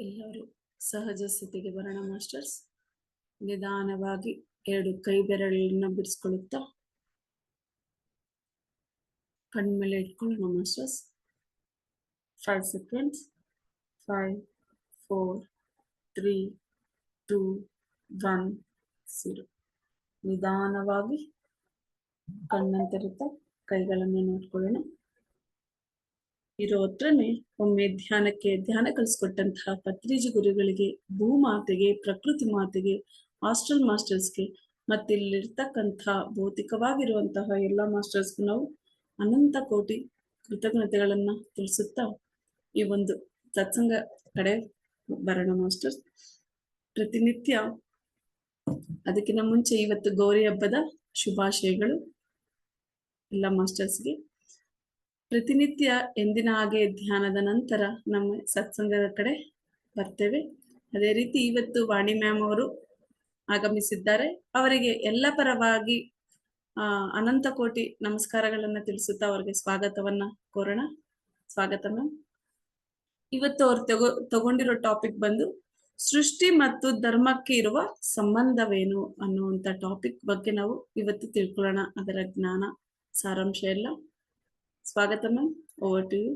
ಎಲ್ಲರೂ ಸಹಜ ಸ್ಥಿತಿಗೆ ಬರೋಣ ಮಾಸ್ಟರ್ಸ್. ನಿಧಾನವಾಗಿ 2 ಕೈ ಬೆರಳನ್ನ ಬಿಡಿಸ್ಕೊಳ್ಳುತ್ತಾ ಕಣ್ಮೇಲೆ ಇಟ್ಕೊಳ್ಳೋಣ ಮಾಸ್ಟರ್ಸ್. 5 seconds. 5, 4, 3, 2, 1, 0. ನಿಧಾನವಾಗಿ ಕಣ್ಣನ್ನು ತೆರೆತಾ ಕೈಗಳನ್ನು ನೋಡ್ಕೊಳ್ಳೋಣ. ಇರೋ ಹತ್ರನೇ ಒಮ್ಮೆ ಧ್ಯಾನ ಕಲಿಸ್ಕೊಟ್ಟಂತಹ ಪತ್ರಿಜಿ ಗುರುಗಳಿಗೆ, ಭೂಮಾತೆಗೆ, ಪ್ರಕೃತಿ ಮಾತೆಗೆ, ಹಾಸ್ಟೆಲ್ ಮಾಸ್ಟರ್ಸ್ಗೆ ಮತ್ತೆ ಇಲ್ಲಿರ್ತಕ್ಕಂಥ ಭೌತಿಕವಾಗಿರುವಂತಹ ಎಲ್ಲ ಮಾಸ್ಟರ್ಸ್ಗೂ ನಾವು ಅನಂತ ಕೋಟಿ ಕೃತಜ್ಞತೆಗಳನ್ನ ತಿಳಿಸುತ್ತಾ ಈ ಒಂದು ಸತ್ಸಂಗ ಕಡೆ ಬರೋಣ ಮಾಸ್ಟರ್ಸ್. ಪ್ರತಿನಿತ್ಯ ಅದಕ್ಕಿಂತ ಮುಂಚೆ ಇವತ್ತು ಗೌರಿ ಹಬ್ಬದ ಶುಭಾಶಯಗಳು ಎಲ್ಲ ಮಾಸ್ಟರ್ಸ್ಗೆ. ಪ್ರತಿನಿತ್ಯ ಎಂದಿನ ಹಾಗೆ ಧ್ಯಾನದ ನಂತರ ನಮ್ಮ ಸತ್ಸಂಗದ ಕಡೆ ಬರ್ತೇವೆ. ಅದೇ ರೀತಿ ಇವತ್ತು ವಾಣಿ ಮ್ಯಾಮ್ ಅವರು ಆಗಮಿಸಿದ್ದಾರೆ. ಅವರಿಗೆ ಎಲ್ಲ ಪರವಾಗಿ ಅನಂತ ಕೋಟಿ ನಮಸ್ಕಾರಗಳನ್ನ ತಿಳಿಸುತ್ತಾ ಅವರಿಗೆ ಸ್ವಾಗತವನ್ನ ಕೋರೋಣ. ಸ್ವಾಗತ ಮ್ಯಾಮ್. ಇವತ್ತು ಅವ್ರು ತಗೊಂಡಿರೋ ಟಾಪಿಕ್ ಬಂದು ಸೃಷ್ಟಿ ಮತ್ತು ಧರ್ಮಕ್ಕೆ ಇರುವ ಸಂಬಂಧವೇನು ಅನ್ನುವಂಥ ಟಾಪಿಕ್ ಬಗ್ಗೆ ನಾವು ಇವತ್ತು ತಿಳ್ಕೊಳ್ಳೋಣ, ಅದರ ಜ್ಞಾನ ಸಾರಾಂಶ ಎಲ್ಲ. ಸ್ವಾಗತ ma'am, over to you.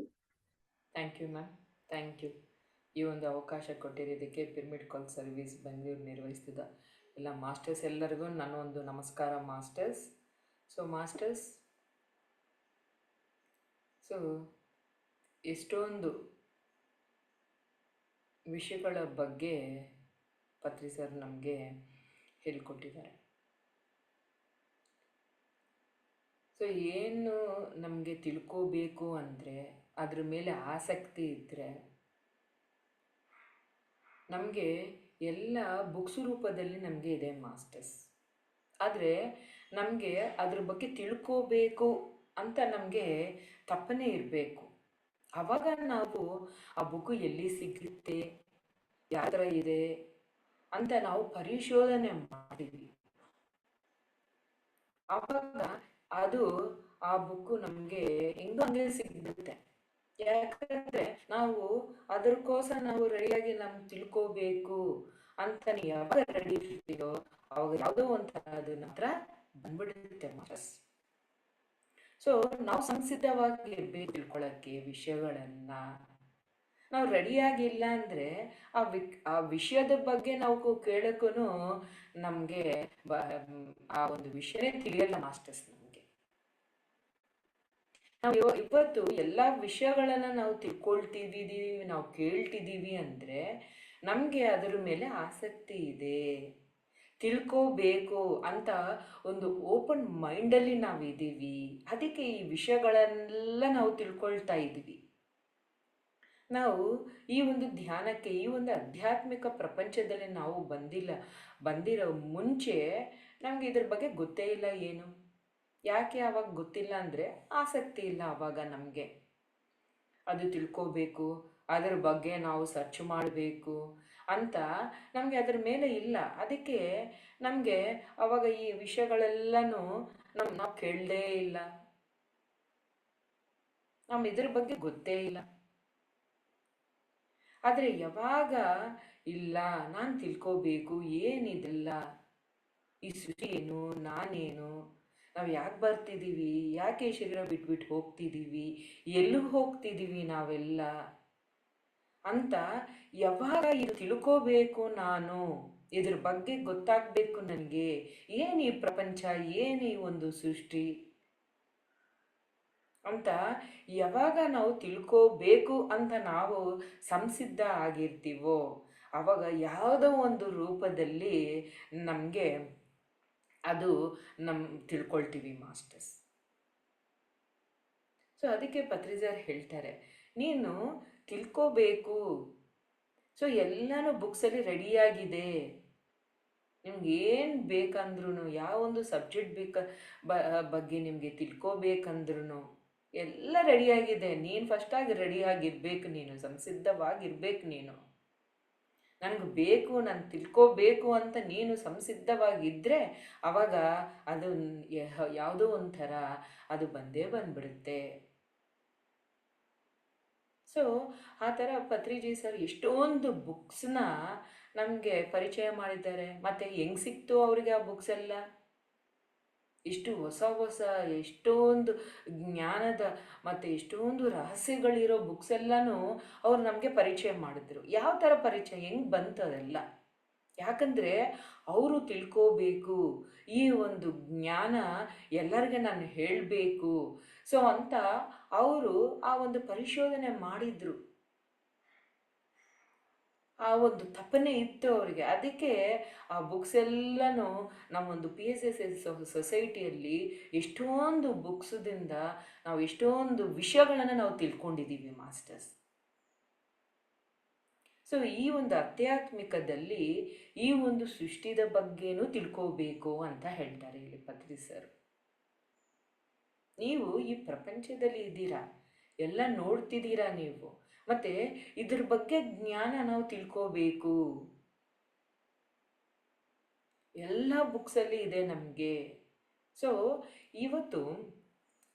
Thank you ma'am, thank you. ಈ ಒಂದು ಅವಕಾಶ ಕೊಟ್ಟಿರೋದಕ್ಕೆ ಪಿರಮಿಡ್ ಕಾಲ್ ಸರ್ವಿಸ್ ಬೆಂಗಳೂರು ನಿರ್ವಹಿಸ್ತಿದ್ದ ಎಲ್ಲ ಮಾಸ್ಟರ್ಸ್ ಎಲ್ಲರಿಗೂ ನನ್ನ ಒಂದು ನಮಸ್ಕಾರ ಮಾಸ್ಟರ್ಸ್. ಸೊ ಎಷ್ಟೊಂದು ವಿಷಯಗಳ ಬಗ್ಗೆ ಪತ್ರಿ ಸರ್ ನಮಗೆ ಹೇಳಿಕೊಟ್ಟಿದ್ದಾರೆ. ಸೊ ಏನು ನಮಗೆ ತಿಳ್ಕೋಬೇಕು ಅಂದರೆ ಅದ್ರ ಮೇಲೆ ಆಸಕ್ತಿ ಇದ್ದರೆ ನಮಗೆ ಎಲ್ಲ ಬುಕ್ಸ್ ರೂಪದಲ್ಲಿ ನಮಗೆ ಇದೆ ಮಾಸ್ಟರ್ಸ್. ಆದರೆ ನಮಗೆ ಅದ್ರ ಬಗ್ಗೆ ತಿಳ್ಕೋಬೇಕು ಅಂತ ನಮಗೆ ತಪ್ಪನೆ ಇರಬೇಕು. ಆವಾಗ ನಾವು ಆ ಬುಕ್ಕು ಎಲ್ಲಿ ಸಿಗುತ್ತೆ, ಯಾವ ಥರ ಇದೆ ಅಂತ ನಾವು ಪರಿಶೋಧನೆ ಮಾಡ್ತೀವಿ. ಆವಾಗ ಅದು ಆ ಬುಕ್ಕು ನಮಗೆ ಹೆಂಗೆ ಸಿಗುತ್ತೆ. ಯಾಕಂದ್ರೆ ನಾವು ಅದಕ್ಕೋಸ್ಕರ ನಾವು ರೆಡಿಯಾಗಿ ನಮ್ಗೆ ತಿಳ್ಕೋಬೇಕು ಅಂತ ಯಾವಾಗ ರೆಡಿ ಇರ್ತೀರೋ ಅವಾಗ ಯಾವುದೋ ಒಂಥರ ಅದು ನಂತರ ಬಂದ್ಬಿಡುತ್ತೆ ಮಾಸ್ಟರ್ಸ್. ಸೊ ನಾವು ಸಂಸಿದ್ಧವಾಗಿ ಇರ್ಬೇಕು ತಿಳ್ಕೊಳಕ್ಕೆ ವಿಷಯಗಳನ್ನ. ನಾವು ರೆಡಿಯಾಗಿಲ್ಲ ಅಂದ್ರೆ ಆ ವಿಷಯದ ಬಗ್ಗೆ ನಾವು ಕೇಳಕ್ಕೂ ನಮಗೆ ಆ ಒಂದು ವಿಷಯನೇ ತಿಳಿಯಲ್ಲ ಮಾಸ್ಟರ್ಸ್. ನಮಗೆ ನಾವು ಇವತ್ತು ಎಲ್ಲ ವಿಷಯಗಳನ್ನ ನಾವು ತಿಳ್ಕೊಳ್ತಿದ್ದೀವಿ, ನಾವು ಕೇಳ್ತಿದ್ದೀವಿ ಅಂದ್ರೆ ನಮಗೆ ಅದರ ಮೇಲೆ ಆಸಕ್ತಿ ಇದೆ, ತಿಳ್ಕೋಬೇಕು ಅಂತ ಒಂದು ಓಪನ್ ಮೈಂಡಲ್ಲಿ ನಾವಿದ್ದೀವಿ. ಅದಕ್ಕೆ ಈ ವಿಷಯಗಳನ್ನೆಲ್ಲ ನಾವು ತಿಳ್ಕೊಳ್ತಾ ಇದ್ದೀವಿ. ನಾವು ಈ ಒಂದು ಧ್ಯಾನಕ್ಕೆ, ಈ ಒಂದು ಆಧ್ಯಾತ್ಮಿಕ ಪ್ರಪಂಚದಲ್ಲಿ ನಾವು ಬಂದಿರೋ ಮುಂಚೆ ನಮ್ಗೆ ಇದ್ರ ಬಗ್ಗೆ ಗೊತ್ತೇ ಇಲ್ಲ. ಏನು ಯಾಕೆ ಆವಾಗ ಗೊತ್ತಿಲ್ಲ ಅಂದರೆ ಆಸಕ್ತಿ ಇಲ್ಲ. ಆವಾಗ ನಮಗೆ ಅದು ತಿಳ್ಕೋಬೇಕು, ಅದರ ಬಗ್ಗೆ ನಾವು ಸರ್ಚ್ ಮಾಡಬೇಕು ಅಂತ ನಮಗೆ ಅದರ ಮೇಲೆ ಇಲ್ಲ. ಅದಕ್ಕೆ ನಮಗೆ ಆವಾಗ ಈ ವಿಷಯಗಳೆಲ್ಲನೂ ನಾವು ಕೇಳಲೇ ಇಲ್ಲ, ಇದ್ರ ಬಗ್ಗೆ ಗೊತ್ತೇ ಇಲ್ಲ. ಆದರೆ ಯಾವಾಗ ಇಲ್ಲ ನಾನು ತಿಳ್ಕೋಬೇಕು, ಏನಿದೆಲ್ಲ, ಈ ಸೃಷ್ಟಿ ಏನು, ನಾನೇನು, ನಾವು ಯಾಕೆ ಬರ್ತಿದ್ದೀವಿ, ಯಾಕೆ ಶರೀರ ಬಿಟ್ಬಿಟ್ಟು ಹೋಗ್ತಿದ್ದೀವಿ, ಎಲ್ಲೂ ಹೋಗ್ತಿದ್ದೀವಿ ನಾವೆಲ್ಲ ಅಂತ ಯಾವಾಗ ಇದು ತಿಳ್ಕೋಬೇಕು, ನಾನು ಇದ್ರ ಬಗ್ಗೆ ಗೊತ್ತಾಗಬೇಕು ನನಗೆ, ಏನು ಈ ಪ್ರಪಂಚ, ಏನು ಈ ಒಂದು ಸೃಷ್ಟಿ ಅಂತ ಯಾವಾಗ ನಾವು ತಿಳ್ಕೋಬೇಕು ಅಂತ ನಾವು ಸಂಸಿದ್ಧ ಆಗಿರ್ತೀವೋ ಆವಾಗ ಯಾವುದೋ ಒಂದು ರೂಪದಲ್ಲಿ ನಮಗೆ ಅದು ತಿಳ್ಕೊಳ್ತೀವಿ ಮಾಸ್ಟರ್ಸ್. ಸೊ ಅದಕ್ಕೆ ಪತ್ರಿಜಾರ್ ಹೇಳ್ತಾರೆ, ನೀನು ತಿಳ್ಕೋಬೇಕು. ಸೊ ಎಲ್ಲನೂ ಬುಕ್ಸಲ್ಲಿ ರೆಡಿಯಾಗಿದೆ. ನಿಮ್ಗೆ ಏನು ಬೇಕಂದ್ರೂ, ಯಾವ ಒಂದು ಸಬ್ಜೆಕ್ಟ್ ಬಗ್ಗೆ ನಿಮಗೆ ತಿಳ್ಕೋಬೇಕಂದ್ರೂ ಎಲ್ಲ ರೆಡಿಯಾಗಿದೆ. ನೀನು ಫಸ್ಟಾಗಿ ರೆಡಿಯಾಗಿರ್ಬೇಕು, ನೀನು ಸಂಸಿದ್ಧವಾಗಿರ್ಬೇಕು. ನೀನು ನನಗೆ ಬೇಕು, ನಾನು ತಿಳ್ಕೋಬೇಕು ಅಂತ ನೀನು ಸಂಸಿದ್ಧವಾಗಿದ್ದರೆ ಆವಾಗ ಅದು ಯಾವುದೋ ಒಂಥರ ಅದು ಬಂದೇ ಬಂದ್ಬಿಡುತ್ತೆ. ಸೊ ಆ ಥರ ಪತ್ರಿಜಿ ಸರ್ ಎಷ್ಟೊಂದು ಬುಕ್ಸ್ನ ನಮಗೆ ಪರಿಚಯ ಮಾಡಿದ್ದಾರೆ. ಮತ್ತು ಹೆಂಗೆ ಸಿಕ್ತು ಅವರಿಗೆ ಆ ಬುಕ್ಸ್ ಎಲ್ಲ? ಇಷ್ಟು ಹೊಸ ಹೊಸ ಎಷ್ಟೊಂದು ಜ್ಞಾನದ ಮತ್ತು ಎಷ್ಟೊಂದು ರಹಸ್ಯಗಳಿರೋ ಬುಕ್ಸ್ ಎಲ್ಲನೂ ಅವ್ರು ನಮಗೆ ಪರಿಚಯ ಮಾಡಿದ್ರು. ಯಾವ ಥರ ಪರಿಚಯ, ಹೆಂಗೆ ಬಂತು ಅದೆಲ್ಲ? ಯಾಕಂದರೆ ಅವರು ತಿಳ್ಕೋಬೇಕು, ಈ ಒಂದು ಜ್ಞಾನ ಎಲ್ಲರಿಗೆ ನಾನು ಹೇಳಬೇಕು. ಸೊ ಅಂತ ಅವರು ಆ ಒಂದು ಪರಿಶೋಧನೆ ಮಾಡಿದರು. ಆ ಒಂದು ತಪನೆ ಇತ್ತು ಅವರಿಗೆ. ಅದಕ್ಕೆ ಆ ಬುಕ್ಸ್ ಎಲ್ಲನೂ ನಮ್ಮೊಂದು PSS ಸೊಸೈಟಿಯಲ್ಲಿ ಎಷ್ಟೊಂದು ಬುಕ್ಸ್ದಿಂದ ನಾವು ಎಷ್ಟೊಂದು ವಿಷಯಗಳನ್ನು ನಾವು ತಿಳ್ಕೊಂಡಿದ್ದೀವಿ ಮಾಸ್ಟರ್ಸ್. ಸೊ ಈ ಒಂದು ಆಧ್ಯಾತ್ಮಿಕದಲ್ಲಿ ಈ ಒಂದು ಸೃಷ್ಟಿದ ಬಗ್ಗೆನೂ ತಿಳ್ಕೋಬೇಕು ಅಂತ ಹೇಳ್ತಾರೆ ಇಲ್ಲಿ ಪತ್ರಿ ಸರ್. ನೀವು ಈ ಪ್ರಪಂಚದಲ್ಲಿ ಇದ್ದೀರಾ, ಎಲ್ಲ ನೋಡ್ತಿದ್ದೀರಾ ನೀವು, ಮತ್ತು ಇದ್ರ ಬಗ್ಗೆ ಜ್ಞಾನ ನಾವು ತಿಳ್ಕೋಬೇಕು. ಎಲ್ಲ ಬುಕ್ಸಲ್ಲಿ ಇದೆ ನಮಗೆ. ಸೊ ಇವತ್ತು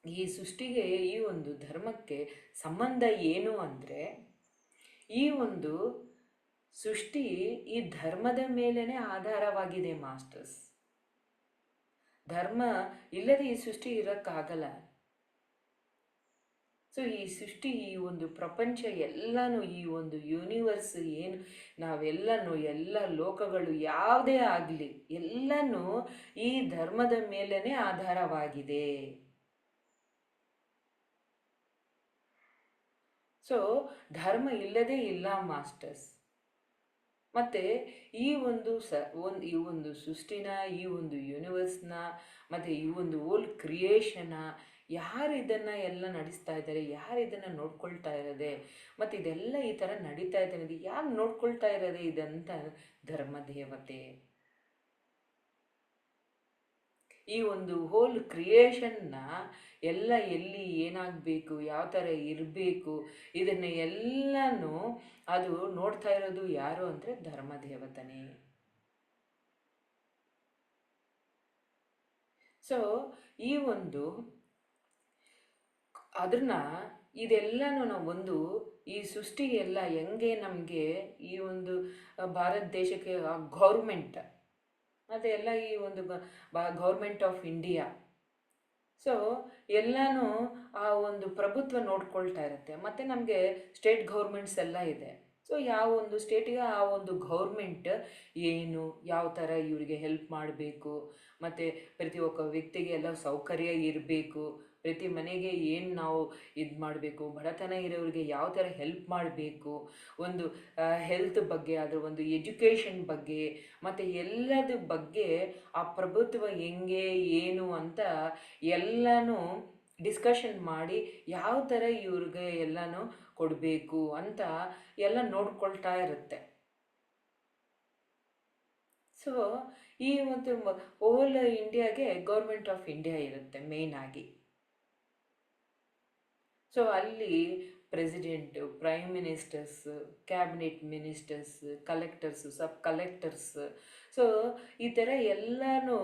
ಈ ಸೃಷ್ಟಿಗೆ, ಈ ಒಂದು ಧರ್ಮಕ್ಕೆ ಸಂಬಂಧ ಏನು ಅಂದರೆ, ಈ ಒಂದು ಸೃಷ್ಟಿ ಈ ಧರ್ಮದ ಮೇಲೇ ಆಧಾರವಾಗಿದೆ ಮಾಸ್ಟರ್ಸ್. ಧರ್ಮ ಇಲ್ಲದೆ ಈ ಸೃಷ್ಟಿ ಇರೋಕ್ಕಾಗಲ್ಲ. ಸೊ ಈ ಸೃಷ್ಟಿ, ಈ ಒಂದು ಪ್ರಪಂಚ ಎಲ್ಲನೂ, ಈ ಒಂದು ಯೂನಿವರ್ಸ್ ಏನು ನಾವೆಲ್ಲನೂ, ಎಲ್ಲ ಲೋಕಗಳು ಯಾವುದೇ ಆಗಲಿ ಎಲ್ಲನೂ ಈ ಧರ್ಮದ ಮೇಲೇ ಆಧಾರವಾಗಿದೆ. ಸೊ ಧರ್ಮ ಇಲ್ಲದೆ ಇಲ್ಲ ಮಾಸ್ಟರ್ಸ್. ಮತ್ತು ಈ ಒಂದು ಈ ಒಂದು ಸೃಷ್ಟಿನ, ಈ ಒಂದು ಯೂನಿವರ್ಸ್ನ, ಮತ್ತು ಈ ಒಂದು ಓಲ್ ಕ್ರಿಯೇಷನ ಯಾರು ಇದನ್ನು ಎಲ್ಲ ನಡೆಸ್ತಾ ಇದ್ದಾರೆ, ಯಾರು ಇದನ್ನು ನೋಡ್ಕೊಳ್ತಾ ಇರೋದೆ, ಮತ್ತು ಇದೆಲ್ಲ ಈ ಥರ ನಡೀತಾ ಇದ್ದಾರೆ, ಯಾರು ನೋಡ್ಕೊಳ್ತಾ ಇರೋದೆ ಇದಂತ? ಧರ್ಮದೇವತೆ. ಈ ಒಂದು ಹೋಲ್ ಕ್ರಿಯೇಷನ್ನ ಎಲ್ಲ ಎಲ್ಲಿ ಏನಾಗಬೇಕು, ಯಾವ ಥರ ಇರಬೇಕು, ಇದನ್ನು ಎಲ್ಲನೂ ಅದು ನೋಡ್ತಾ ಇರೋದು ಯಾರು ಅಂದರೆ ಧರ್ಮದೇವತನೇ. ಸೊ ಈ ಒಂದು ಅದನ್ನ ಇದೆಲ್ಲನೂ ನಾವು ಒಂದು ಈ ಸೃಷ್ಟಿ ಎಲ್ಲ ಹೆಂಗೆ ನಮಗೆ ಈ ಒಂದು ಭಾರತ ದೇಶಕ್ಕೆ ಗೌರ್ಮೆಂಟ್ ಅದೆಲ್ಲ ಈ ಒಂದು ಗೌರ್ಮೆಂಟ್ ಆಫ್ ಇಂಡಿಯಾ, ಸೊ ಎಲ್ಲನೂ ಆ ಒಂದು ಪ್ರಭುತ್ವ ನೋಡ್ಕೊಳ್ತಾ ಇರುತ್ತೆ. ಮತ್ತು ನಮಗೆ ಸ್ಟೇಟ್ ಗೌರ್ಮೆಂಟ್ಸ್ ಎಲ್ಲ ಇದೆ. ಸೊ ಯಾವ ಒಂದು ಸ್ಟೇಟಿಗೆ ಆ ಒಂದು ಗೌರ್ಮೆಂಟ್ ಏನು, ಯಾವ ಥರ ಇವರಿಗೆ ಹೆಲ್ಪ್ ಮಾಡಬೇಕು, ಮತ್ತು ಪ್ರತಿ ಒಬ್ಬ ವ್ಯಕ್ತಿಗೆ ಎಲ್ಲ ಸೌಕರ್ಯ ಇರಬೇಕು, ಪ್ರತಿ ಮನೆಗೆ ಏನು ನಾವು ಇದು ಮಾಡಬೇಕು, ಬಡತನ ಇರೋರಿಗೆ ಯಾವ ಥರ ಹೆಲ್ಪ್ ಮಾಡಬೇಕು, ಒಂದು ಹೆಲ್ತ್ ಬಗ್ಗೆ, ಅದರ ಒಂದು ಎಜುಕೇಷನ್ ಬಗ್ಗೆ, ಮತ್ತು ಎಲ್ಲದ ಬಗ್ಗೆ ಆ ಪ್ರಭುತ್ವ ಹೆಂಗೆ ಏನು ಅಂತ ಎಲ್ಲನೂ ಡಿಸ್ಕಷನ್ ಮಾಡಿ ಯಾವ ಥರ ಇವ್ರಿಗೆ ಎಲ್ಲನೂ ಕೊಡಬೇಕು ಅಂತ ಎಲ್ಲ ನೋಡ್ಕೊಳ್ತಾ ಇರುತ್ತೆ. ಸೊ ಈ ಒಂದು ಓಲ್ ಇಂಡಿಯಾಗೆ ಗೌರ್ಮೆಂಟ್ ಆಫ್ ಇಂಡಿಯಾ ಇರುತ್ತೆ ಮೇಯ್ನ್ ಆಗಿ. ಸೊ ಅಲ್ಲಿ president, prime ministers, cabinet ministers, collectors, sub collectors, so ಈ ಥರ ಎಲ್ಲನೂ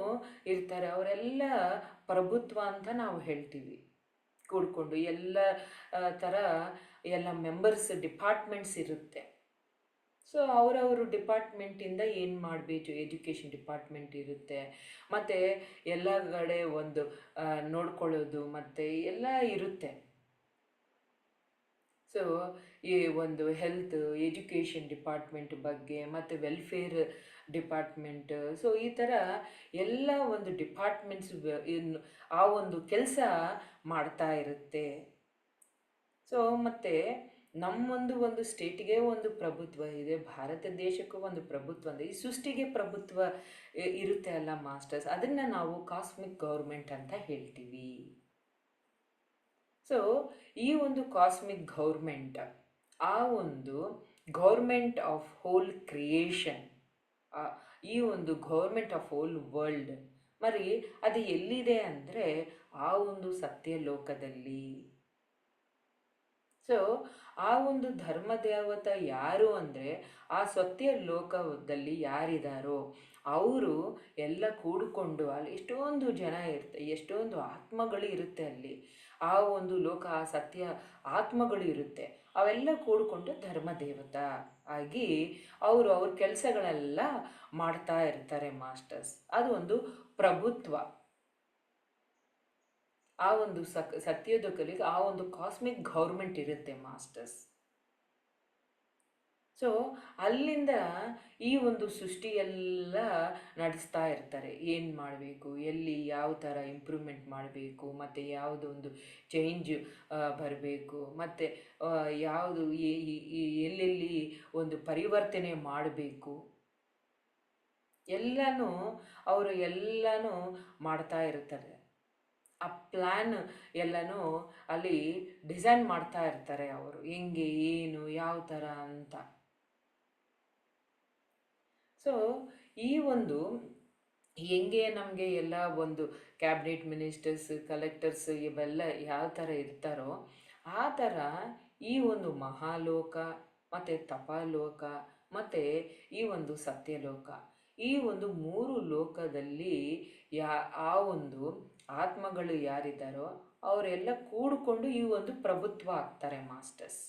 ಇರ್ತಾರೆ. ಅವರೆಲ್ಲ ಪ್ರಭುತ್ವ ಅಂತ ನಾವು ಹೇಳ್ತೀವಿ ಕೂಡ್ಕೊಂಡು. ಎಲ್ಲ ಥರ ಎಲ್ಲ ಮೆಂಬರ್ಸ್ ಡಿಪಾರ್ಟ್ಮೆಂಟ್ಸ್ ಇರುತ್ತೆ. ಸೊ ಅವರವರು ಡಿಪಾರ್ಟ್ಮೆಂಟಿಂದ ಏನು ಮಾಡಬೇಕು, ಎಜುಕೇಷನ್ ಡಿಪಾರ್ಟ್ಮೆಂಟ್ ಇರುತ್ತೆ, ಮತ್ತು ಎಲ್ಲ ಕಡೆ ಒಂದು ನೋಡ್ಕೊಳ್ಳೋದು ಮತ್ತು ಎಲ್ಲ ಇರುತ್ತೆ. ಸೊ ಈ ಒಂದು ಹೆಲ್ತ್, ಎಜುಕೇಷನ್ ಡಿಪಾರ್ಟ್ಮೆಂಟ್ ಬಗ್ಗೆ, ಮತ್ತು ವೆಲ್ಫೇರ್ ಡಿಪಾರ್ಟ್ಮೆಂಟ್, ಸೊ ಈ ಥರ ಎಲ್ಲ ಒಂದು ಡಿಪಾರ್ಟ್ಮೆಂಟ್ಸ್ ಆ ಒಂದು ಕೆಲಸ ಮಾಡ್ತಾ ಇರುತ್ತೆ. ಸೊ ಮತ್ತು ಒಂದು ಸ್ಟೇಟಿಗೆ ಒಂದು ಪ್ರಭುತ್ವ ಇದೆ, ಭಾರತ ದೇಶಕ್ಕೂ ಒಂದು ಪ್ರಭುತ್ವ ಅಂದರೆ ಈ ಸೃಷ್ಟಿಗೆ ಪ್ರಭುತ್ವ ಇರುತ್ತೆ ಅಲ್ಲ ಮಾಸ್ಟರ್ಸ್, ಅದನ್ನು ನಾವು ಕಾಸ್ಮಿಕ್ ಗೌರ್ಮೆಂಟ್ ಅಂತ ಹೇಳ್ತೀವಿ. ಸೊ ಈ ಒಂದು ಕಾಸ್ಮಿಕ್ ಗೌರ್ಮೆಂಟ್, ಆ ಒಂದು ಗೌರ್ಮೆಂಟ್ ಆಫ್ ಹೋಲ್ ಕ್ರಿಯೇಷನ್, ಈ ಒಂದು ಗೌರ್ಮೆಂಟ್ ಆಫ್ ಹೋಲ್ ವರ್ಲ್ಡ್ మరి ಅದು ಎಲ್ಲಿದೆ ಅಂದರೆ ಆ ಒಂದು ಸತ್ಯ ಲೋಕದಲ್ಲಿ. ಸೊ ಆ ಒಂದು ಧರ್ಮ ದೇವತ ಯಾರು ಅಂದರೆ ಆ ಸತ್ಯ ಲೋಕದಲ್ಲಿ ಯಾರಿದ್ದಾರೋ ಅವರು ಎಲ್ಲ ಕೂಡಿಕೊಂಡು ಅಲ್ಲಿ ಎಷ್ಟೊಂದು ಜನ ಎಷ್ಟೊಂದು ಆತ್ಮಗಳು ಇರುತ್ತೆ ಅಲ್ಲಿ. ಆ ಒಂದು ಲೋಕ, ಆ ಸತ್ಯ ಆತ್ಮಗಳು ಇರುತ್ತೆ, ಅವೆಲ್ಲ ಕೂಡಿಕೊಂಡು ಧರ್ಮ ದೇವತ ಆಗಿ ಅವ್ರ ಕೆಲಸಗಳೆಲ್ಲ ಮಾಡ್ತಾ ಇರ್ತಾರೆ ಮಾಸ್ಟರ್ಸ್. ಅದು ಒಂದು ಪ್ರಭುತ್ವ. ಆ ಒಂದು ಸತ್ಯದ ಆ ಒಂದು ಕಾಸ್ಮಿಕ್ ಗೌರ್ಮೆಂಟ್ ಇರುತ್ತೆ ಮಾಸ್ಟರ್ಸ್. ಸೊ ಅಲ್ಲಿಂದ ಈ ಒಂದು ಸೃಷ್ಟಿಯೆಲ್ಲ ನಡೆಸ್ತಾ ಇರ್ತಾರೆ. ಏನು ಮಾಡಬೇಕು, ಎಲ್ಲಿ ಯಾವ ಥರ ಇಂಪ್ರೂವ್ಮೆಂಟ್ ಮಾಡಬೇಕು, ಮತ್ತು ಯಾವುದೊಂದು ಚೇಂಜ್ ಬರಬೇಕು, ಮತ್ತು ಯಾವುದು ಎಲ್ಲೆಲ್ಲಿ ಒಂದು ಪರಿವರ್ತನೆ ಮಾಡಬೇಕು, ಎಲ್ಲನೂ ಅವರು ಎಲ್ಲನೂ ಮಾಡ್ತಾ ಇರ್ತಾರೆ. ಆ ಪ್ಲ್ಯಾನ್ ಎಲ್ಲನೂ ಅಲ್ಲಿ ಡಿಸೈನ್ ಮಾಡ್ತಾ ಇರ್ತಾರೆ ಅವರು, ಹೆಂಗೆ ಏನು ಯಾವ ಥರ ಅಂತ. ಸೊ ಈ ಒಂದು ಹೆಂಗೆ ನಮಗೆ ಎಲ್ಲ ಒಂದು ಕ್ಯಾಬಿನೆಟ್ ಮಿನಿಸ್ಟರ್ಸ್, ಕಲೆಕ್ಟರ್ಸ್ ಇವೆಲ್ಲ ಯಾವ ಥರ ಇರ್ತಾರೋ ಆ ಥರ ಈ ಒಂದು ಮಹಾಲೋಕ ಮತ್ತು ತಪಾಲೋಕ ಮತ್ತು ಈ ಒಂದು ಸತ್ಯಲೋಕ, ಈ ಒಂದು 3 ಲೋಕದಲ್ಲಿ ಆ ಒಂದು ಆತ್ಮಗಳು ಯಾರಿದ್ದಾರೋ ಅವರೆಲ್ಲ ಕೂಡಿಕೊಂಡು ಈ ಒಂದು ಪ್ರಭುತ್ವ ಆಗ್ತಾರೆ ಮಾಸ್ಟರ್ಸ್.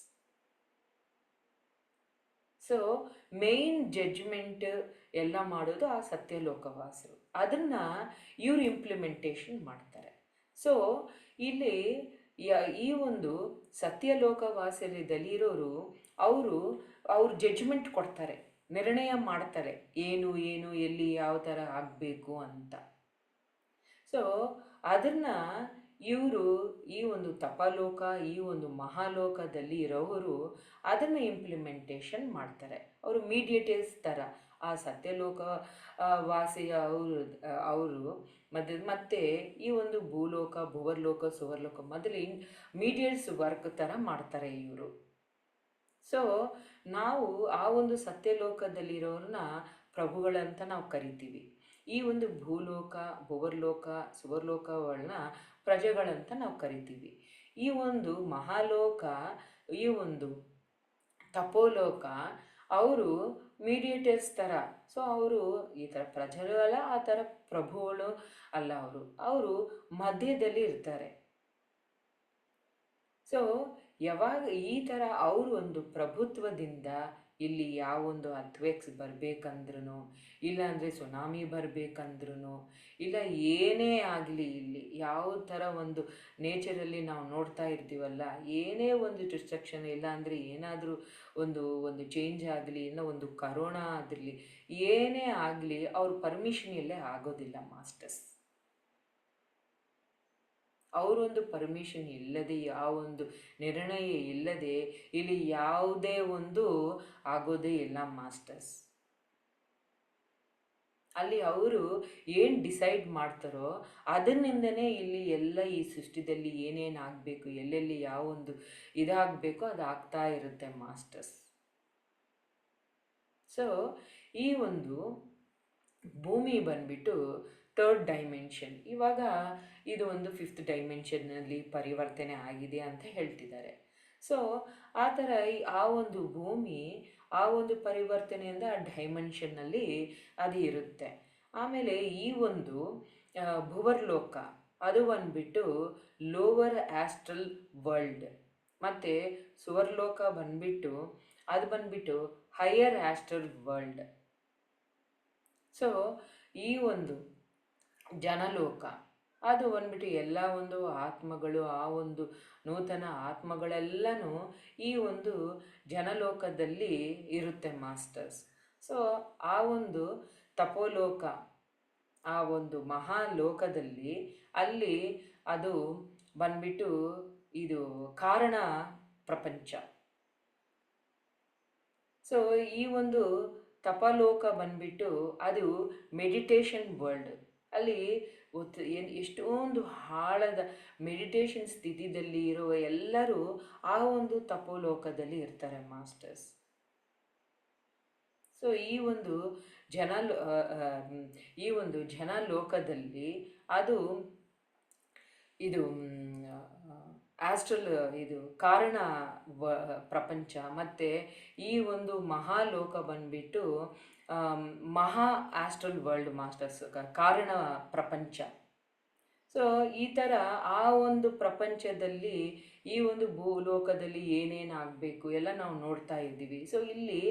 ಸೊ ಮೇನ್ ಜಡ್ಜ್ಮೆಂಟ್ ಎಲ್ಲ ಮಾಡೋದು ಆ ಸತ್ಯಲೋಕವಾಸರು. ಅದನ್ನು ಇವರು ಇಂಪ್ಲಿಮೆಂಟೇಷನ್ ಮಾಡ್ತಾರೆ. ಸೊ ಇಲ್ಲಿ ಈ ಒಂದು ಸತ್ಯಲೋಕವಾಸದಲ್ಲಿರೋರು ಅವರು ಜಡ್ಜ್ಮೆಂಟ್ ಕೊಡ್ತಾರೆ, ನಿರ್ಣಯ ಮಾಡ್ತಾರೆ ಏನು ಎಲ್ಲಿ ಯಾವ ಥರ ಆಗಬೇಕು ಅಂತ. ಸೊ ಅದನ್ನು ಇವರು ಈ ಒಂದು ತಪಲೋಕ, ಈ ಒಂದು ಮಹಾಲೋಕದಲ್ಲಿ ಇರೋರು ಅದನ್ನು ಇಂಪ್ಲಿಮೆಂಟೇಷನ್ ಮಾಡ್ತಾರೆ. ಅವರು ಮೀಡಿಯೇಟರ್ಸ್ ಥರ ಆ ಸತ್ಯಲೋಕ ವಾಸಿಯ ಅವರು ಮತ್ತೆ ಈ ಒಂದು ಭೂಲೋಕ, ಭುವರ್ಲೋಕ, ಸುವರ್ಲೋಕ ಮೊದಲು ಮೀಡಿಯೇಟ್ಸ್ ವರ್ಕ್ ಥರ ಮಾಡ್ತಾರೆ ಇವರು. ಸೊ ನಾವು ಆ ಒಂದು ಸತ್ಯಲೋಕದಲ್ಲಿರೋರನ್ನ ಪ್ರಭುಗಳಂತ ನಾವು ಕರಿತೀವಿ. ಈ ಒಂದು ಭೂಲೋಕ, ಭುವರ್ಲೋಕ, ಸುವರ್ಲೋಕಗಳನ್ನ ಪ್ರಜೆಗಳಂತ ನಾವು ಕರಿತೀವಿ. ಈ ಒಂದು ಮಹಾಲೋಕ, ಈ ಒಂದು ತಪೋಲೋಕ ಅವರು ಮೀಡಿಯೇಟರ್ಸ್ ಥರ. ಸೊ ಅವರು ಈ ಥರ ಪ್ರಜೆಗಳಲ್ಲ, ಆ ಥರ ಪ್ರಭುಗಳು ಅಲ್ಲ, ಅವರು ಮಧ್ಯದಲ್ಲಿ ಇರ್ತಾರೆ. ಸೊ ಯಾವಾಗ ಈ ಥರ ಅವರು ಒಂದು ಪ್ರಭುತ್ವದಿಂದ ಇಲ್ಲಿ ಯಾವೊಂದು ಅರ್ಥ್ವೇಕ್ಸ್ ಬರಬೇಕಂದ್ರೂ, ಇಲ್ಲಾಂದರೆ ಸುನಾಮಿ ಬರಬೇಕಂದ್ರೂ, ಇಲ್ಲ ಏನೇ ಆಗಲಿ, ಇಲ್ಲಿ ಯಾವ ಥರ ಒಂದು ನೇಚರಲ್ಲಿ ನಾವು ನೋಡ್ತಾ ಇರ್ತೀವಲ್ಲ, ಏನೇ ಒಂದು ಡಿಸ್ಟ್ರಕ್ಷನ್ ಇಲ್ಲಾಂದರೆ ಏನಾದರೂ ಒಂದು ಚೇಂಜ್ ಆಗಲಿ, ಇನ್ನೂ ಒಂದು ಕರೋನಾ ಆಗಿರಲಿ, ಏನೇ ಆಗಲಿ ಅವ್ರ ಪರ್ಮಿಷನ್ ಇಲ್ಲೇ ಆಗೋದಿಲ್ಲ ಮಾಸ್ಟರ್ಸ್. ಅವರೊಂದು ಪರ್ಮಿಷನ್ ಇಲ್ಲದೆ, ಯಾವೊಂದು ನಿರ್ಣಯ ಇಲ್ಲದೆ ಇಲ್ಲಿ ಯಾವುದೇ ಒಂದು ಆಗೋದೇ ಇಲ್ಲ ಮಾಸ್ಟರ್ಸ್. ಅಲ್ಲಿ ಅವರು ಏನು ಡಿಸೈಡ್ ಮಾಡ್ತಾರೋ ಅದರಿಂದನೇ ಇಲ್ಲಿ ಎಲ್ಲ ಈ ಸೃಷ್ಟಿದಲ್ಲಿ ಏನೇನು ಆಗಬೇಕು, ಎಲ್ಲೆಲ್ಲಿ ಯಾವೊಂದು ಇದಾಗಬೇಕೋ ಅದು ಆಗ್ತಾ ಇರುತ್ತೆ ಮಾಸ್ಟರ್ಸ್. ಸೊ ಈ ಒಂದು ಭೂಮಿ ಬಂದ್ಬಿಟ್ಟು 3rd ಡೈಮೆನ್ಷನ್. ಇವಾಗ ಇದು ಒಂದು 5th ಡೈಮೆನ್ಷನ್ನಲ್ಲಿ ಪರಿವರ್ತನೆ ಆಗಿದೆ ಅಂತ ಹೇಳ್ತಿದ್ದಾರೆ. ಸೊ ಆ ಥರ ಆ ಒಂದು ಭೂಮಿ ಆ ಒಂದು ಪರಿವರ್ತನೆಯಿಂದ ಆ ಡೈಮೆನ್ಷನ್ನಲ್ಲಿ ಅದು ಇರುತ್ತೆ. ಆಮೇಲೆ ಈ ಒಂದು ಭುವರ್ಲೋಕ ಅದು ಬಂದ್ಬಿಟ್ಟು ಲೋವರ್ ಆಸ್ಟ್ರಲ್ ವರ್ಲ್ಡ್, ಮತ್ತು ಸುವರ್ಲೋಕ ಬಂದ್ಬಿಟ್ಟು ಹೈಯರ್ ಆಸ್ಟ್ರಲ್ ವರ್ಲ್ಡ್. ಸೊ ಈ ಒಂದು ಜನಲೋಕ ಅದು ಬಂದ್ಬಿಟ್ಟು ಎಲ್ಲ ಒಂದು ಆತ್ಮಗಳು, ಆ ಒಂದು ನೂತನ ಆತ್ಮಗಳೆಲ್ಲನೂ ಈ ಒಂದು ಜನಲೋಕದಲ್ಲಿ ಇರುತ್ತೆ ಮಾಸ್ಟರ್ಸ್. ಸೊ ಆ ಒಂದು ತಪೋಲೋಕ, ಆ ಒಂದು ಮಹಾಲೋಕದಲ್ಲಿ ಅಲ್ಲಿ ಅದು ಬಂದ್ಬಿಟ್ಟು ಇದು ಕಾರಣ ಪ್ರಪಂಚ. ಸೊ ಈ ಒಂದು ತಪಲೋಕ ಬಂದ್ಬಿಟ್ಟು ಅದು ಮೆಡಿಟೇಷನ್ ವರ್ಲ್ಡ್. ಅಲ್ಲಿ ಎಷ್ಟೊಂದು ಆಳದ ಮೆಡಿಟೇಷನ್ ಸ್ಥಿತಿಯಲ್ಲಿ ಇರುವ ಎಲ್ಲರೂ ಆ ಒಂದು ತಪೋಲೋಕದಲ್ಲಿ ಇರ್ತಾರೆ ಮಾಸ್ಟರ್ಸ್. ಸೊ ಈ ಒಂದು ಜನಲೋಕದಲ್ಲಿ ಅದು ಇದು ಆಸ್ಟ್ರಲ್ ಇದು ಕಾರಣ ಪ್ರಪಂಚ, ಮತ್ತು ಈ ಒಂದು ಮಹಾಲೋಕ ಬಂದ್ಬಿಟ್ಟು ಆಮ್, ಮಹಾ ಆಸ್ಟ್ರಲ್ ವರ್ಲ್ಡ್ ಮಾಸ್ಟರ್ಸ್, ಕಾರಣ ಪ್ರಪಂಚ. ಸೊ ಈ ಥರ ಆ ಒಂದು ಪ್ರಪಂಚದಲ್ಲಿ ಈ ಒಂದು ಭೂಲೋಕದಲ್ಲಿ ಏನೇನು ಆಗಬೇಕು ಎಲ್ಲ ನಾವು ನೋಡ್ತಾ ಇದ್ದೀವಿ. ಸೊ ಇಲ್ಲಿ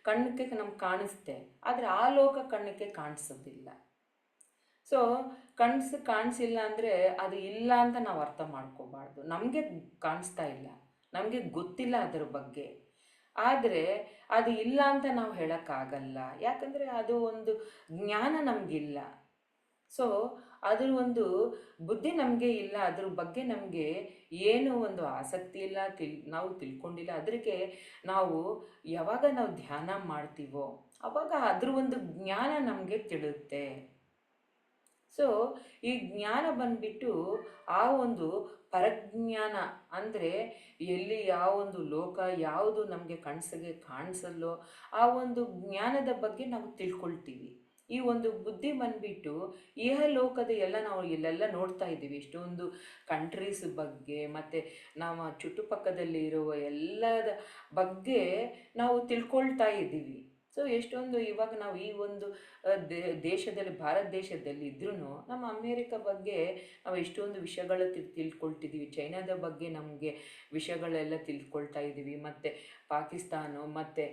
ಕಣ್ಣಕ್ಕೆ ನಮ್ಗೆ ಕಾಣಿಸ್ತೆ, ಆದರೆ ಆ ಲೋಕ ಕಣ್ಣಕ್ಕೆ ಕಾಣಿಸೋದಿಲ್ಲ. ಸೊ ಕಾಣಿಸಿಲ್ಲ ಅಂದರೆ ಅದು ಇಲ್ಲ ಅಂತ ನಾವು ಅರ್ಥ ಮಾಡ್ಕೋಬಾರ್ದು. ನಮಗೆ ಕಾಣಿಸ್ತಾ ಇಲ್ಲ, ನಮಗೆ ಗೊತ್ತಿಲ್ಲ ಅದರ ಬಗ್ಗೆ. ಆದರೆ ಅದು ಇಲ್ಲ ಅಂತ ನಾವು ಹೇಳೋಕ್ಕಾಗಲ್ಲ, ಯಾಕಂದರೆ ಅದು ಒಂದು ಜ್ಞಾನ ನಮಗಿಲ್ಲ. ಸೊ ಅದ್ರ ಒಂದು ಬುದ್ಧಿ ನಮಗೆ ಇಲ್ಲ, ಅದ್ರ ಬಗ್ಗೆ ನಮಗೆ ಏನು ಒಂದು ಆಸಕ್ತಿ ಇಲ್ಲ, ನಾವು ತಿಳ್ಕೊಂಡಿಲ್ಲ. ಅದಕ್ಕೆ ನಾವು ಯಾವಾಗ ನಾವು ಧ್ಯಾನ ಮಾಡ್ತೀವೋ ಅವಾಗ ಅದ್ರ ಒಂದು ಜ್ಞಾನ ನಮಗೆ ತಿಳುತ್ತೆ. ಸೊ ಈ ಜ್ಞಾನ ಬಂದ್ಬಿಟ್ಟು ಆ ಒಂದು ಪರಜ್ಞಾನ, ಅಂದರೆ ಎಲ್ಲಿ ಯಾವ ಒಂದು ಲೋಕ ಯಾವುದು ನಮಗೆ ಕಾಣಿಸಲ್ಲೋ ಆ ಒಂದು ಜ್ಞಾನದ ಬಗ್ಗೆ ನಾವು ತಿಳ್ಕೊಳ್ತೀವಿ. ಈ ಒಂದು ಬುದ್ಧಿ ಬಂದ್ಬಿಟ್ಟು ಲೋಕದ ಎಲ್ಲ ನಾವು ಇಲ್ಲೆಲ್ಲ ನೋಡ್ತಾ ಇದ್ದೀವಿ, ಎಷ್ಟೊಂದು ಕಂಟ್ರೀಸ್ ಬಗ್ಗೆ ಮತ್ತು ನಮ್ಮ ಚುಟ್ಟುಪಕ್ಕದಲ್ಲಿ ಇರುವ ಎಲ್ಲದ ಬಗ್ಗೆ ನಾವು ತಿಳ್ಕೊಳ್ತಾ ಇದ್ದೀವಿ. ಸೊ ಎಷ್ಟೊಂದು ಇವಾಗ ನಾವು ಈ ಒಂದು ದೇಶದಲ್ಲಿ, ಭಾರತ ದೇಶದಲ್ಲಿ ಇದ್ರೂ ನಮ್ಮ ಅಮೇರಿಕ ಬಗ್ಗೆ ನಾವು ಎಷ್ಟೊಂದು ವಿಷಯಗಳು ತಿಳ್ಕೊಳ್ತಿದ್ದೀವಿ. ಚೈನಾದ ಬಗ್ಗೆ ನಮಗೆ ವಿಷಯಗಳೆಲ್ಲ ತಿಳ್ಕೊಳ್ತಾ ಇದ್ದೀವಿ. ಮತ್ತು ಪಾಕಿಸ್ತಾನ ಮತ್ತು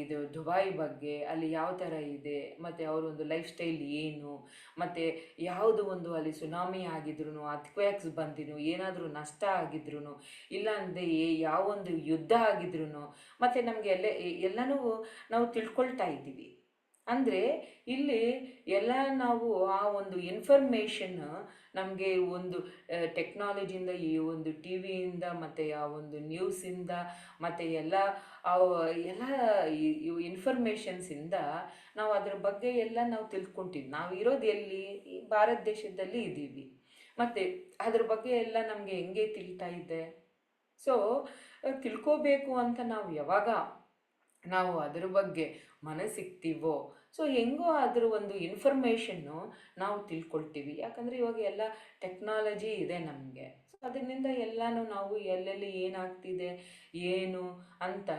ಇದು ದುಬೈ ಬಗ್ಗೆ, ಅಲ್ಲಿ ಯಾವ ಥರ ಇದೆ, ಮತ್ತು ಅವರೊಂದು ಲೈಫ್ ಸ್ಟೈಲ್ ಏನು, ಮತ್ತು ಯಾವುದು ಒಂದು ಅಲ್ಲಿ ಸುನಾಮಿ ಆಗಿದ್ರು, ಅರ್ಥಕ್ವೇಕ್ಸ್ ಬಂದಿರು, ಏನಾದರೂ ನಷ್ಟ ಆಗಿದ್ರು, ಇಲ್ಲಾಂದರೆ ಯಾವೊಂದು ಯುದ್ಧ ಆಗಿದ್ರು, ಮತ್ತು ನಮಗೆ ಎಲ್ಲನೂ ನಾವು ತಿಳ್ಕೊಳ್ತಾ ಇದ್ದೀವಿ. ಅಂದರೆ ಇಲ್ಲಿ ಎಲ್ಲ ನಾವು ಆ ಒಂದು ಇನ್ಫಾರ್ಮೇಷನ್ ನಮಗೆ ಒಂದು ಟೆಕ್ನಾಲಜಿಯಿಂದ, ಈ ಒಂದು ಟಿ ವಿಯಿಂದ, ಮತ್ತು ಆ ಒಂದು ನ್ಯೂಸಿಂದ, ಮತ್ತು ಎಲ್ಲ ಇನ್ಫಾರ್ಮೇಷನ್ಸಿಂದ ನಾವು ಅದ್ರ ಬಗ್ಗೆ ಎಲ್ಲ ನಾವು ತಿಳ್ಕೊತೀವಿ. ನಾವು ಇರೋದು ಎಲ್ಲಿ? ಈ ಭಾರತ ದೇಶದಲ್ಲಿ ಇದ್ದೀವಿ. ಮತ್ತು ಅದ್ರ ಬಗ್ಗೆ ಎಲ್ಲ ನಮಗೆ ಹೆಂಗೆ ತಿಳಿತಾ ಇದೆ? ಸೊ ತಿಳ್ಕೋಬೇಕು ಅಂತ ನಾವು ಯಾವಾಗ ನಾವು ಅದ್ರ ಬಗ್ಗೆ ಮನಸ್ಸಿಕ್ತೀವೋ, ಸೊ ಹೆಂಗೋ ಅದ್ರ ಒಂದು ಇನ್ಫಾರ್ಮೇಷನ್ನು ನಾವು ತಿಳ್ಕೊಳ್ತೀವಿ. ಯಾಕಂದರೆ ಇವಾಗ ಎಲ್ಲ ಟೆಕ್ನಾಲಜಿ ಇದೆ ನಮಗೆ. ಸೊ ಅದರಿಂದ ಎಲ್ಲನೂ ನಾವು ಎಲ್ಲೆಲ್ಲಿ ಏನಾಗ್ತಿದೆ ಏನು ಅಂತ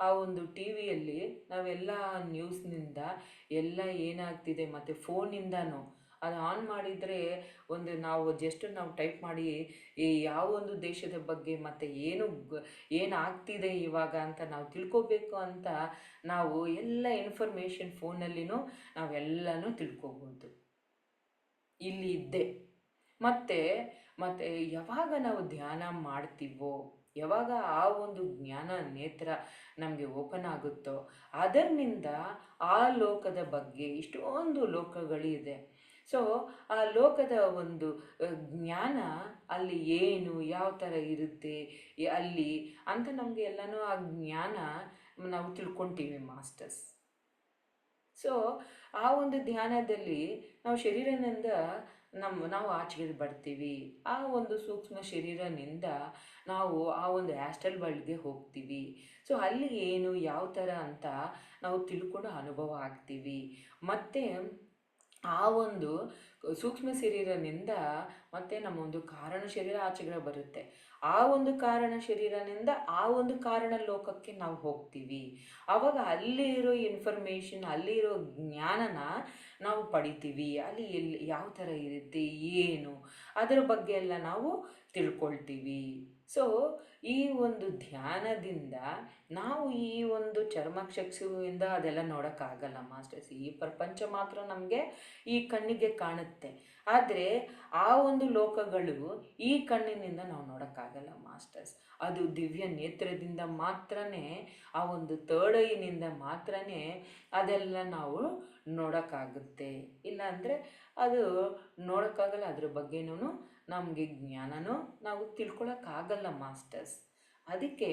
ಆ ಒಂದು ಟಿ ವಿಯಲ್ಲಿ ನಾವೆಲ್ಲ ನ್ಯೂಸ್ನಿಂದ ಎಲ್ಲ ಏನಾಗ್ತಿದೆ, ಮತ್ತು ಫೋನಿಂದನೂ ಅದು ಆನ್ ಮಾಡಿದರೆ ಒಂದು ನಾವು ನಾವು ಟೈಪ್ ಮಾಡಿ ಈ ಯಾವ ಒಂದು ದೇಶದ ಬಗ್ಗೆ ಮತ್ತು ಏನಾಗ್ತಿದೆ ಇವಾಗ ಅಂತ ನಾವು ತಿಳ್ಕೊಬೇಕು ಅಂತ ನಾವು ಎಲ್ಲ ಇನ್ಫಾರ್ಮೇಷನ್ ಫೋನಲ್ಲಿನೂ ನಾವೆಲ್ಲನೂ ತಿಳ್ಕೊಬೋದು ಇಲ್ಲಿ ಇದ್ದೆ. ಮತ್ತು ಯಾವಾಗ ನಾವು ಧ್ಯಾನ ಮಾಡ್ತೀವೋ, ಯಾವಾಗ ಆ ಒಂದು ಜ್ಞಾನ ನೇತ್ರ ನಮಗೆ ಓಪನ್ ಆಗುತ್ತೋ, ಅದರಿಂದ ಆ ಲೋಕದ ಬಗ್ಗೆ ಇಷ್ಟೊಂದು ಲೋಕಗಳಿದೆ. ಸೊ ಆ ಲೋಕದ ಒಂದು ಜ್ಞಾನ ಅಲ್ಲಿ ಏನು ಯಾವ ಥರ ಇರುತ್ತೆ ಅಲ್ಲಿ ಅಂತ ನಮಗೆ ಎಲ್ಲನೂ ಆ ಜ್ಞಾನ ನಾವು ತಿಳ್ಕೊತೀವಿ ಮಾಸ್ಟರ್ಸ್. ಸೊ ಆ ಒಂದು ಧ್ಯಾನದಲ್ಲಿ ನಾವು ಶರೀರನಿಂದ ನಾವು ಆಚೆಗೆ ಬರ್ತೀವಿ. ಆ ಒಂದು ಸೂಕ್ಷ್ಮ ಶರೀರನಿಂದ ನಾವು ಆ ಒಂದು ಆಸ್ಟ್ರಲ್ ವರ್ಲ್ಡ್ಗೆ ಹೋಗ್ತೀವಿ. ಸೊ ಅಲ್ಲಿ ಏನು ಯಾವ ಥರ ಅಂತ ನಾವು ತಿಳ್ಕೊಂಡು ಅನುಭವ ಆಗ್ತೀವಿ. ಮತ್ತು ಆ ಒಂದು ಸೂಕ್ಷ್ಮ ಶರೀರನಿಂದ ಮತ್ತು ನಮ್ಮ ಒಂದು ಕಾರಣ ಶರೀರ ಆಚೆಗಡೆ ಬರುತ್ತೆ. ಆ ಒಂದು ಕಾರಣ ಶರೀರನಿಂದ ಆ ಒಂದು ಕಾರಣ ಲೋಕಕ್ಕೆ ನಾವು ಹೋಗ್ತೀವಿ. ಆವಾಗ ಅಲ್ಲಿ ಇರೋ ಇನ್ಫಾರ್ಮೇಷನ್, ಅಲ್ಲಿರೋ ಜ್ಞಾನನ ನಾವು ಪಡಿತೀವಿ. ಅಲ್ಲಿ ಯಾವ ಥರ ಇರುತ್ತೆ ಏನು ಅದರ ಬಗ್ಗೆ ಎಲ್ಲ ನಾವು ತಿಳ್ಕೊಳ್ತೀವಿ. ಸೊ ಈ ಒಂದು ಧ್ಯಾನದಿಂದ ನಾವು ಈ ಒಂದು ಚರ್ಮಚಕ್ಷುವಿಂದ ಅದೆಲ್ಲ ನೋಡೋಕ್ಕಾಗಲ್ಲ ಮಾಸ್ಟರ್ಸ್. ಈ ಪ್ರಪಂಚ ಮಾತ್ರ ನಮಗೆ ಈ ಕಣ್ಣಿಗೆ ಕಾಣುತ್ತೆ, ಆದರೆ ಆ ಒಂದು ಲೋಕಗಳು ಈ ಕಣ್ಣಿನಿಂದ ನಾವು ನೋಡೋಕ್ಕಾಗಲ್ಲ ಮಾಸ್ಟರ್ಸ್. ಅದು ದಿವ್ಯ ನೇತ್ರದಿಂದ ಮಾತ್ರನೇ, ಆ ಒಂದು ಥರ್ಡ್ ಐನಿಂದ ಮಾತ್ರನೇ ಅದೆಲ್ಲ ನಾವು ನೋಡೋಕ್ಕಾಗುತ್ತೆ. ಇಲ್ಲಾಂದರೆ ಅದು ನೋಡೋಕ್ಕಾಗಲ್ಲ. ಅದ್ರ ಬಗ್ಗೆನೂ ನಮಗೆ ಜ್ಞಾನನೂ ನಾವು ತಿಳ್ಕೊಳಕ್ಕಾಗಲ್ಲ ಮಾಸ್ಟರ್ಸ್. ಅದಕ್ಕೆ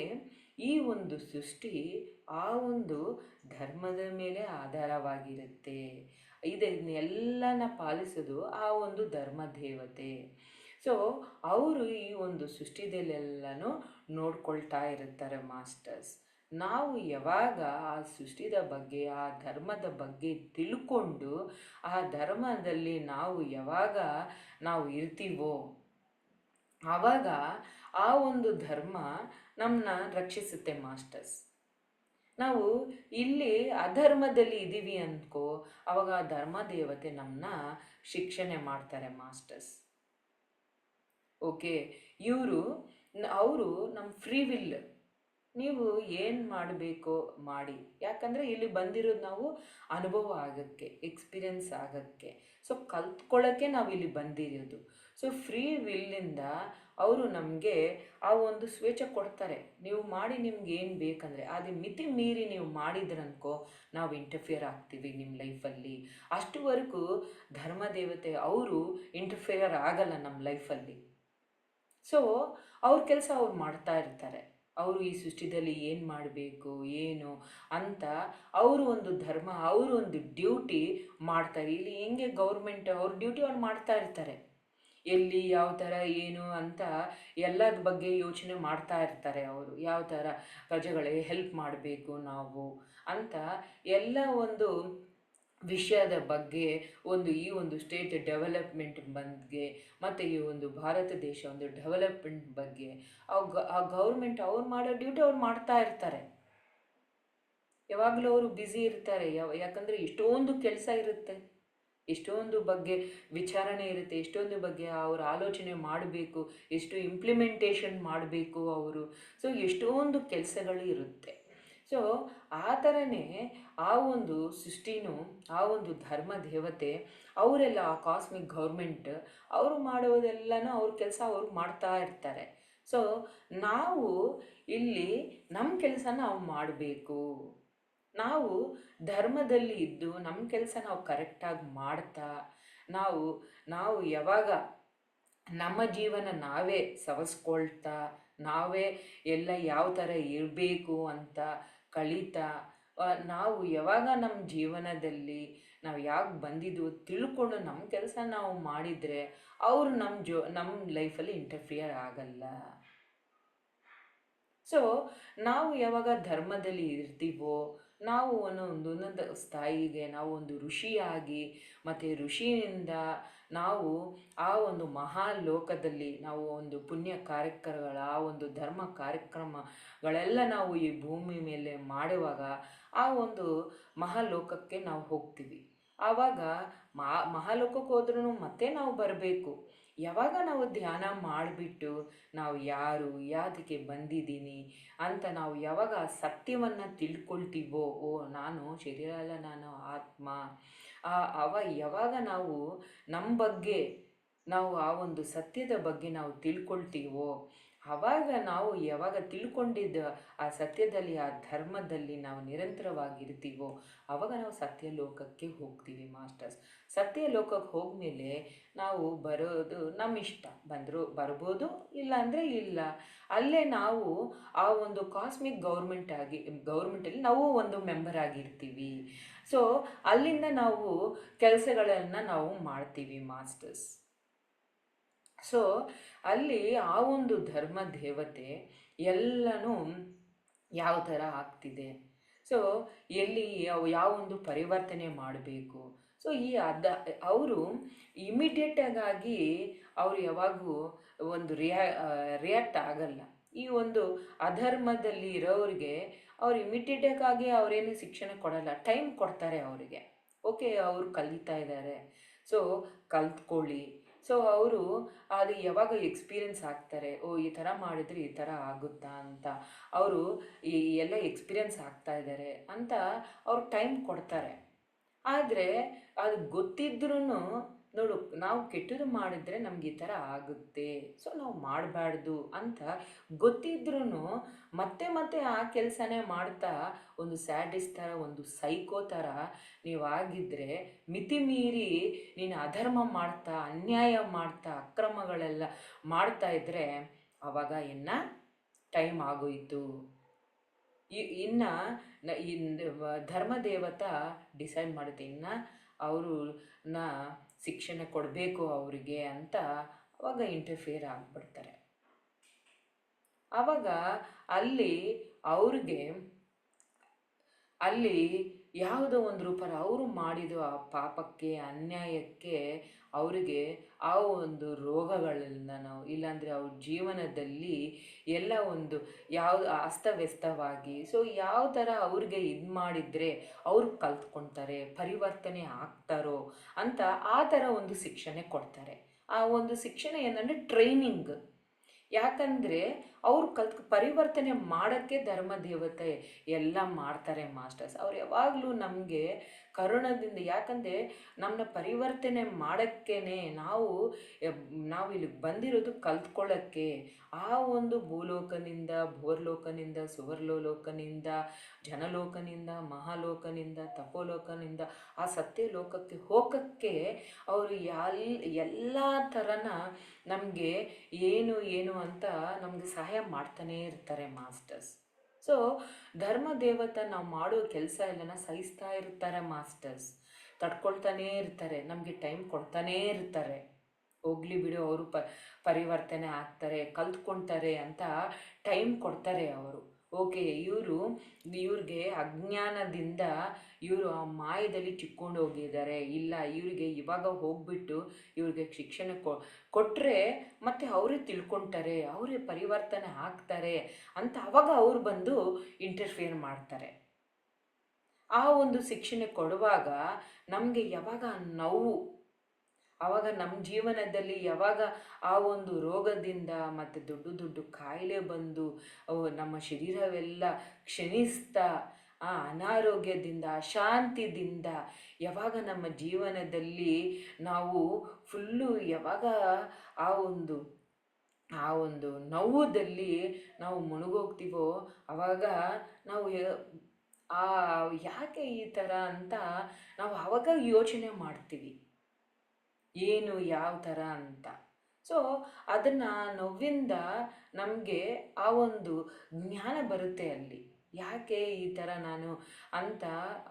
ಈ ಒಂದು ಸೃಷ್ಟಿ ಆ ಒಂದು ಧರ್ಮದ ಮೇಲೆ ಆಧಾರವಾಗಿರುತ್ತೆ. ಇದನ್ನೆಲ್ಲನ ಪಾಲಿಸೋದು ಆ ಒಂದು ಧರ್ಮ ದೇವತೆ. ಸೊ ಅವರು ಈ ಒಂದು ಸೃಷ್ಟಿದಲ್ಲೆಲ್ಲನೂ ನೋಡ್ಕೊಳ್ತಾ ಇರ್ತಾರೆ ಮಾಸ್ಟರ್ಸ್. ನಾವು ಯಾವಾಗ ಆ ಸೃಷ್ಟಿದ ಬಗ್ಗೆ, ಆ ಧರ್ಮದ ಬಗ್ಗೆ ತಿಳ್ಕೊಂಡು ಆ ಧರ್ಮದಲ್ಲಿ ನಾವು ಯಾವಾಗ ನಾವು ಇರ್ತೀವೋ, ಆವಾಗ ಆ ಒಂದು ಧರ್ಮ ನಮ್ಮನ್ನ ರಕ್ಷಿಸುತ್ತೆ ಮಾಸ್ಟರ್ಸ್. ನಾವು ಇಲ್ಲಿ ಅಧರ್ಮದಲ್ಲಿ ಇದ್ದೀವಿ ಅಂದ್ಕೋ, ಅವಾಗ ಆ ಧರ್ಮ ದೇವತೆ ನಮ್ಮನ್ನ ಶಿಕ್ಷಣೆ ಮಾಡ್ತಾರೆ ಮಾಸ್ಟರ್ಸ್. ಓಕೆ, ಅವರು ನಮ್ಮ ಫ್ರೀ ವಿಲ್, ನೀವು ಏನು ಮಾಡಬೇಕೋ ಮಾಡಿ. ಯಾಕಂದರೆ ಇಲ್ಲಿ ಬಂದಿರೋದು ನಾವು ಅನುಭವ ಆಗೋಕ್ಕೆ, ಎಕ್ಸ್ಪೀರಿಯನ್ಸ್ ಆಗೋಕ್ಕೆ, ಸೊ ಕಲ್ತ್ಕೊಳ್ಳೋಕ್ಕೆ ನಾವು ಇಲ್ಲಿ ಬಂದಿರೋದು. ಸೊ ಫ್ರೀ ವಿಲ್ಲಿಂದ ಅವರು ನಮಗೆ ಆ ಒಂದು ಸ್ವೇಚ್ಛೆ ಕೊಡ್ತಾರೆ. ನೀವು ಮಾಡಿ, ನಿಮ್ಗೆ ಏನು ಬೇಕಂದರೆ. ಅದು ಮಿತಿ ಮೀರಿ ನೀವು ಮಾಡಿದ್ರನ್ಕೋ, ನಾವು ಇಂಟರ್ಫಿಯರ್ ಆಗ್ತೀವಿ ನಿಮ್ಮ ಲೈಫಲ್ಲಿ. ಅಷ್ಟುವರೆಗೂ ಧರ್ಮದೇವತೆ ಅವರು ಇಂಟರ್ಫಿಯರ್ ಆಗಲ್ಲ ನಮ್ಮ ಲೈಫಲ್ಲಿ. ಸೊ ಅವ್ರ ಕೆಲಸ ಅವ್ರು ಮಾಡ್ತಾ ಇರ್ತಾರೆ. ಅವರು ಈ ಸೃಷ್ಟಿದಲ್ಲಿ ಏನು ಮಾಡಬೇಕು ಏನು ಅಂತ ಅವರು ಒಂದು ಧರ್ಮ, ಅವರು ಒಂದು ಡ್ಯೂಟಿ ಮಾಡ್ತಾರೆ. ಇಲ್ಲಿ ಹೆಂಗೆ ಗೌರ್ಮೆಂಟ್ ಅವ್ರ ಡ್ಯೂಟಿ ಅವ್ರು ಮಾಡ್ತಾ ಇರ್ತಾರೆ. ಎಲ್ಲಿ ಯಾವ ಥರ ಏನು ಅಂತ ಎಲ್ಲದ ಬಗ್ಗೆ ಯೋಚನೆ ಮಾಡ್ತಾ ಇರ್ತಾರೆ. ಅವರು ಯಾವ ಥರ ಪ್ರಜೆಗಳಿಗೆ ಹೆಲ್ಪ್ ಮಾಡಬೇಕು ನಾವು ಅಂತ ಎಲ್ಲ ಒಂದು ವಿಷಯದ ಬಗ್ಗೆ, ಈ ಒಂದು ಸ್ಟೇಟ್ ಡೆವಲಪ್ಮೆಂಟ್ ಬಗ್ಗೆ, ಮತ್ತು ಈ ಒಂದು ಭಾರತ ದೇಶ ಒಂದು ಡೆವಲಪ್ಮೆಂಟ್ ಬಗ್ಗೆ ಆ ಗೌರ್ಮೆಂಟ್ ಅವ್ರು ಮಾಡೋ ಡ್ಯೂಟಿ ಅವ್ರು ಮಾಡ್ತಾ ಇರ್ತಾರೆ. ಯಾವಾಗಲೂ ಅವರು ಬ್ಯುಸಿ ಇರ್ತಾರೆ. ಯಾಕಂದರೆ ಎಷ್ಟೊಂದು ಕೆಲಸ ಇರುತ್ತೆ, ಎಷ್ಟೊಂದು ಬಗ್ಗೆ ವಿಚಾರಣೆ ಇರುತ್ತೆ, ಎಷ್ಟೊಂದು ಬಗ್ಗೆ ಅವರು ಆಲೋಚನೆ ಮಾಡಬೇಕು, ಎಷ್ಟು ಇಂಪ್ಲಿಮೆಂಟೇಷನ್ ಮಾಡಬೇಕು ಅವರು. ಸೊ ಎಷ್ಟೊಂದು ಕೆಲಸಗಳು ಇರುತ್ತೆ. ಸೊ ಆ ಥರನೇ ಆ ಒಂದು ಸೃಷ್ಟಿನೂ, ಆ ಒಂದು ಧರ್ಮ ದೇವತೆ ಅವರೆಲ್ಲ, ಆ ಕಾಸ್ಮಿಕ್ ಗೌರ್ಮೆಂಟ್ ಅವರು ಮಾಡೋದೆಲ್ಲನೂ ಅವ್ರ ಕೆಲಸ ಅವ್ರು ಮಾಡ್ತಾ ಇರ್ತಾರೆ. ಸೊ ನಾವು ಇಲ್ಲಿ ನಮ್ಮ ಕೆಲಸ ನಾವು ಮಾಡಬೇಕು. ನಾವು ಧರ್ಮದಲ್ಲಿ ಇದ್ದು ನಮ್ಮ ಕೆಲಸ ನಾವು ಕರೆಕ್ಟಾಗಿ ಮಾಡ್ತಾ, ನಾವು ನಾವು ಯಾವಾಗ ನಮ್ಮ ಜೀವನ ನಾವೇ ಸವಸ್ಕೊಳ್ತಾ, ನಾವೇ ಎಲ್ಲ ಯಾವ ಥರ ಇರಬೇಕು ಅಂತ ಕಳೀತಾ, ನಾವು ಯಾವಾಗ ನಮ್ಮ ಜೀವನದಲ್ಲಿ ನಾವು ಯಾಕೆ ಬಂದಿದ್ದು ತಿಳ್ಕೊಂಡು ನಮ್ಮ ಕೆಲಸ ನಾವು ಮಾಡಿದರೆ ಅವರು ನಮ್ಮ ಲೈಫಲ್ಲಿ ಇಂಟರ್ಫಿಯರ್ ಆಗಲ್ಲ. ಸೊ ನಾವು ಯಾವಾಗ ಧರ್ಮದಲ್ಲಿ ಇರ್ತೀವೋ, ನಾವು ಒಂದೊಂದು ಸ್ಥಾಯಿಗೆ ನಾವು ಒಂದು ಋಷಿಯಾಗಿ, ಮತ್ತು ಋಷಿಯಿಂದ ನಾವು ಆ ಒಂದು ಮಹಾಲೋಕದಲ್ಲಿ ನಾವು ಒಂದು ಪುಣ್ಯ ಕಾರ್ಯಕ್ರಮಗಳ, ಆ ಒಂದು ಧರ್ಮ ಕಾರ್ಯಕ್ರಮಗಳೆಲ್ಲ ನಾವು ಈ ಭೂಮಿ ಮೇಲೆ ಮಾಡುವಾಗ ಆ ಒಂದು ಮಹಾಲೋಕಕ್ಕೆ ನಾವು ಹೋಗ್ತೀವಿ. ಆವಾಗ ಮಹಾಲೋಕಕ್ಕೆ ಹೋದ್ರೂ ಮತ್ತೆ ನಾವು ಬರಬೇಕು. ಯಾವಾಗ ನಾವು ಧ್ಯಾನ ಮಾಡಿಬಿಟ್ಟು ನಾವು ಯಾರು, ಯಾವುದಕ್ಕೆ ಬಂದಿದ್ದೀನಿ ಅಂತ ನಾವು ಯಾವಾಗ ಸತ್ಯವನ್ನು ತಿಳ್ಕೊಳ್ತೀವೋ, ಓ ನಾನು ಶರೀರ ಅಲ್ಲ, ನಾನು ಆತ್ಮ, ಯಾವಾಗ ನಾವು ನಮ್ಮ ಬಗ್ಗೆ, ನಾವು ಆ ಒಂದು ಸತ್ಯದ ಬಗ್ಗೆ ನಾವು ತಿಳ್ಕೊಳ್ತೀವೋ, ಆವಾಗ ನಾವು ಯಾವಾಗ ತಿಳ್ಕೊಂಡಿದ್ದ ಆ ಸತ್ಯದಲ್ಲಿ, ಆ ಧರ್ಮದಲ್ಲಿ ನಾವು ನಿರಂತರವಾಗಿರ್ತೀವೋ, ಆವಾಗ ನಾವು ಸತ್ಯ ಲೋಕಕ್ಕೆ ಹೋಗ್ತೀವಿ ಮಾಸ್ಟರ್ಸ್. ಸತ್ಯ ಲೋಕಕ್ಕೆ ಹೋದ್ಮೇಲೆ ನಾವು ಬರೋದು ನಮ್ಮ ಇಷ್ಟ, ಬಂದರೂ ಬರ್ಬೋದು, ಇಲ್ಲ ಅಂದರೆ ಇಲ್ಲ. ಅಲ್ಲೇ ನಾವು ಆ ಒಂದು ಕಾಸ್ಮಿಕ್ ಗೌರ್ಮೆಂಟಲ್ಲಿ ನಾವು ಒಂದು ಮೆಂಬರ್ ಆಗಿರ್ತೀವಿ. ಸೊ ಅಲ್ಲಿಂದ ನಾವು ಕೆಲಸಗಳನ್ನು ನಾವು ಮಾಡ್ತೀವಿ ಮಾಸ್ಟರ್ಸ್. ಸೊ ಅಲ್ಲಿ ಆ ಒಂದು ಧರ್ಮ ದೇವತೆ ಎಲ್ಲನೂ ಯಾವ ಥರ ಆಗ್ತಿದೆ, ಸೊ ಎಲ್ಲಿ ಯಾವ ಒಂದು ಪರಿವರ್ತನೆ ಮಾಡಬೇಕು. ಸೊ ಅವರು ಇಮಿಡಿಯೇಟಾಗಿ ಅವರು ಯಾವಾಗೂ ಒಂದು ರಿಯಾಕ್ಟ್ ಆಗಲ್ಲ. ಈ ಒಂದು ಅಧರ್ಮದಲ್ಲಿ ಇರೋರಿಗೆ ಅವ್ರು ಇಮಿಡಿಯೇಟಾಗಿ ಅವರೇನು ಶಿಕ್ಷಣ ಕೊಡಲ್ಲ, ಟೈಮ್ ಕೊಡ್ತಾರೆ ಅವರಿಗೆ. ಓಕೆ, ಅವರು ಕಲಿತಾ ಇದ್ದಾರೆ, ಸೊ ಕಲ್ತ್ಕೊಳ್ಳಿ. ಸೊ ಅವರು ಅದು ಯಾವಾಗ ಎಕ್ಸ್ಪೀರಿಯನ್ಸ್ ಆಗ್ತಾರೆ, ಓ ಈ ಥರ ಮಾಡಿದರೆ ಈ ಥರ ಆಗುತ್ತಾ ಅಂತ ಅವರು ಈ ಎಲ್ಲ ಎಕ್ಸ್ಪೀರಿಯನ್ಸ್ ಆಗ್ತಾ ಇದ್ದಾರೆ ಅಂತ ಅವ್ರು ಟೈಮ್ ಕೊಡ್ತಾರೆ. ಆದರೆ ಅದು ಗೊತ್ತಿದ್ರೂ, ನೋಡು ನಾವು ಕೆಟ್ಟದ್ದು ಮಾಡಿದ್ರೆ ನಮ್ಗೆ ಈ ಥರ ಆಗುತ್ತೆ, ಸೊ ನಾವು ಮಾಡಬಾರ್ದು ಅಂತ ಗೊತ್ತಿದ್ರೂ ಮತ್ತೆ ಮತ್ತೆ ಆ ಕೆಲಸನೇ ಮಾಡ್ತಾ ಒಂದು ಸ್ಯಾಡಿಸ್ ಥರ, ಒಂದು ಸೈಕೋ ಥರ ನೀವು ಆಗಿದ್ದರೆ, ಮಿತಿ ಮೀರಿ ನೀನು ಅಧರ್ಮ ಮಾಡ್ತಾ, ಅನ್ಯಾಯ ಮಾಡ್ತಾ, ಅಕ್ರಮಗಳೆಲ್ಲ ಮಾಡ್ತಾ ಇದ್ದರೆ, ಆವಾಗ ಟೈಮ್ ಆಗೋಯಿತು. ಇನ್ನು ಧರ್ಮದೇವತ ಡಿಸೈಡ್ ಮಾಡುತ್ತೆ, ಅವ್ರನ್ನ ಶಿಕ್ಷಣ ಕೊಡಬೇಕು ಅವರಿಗೆ ಅಂತ. ಅವಾಗ ಇಂಟರ್ಫಿಯರ್ ಆಗಿಬಿಡ್ತಾರೆ. ಆವಾಗ ಅಲ್ಲಿ ಯಾವುದೋ ಒಂದು ರೂಪದಲ್ಲಿ ಅವರು ಮಾಡಿದ ಆ ಪಾಪಕ್ಕೆ, ಅನ್ಯಾಯಕ್ಕೆ ಅವರಿಗೆ ಆ ಒಂದು ರೋಗಗಳಿಂದ ನಾವು, ಇಲ್ಲಾಂದರೆ ಅವ್ರ ಜೀವನದಲ್ಲಿ ಎಲ್ಲ ಒಂದು ಯಾವುದು ಅಸ್ತವ್ಯಸ್ತವಾಗಿ, ಸೊ ಯಾವ ಥರ ಅವ್ರಿಗೆ ಇದು ಮಾಡಿದರೆ ಅವರು ಕಲ್ತ್ಕೊಳ್ತಾರೆ, ಪರಿವರ್ತನೆ ಆಗ್ತಾರೋ ಅಂತ ಆ ಥರ ಒಂದು ಶಿಕ್ಷಣ ಕೊಡ್ತಾರೆ. ಆ ಒಂದು ಶಿಕ್ಷಣ ಏನಂದರೆ ಟ್ರೈನಿಂಗ್. ಯಾಕಂದರೆ ಅವ್ರು ಪರಿವರ್ತನೆ ಮಾಡೋಕ್ಕೆ ಧರ್ಮ ದೇವತೆ ಎಲ್ಲ ಮಾಡ್ತಾರೆ ಮಾಸ್ಟರ್ಸ್. ಅವ್ರು ಯಾವಾಗಲೂ ನಮಗೆ ಕರುಣದಿಂದ, ಯಾಕಂದರೆ ನಮ್ಮನ್ನ ಪರಿವರ್ತನೆ ಮಾಡೋಕ್ಕೇ ನಾವು ಇಲ್ಲಿಗೆ ಬಂದಿರೋದು ಕಲ್ತ್ಕೊಳ್ಳೋಕ್ಕೆ. ಆ ಒಂದು ಭೂಲೋಕನಿಂದ, ಭುವರ್ಲೋಕನಿಂದ, ಸುವರ್ಲೋಕನಿಂದ, ಜನಲೋಕನಿಂದ, ಮಹಾಲೋಕನಿಂದ, ತಪೋಲೋಕನಿಂದ ಆ ಸತ್ಯಲೋಕಕ್ಕೆ ಹೋಗೋಕ್ಕೆ ಅವರು ಎಲ್ಲ ಥರನ ನಮಗೆ ಏನು ಅಂತ ನಮಗೆ ಸಹಾಯ ಮಾಡ್ತಾನೇ ಇರ್ತಾರೆ ಮಾಸ್ಟರ್ಸ್. ಸೊ ಧರ್ಮ ದೇವತ ನಾವು ಮಾಡೋ ಕೆಲಸ ಎಲ್ಲನ ಸಹಿಸ್ತಾ ಇರ್ತಾರೆ ಮಾಸ್ಟರ್ಸ್, ತಡ್ಕೊಳ್ತಾನೇ ಇರ್ತಾರೆ, ನಮಗೆ ಟೈಮ್ ಕೊಡ್ತಾನೇ ಇರ್ತಾರೆ. ಹೋಗ್ಲಿ ಬಿಡು, ಅವರು ಪರಿವರ್ತನೆ ಆಗ್ತಾರೆ, ಕಲ್ತ್ಕೊಳ್ತಾರೆ ಅಂತ ಟೈಮ್ ಕೊಡ್ತಾರೆ ಅವರು. ಓಕೆ, ಇವ್ರಿಗೆ ಅಜ್ಞಾನದಿಂದ ಇವರು ಆ ಮಾಯದಲ್ಲಿ ಚಿಕ್ಕೊಂಡು ಹೋಗಿದ್ದಾರೆ, ಇಲ್ಲ ಇವರಿಗೆ ಇವಾಗ ಹೋಗ್ಬಿಟ್ಟು ಇವ್ರಿಗೆ ಶಿಕ್ಷಣ ಕೊಟ್ಟರೆ ಮತ್ತೆ ಅವರೇ ತಿಳ್ಕೊಳ್ತಾರೆ, ಅವರೇ ಪರಿವರ್ತನೆ ಆಗ್ತಾರೆ ಅಂತ ಅವಾಗ ಅವ್ರು ಬಂದು ಇಂಟರ್ಫಿಯರ್ ಮಾಡ್ತಾರೆ. ಆ ಒಂದು ಶಿಕ್ಷಣ ಕೊಡುವಾಗ ನಮಗೆ ಯಾವಾಗ ನೋವು, ಆವಾಗ ನಮ್ಮ ಜೀವನದಲ್ಲಿ ಯಾವಾಗ ಆ ಒಂದು ರೋಗದಿಂದ ಮತ್ತು ದೊಡ್ಡ ಕಾಯಿಲೆ ಬಂದು ನಮ್ಮ ಶರೀರವೆಲ್ಲ ಕ್ಷೀಣಿಸ್ತಾ, ಆ ಅನಾರೋಗ್ಯದಿಂದ, ಅಶಾಂತಿದಿಂದ ಯಾವಾಗ ನಮ್ಮ ಜೀವನದಲ್ಲಿ ನಾವು ಫುಲ್ಲು ಯಾವಾಗ ಆ ಒಂದು ನೋವುದಲ್ಲಿ ನಾವು ಮುಳುಗೋಗ್ತೀವೋ ಆವಾಗ ನಾವು ಯಾಕೆ ಈ ಥರ ಅಂತ ನಾವು ಆವಾಗ ಯೋಚನೆ ಮಾಡ್ತೀವಿ, ಏನು ಯಾವ ಥರ ಅಂತ. ಸೊ ಅದನ್ನು ನೋವಿಂದ ನಮಗೆ ಆ ಒಂದು ಜ್ಞಾನ ಬರುತ್ತೆ ಅಲ್ಲಿ, ಯಾಕೆ ಈ ಥರ ನಾನು ಅಂತ.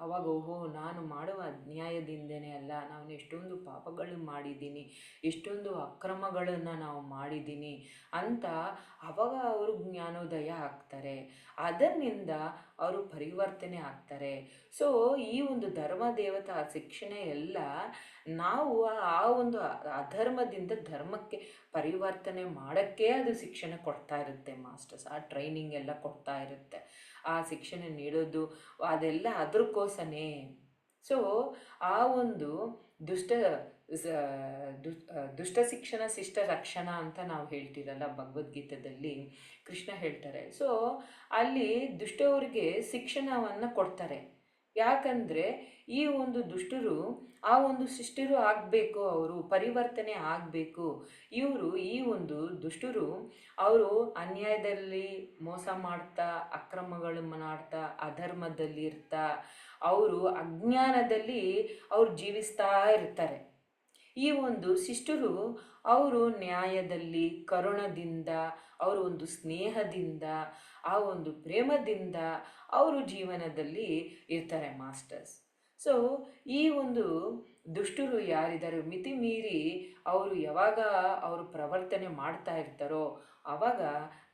ಅವಾಗ ಓಹೋ, ನಾನು ಮಾಡುವ ಅನ್ಯಾಯದಿಂದನೇ ಅಲ್ಲ, ನಾನು ಎಷ್ಟೊಂದು ಪಾಪಗಳು ಮಾಡಿದ್ದೀನಿ, ಎಷ್ಟೊಂದು ಅಕ್ರಮಗಳನ್ನು ನಾವು ಮಾಡಿದ್ದೀನಿ ಅಂತ ಅವಾಗ ಅವರು ಜ್ಞಾನೋದಯ ಆಗ್ತಾರೆ, ಅದರಿಂದ ಅವರು ಪರಿವರ್ತನೆ ಆಗ್ತಾರೆ. ಸೊ ಈ ಒಂದು ಧರ್ಮ ದೇವತಾ ಶಿಕ್ಷಣ ಎಲ್ಲ ನಾವು ಆ ಒಂದು ಅಧರ್ಮದಿಂದ ಧರ್ಮಕ್ಕೆ ಪರಿವರ್ತನೆ ಮಾಡೋಕ್ಕೆ ಅದು ಶಿಕ್ಷಣ ಕೊಡ್ತಾ ಇರುತ್ತೆ ಮಾಸ್ಟರ್ಸ್. ಆ ಟ್ರೈನಿಂಗ್ ಎಲ್ಲ ಕೊಡ್ತಾ ಇರುತ್ತೆ, ಆ ಶಿಕ್ಷಣ ನೀಡೋದು ಅದೆಲ್ಲ ಅದಕ್ಕೋಸ್ಕರನೇ. ಸೊ ಆ ಒಂದು ದುಷ್ಟ ಶಿಕ್ಷಣ ಶಿಷ್ಟ ರಕ್ಷಣ ಅಂತ ನಾವು ಹೇಳ್ತೀರಲ್ಲ ಭಗವದ್ಗೀತೆಯಲ್ಲಿ ಕೃಷ್ಣ ಹೇಳ್ತಾರೆ. ಸೊ ಅಲ್ಲಿ ದುಷ್ಟವರಿಗೆ ಶಿಕ್ಷಣವನ್ನು ಕೊಡ್ತಾರೆ, ಯಾಕಂದರೆ ಈ ಒಂದು ದುಷ್ಟರು ಆ ಒಂದು ಶಿಷ್ಟರು ಆಗಬೇಕು, ಅವರು ಪರಿವರ್ತನೆ ಆಗಬೇಕು. ಈ ಒಂದು ದುಷ್ಟರು ಅವರು ಅನ್ಯಾಯದಲ್ಲಿ ಮೋಸ ಮಾಡ್ತಾ, ಅಕ್ರಮಗಳು ಮಾಡ್ತಾ, ಅಧರ್ಮದಲ್ಲಿ ಇರ್ತಾ, ಅವರು ಅಜ್ಞಾನದಲ್ಲಿ ಅವರು ಜೀವಿಸ್ತಾ ಇರ್ತಾರೆ. ಈ ಒಂದು ಶಿಷ್ಟರು ಅವರು ನ್ಯಾಯದಲ್ಲಿ, ಕರುಣದಿಂದ, ಅವರು ಒಂದು ಸ್ನೇಹದಿಂದ, ಆ ಒಂದು ಪ್ರೇಮದಿಂದ ಅವರು ಜೀವನದಲ್ಲಿ ಇರ್ತಾರೆ ಮಾಸ್ಟರ್ಸ್. ಸೊ ಈ ಒಂದು ದುಷ್ಟರು ಯಾರಿದ್ದಾರೆ, ಮಿತಿ ಮೀರಿ ಅವರು ಯಾವಾಗ ಅವರು ಪ್ರವರ್ತನೆ ಮಾಡ್ತಾ ಇರ್ತಾರೋ ಆವಾಗ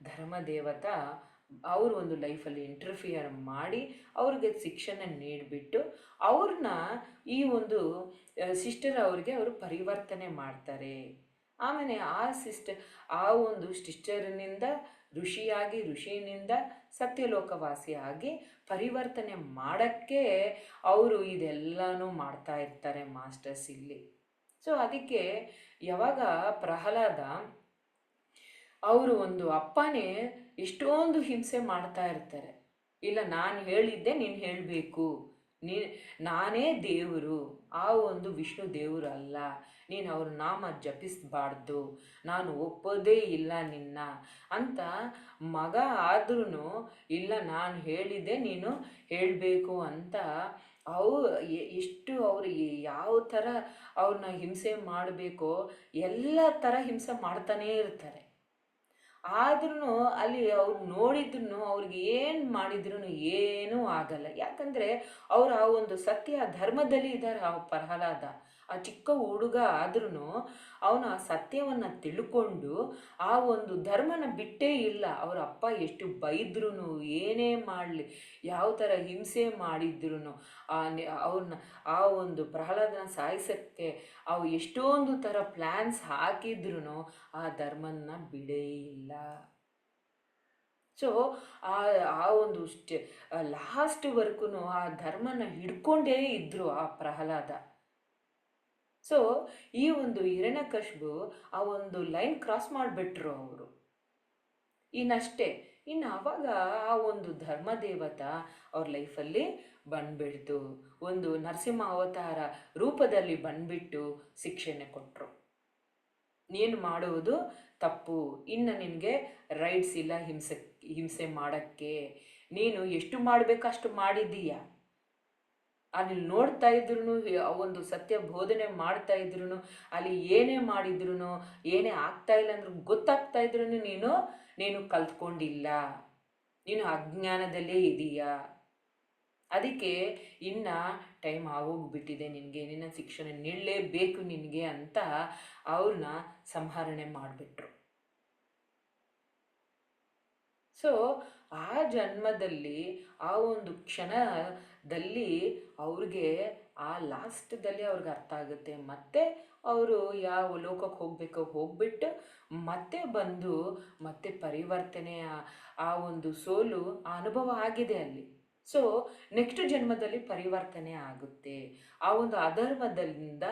ಧರ್ಮದೇವತ ಅವರು ಒಂದು ಲೈಫಲ್ಲಿ ಇಂಟರ್ಫಿಯರ್ ಮಾಡಿ ಅವ್ರಿಗೆ ಶಿಕ್ಷಣ ನೀಡಿಬಿಟ್ಟು ಅವ್ರನ್ನ ಈ ಒಂದು ಸಿಸ್ಟರ್ ಅವ್ರಿಗೆ ಅವರು ಪರಿವರ್ತನೆ ಮಾಡ್ತಾರೆ. ಆಮೇಲೆ ಆ ಒಂದು ಸಿಸ್ಟರ್ನಿಂದ ಋಷಿಯಾಗಿ, ಋಷಿನಿಂದ ಸತ್ಯಲೋಕವಾಸಿಯಾಗಿ ಪರಿವರ್ತನೆ ಮಾಡೋಕ್ಕೆ ಅವರು ಇದೆಲ್ಲನೂ ಮಾಡ್ತಾ ಇರ್ತಾರೆ ಮಾಸ್ಟರ್ಸ್ ಇಲ್ಲಿ. ಸೊ ಅದಕ್ಕೆ ಯಾವಾಗ ಪ್ರಹ್ಲಾದ ಅವರು ಒಂದು ಅಪ್ಪನೇ ಎಷ್ಟೊಂದು ಹಿಂಸೆ ಮಾಡ್ತಾ ಇರ್ತಾರೆ, ಇಲ್ಲ ನಾನು ಹೇಳಿದ್ದೆ ನೀನು ಹೇಳಬೇಕು, ನಾನೇ ದೇವರು, ಆ ಒಂದು ವಿಷ್ಣು ದೇವರು ಅಲ್ಲ, ನೀನು ಅವ್ರ ನಾಮ ಜಪಿಸಬಾರ್ದು, ನಾನು ಒಪ್ಪೋದೇ ಇಲ್ಲ ನಿನ್ನ ಅಂತ ಮಗ ಆದ್ರೂ ಇಲ್ಲ ನಾನು ಹೇಳಿದ್ದೆ ನೀನು ಹೇಳಬೇಕು ಅಂತ ಎಷ್ಟು ಅವ್ರಿಗೆ ಯಾವ ಥರ ಅವ್ರನ್ನ ಹಿಂಸೆ ಮಾಡಬೇಕೋ ಎಲ್ಲ ಥರ ಹಿಂಸೆ ಮಾಡ್ತಾನೇ ಇರ್ತಾರೆ. ಆದ್ರೂ ಅಲ್ಲಿ ಅವ್ರು ನೋಡಿದ್ರು ಅವ್ರಿಗೆ ಏನು ಮಾಡಿದ್ರು ಏನೂ ಆಗಲ್ಲ, ಯಾಕಂದರೆ ಅವ್ರು ಆ ಒಂದು ಸತ್ಯ ಧರ್ಮದಲ್ಲಿ ಇದ್ದಾರೆ. ಆ ಪ್ರಹ್ಲಾದ ಆ ಚಿಕ್ಕ ಹುಡುಗ ಆದ್ರೂ ಅವನು ಆ ಸತ್ಯವನ್ನು ತಿಳ್ಕೊಂಡು ಆ ಒಂದು ಧರ್ಮನ ಬಿಟ್ಟೇ ಇಲ್ಲ. ಅವ್ರ ಅಪ್ಪ ಎಷ್ಟು ಬೈದ್ರೂ, ಏನೇ ಮಾಡಲಿ, ಯಾವ ಥರ ಹಿಂಸೆ ಮಾಡಿದ್ರು, ಅವ್ರನ್ನ ಆ ಒಂದು ಪ್ರಹ್ಲಾದನ ಸಾಯಿಸೋಕ್ಕೆ ಅವು ಎಷ್ಟೊಂದು ಥರ ಪ್ಲ್ಯಾನ್ಸ್ ಹಾಕಿದ್ರು ಆ ಧರ್ಮನ ಬಿಡೇ ಇಲ್ಲ. ಸೊ ಆ ಆ ಒಂದು ಲಾಸ್ಟ್ವರೆಗೂ ಆ ಧರ್ಮನ ಹಿಡ್ಕೊಂಡೇ ಇದ್ರು ಆ ಪ್ರಹ್ಲಾದ. ಸೊ ಈ ಒಂದು ಹಿರಣ್ಯಕಶಿಪು ಆ ಒಂದು ಲೈನ್ ಕ್ರಾಸ್ ಮಾಡಿಬಿಟ್ರು ಅವರು. ಇನ್ನಷ್ಟೇ, ಇನ್ನು ಆವಾಗ ಆ ಒಂದು ಧರ್ಮದೇವತ ಅವ್ರ ಲೈಫಲ್ಲಿ ಬಂದ್ಬಿಡ್ತು. ಒಂದು ನರಸಿಂಹ ಅವತಾರ ರೂಪದಲ್ಲಿ ಬಂದ್ಬಿಟ್ಟು ಶಿಕ್ಷೆನೆ ಕೊಟ್ಟರು. ನೀನು ಮಾಡುವುದು ತಪ್ಪು, ಇನ್ನು ನಿನಗೆ ರೈಟ್ಸ್ ಇಲ್ಲ ಹಿಂಸೆ ಮಾಡೋಕ್ಕೆ. ನೀನು ಎಷ್ಟು ಮಾಡಬೇಕು ಅಷ್ಟು ಮಾಡಿದ್ದೀಯ. ಅಲ್ಲಿ ನೋಡ್ತಾ ಇದ್ರು, ಒಂದು ಸತ್ಯ ಬೋಧನೆ ಮಾಡ್ತಾ ಇದ್ರು, ಅಲ್ಲಿ ಏನೇ ಮಾಡಿದ್ರು, ಏನೇ ಆಗ್ತಾ ಇಲ್ಲ ಅಂದ್ರೂ ಗೊತ್ತಾಗ್ತಾ ಇದ್ರು ನೀನು ಕಲ್ತ್ಕೊಂಡಿಲ್ಲ, ನೀನು ಅಜ್ಞಾನದಲ್ಲೇ ಇದೀಯಾ. ಅದಕ್ಕೆ ಇನ್ನು ಟೈಮ್ ಆಗೋಗ್ಬಿಟ್ಟಿದೆ, ನಿನ್ನ ಶಿಕ್ಷಣ ನೀಡಲೇಬೇಕು ನಿನಗೆ ಅಂತ ಅವ್ರನ್ನ ಸಂಹರಣೆ ಮಾಡಿಬಿಟ್ರು. ಸೊ ಆ ಜನ್ಮದಲ್ಲಿ ಆ ಒಂದು ಕ್ಷಣದಲ್ಲಿ ಅವ್ರಿಗೆ ಆ ಲಾಸ್ಟ್ದಲ್ಲಿ ಅವ್ರಿಗೆ ಅರ್ಥ ಆಗುತ್ತೆ. ಮತ್ತೆ ಅವರು ಯಾವ ಲೋಕಕ್ಕೆ ಹೋಗಬೇಕೋ ಹೋಗ್ಬಿಟ್ಟು ಮತ್ತೆ ಬಂದು ಮತ್ತೆ ಪರಿವರ್ತನೆಯ ಆ ಒಂದು ಸೋಲು ಆ ಅನುಭವ ಆಗಿದೆ ಅಲ್ಲಿ. ಸೊ ನೆಕ್ಸ್ಟ್ ಜನ್ಮದಲ್ಲಿ ಪರಿವರ್ತನೆ ಆಗುತ್ತೆ. ಆ ಒಂದು ಅಧರ್ಮದಿಂದ